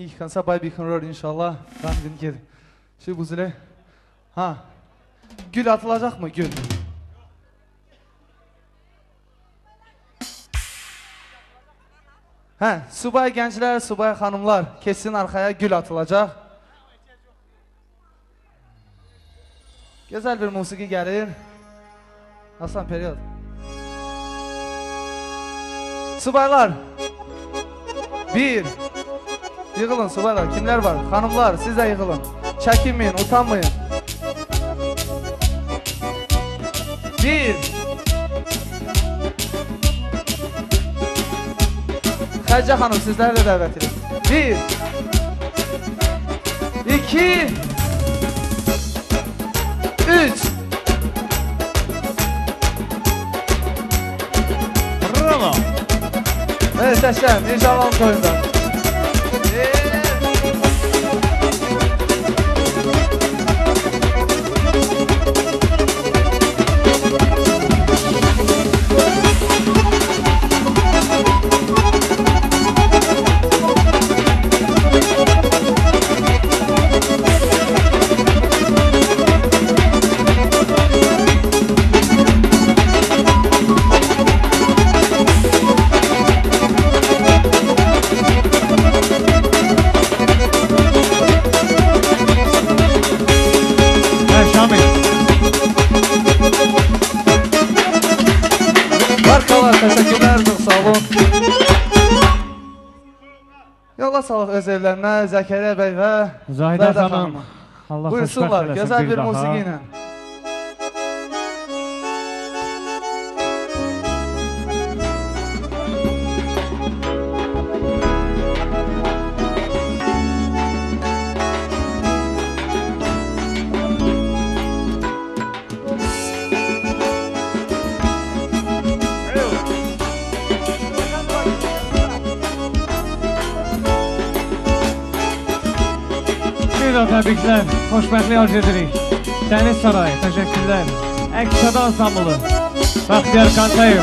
ilk kansa bay bir rol inşallah. Ben gün gel. Şey bu zile. Ha. Gül atılacak mı? Gül. Hə, subay gənclər, subay xanımlar, kesin arxaya gül atılacaq. Gözəl bir musiqi gəlir. Hasan periyod. Subaylar. Bir. Yığılın subaylar. Kimlər var? Xanımlar, siz də yığılın. Çəkinməyin, utanmayın. Bir. Xərcə xanım, sizləri də dəvət edin. Bir. İki. Üç. Bravo. Evet, təşəm, inşallah toyunda. Teşekkürler, çok sağ olun. Yola sağlık öz evlerine Zekeriya Bey ve Zahide Hanım. Allah buyursunlar, güzel bir musiqiyle. Təbriklər, xoşbəxtlik arz edirik. Dəniz Sarayı, təşəkkürlər. Əks-Səda ansamblı, Bəxtiyar Kantayev.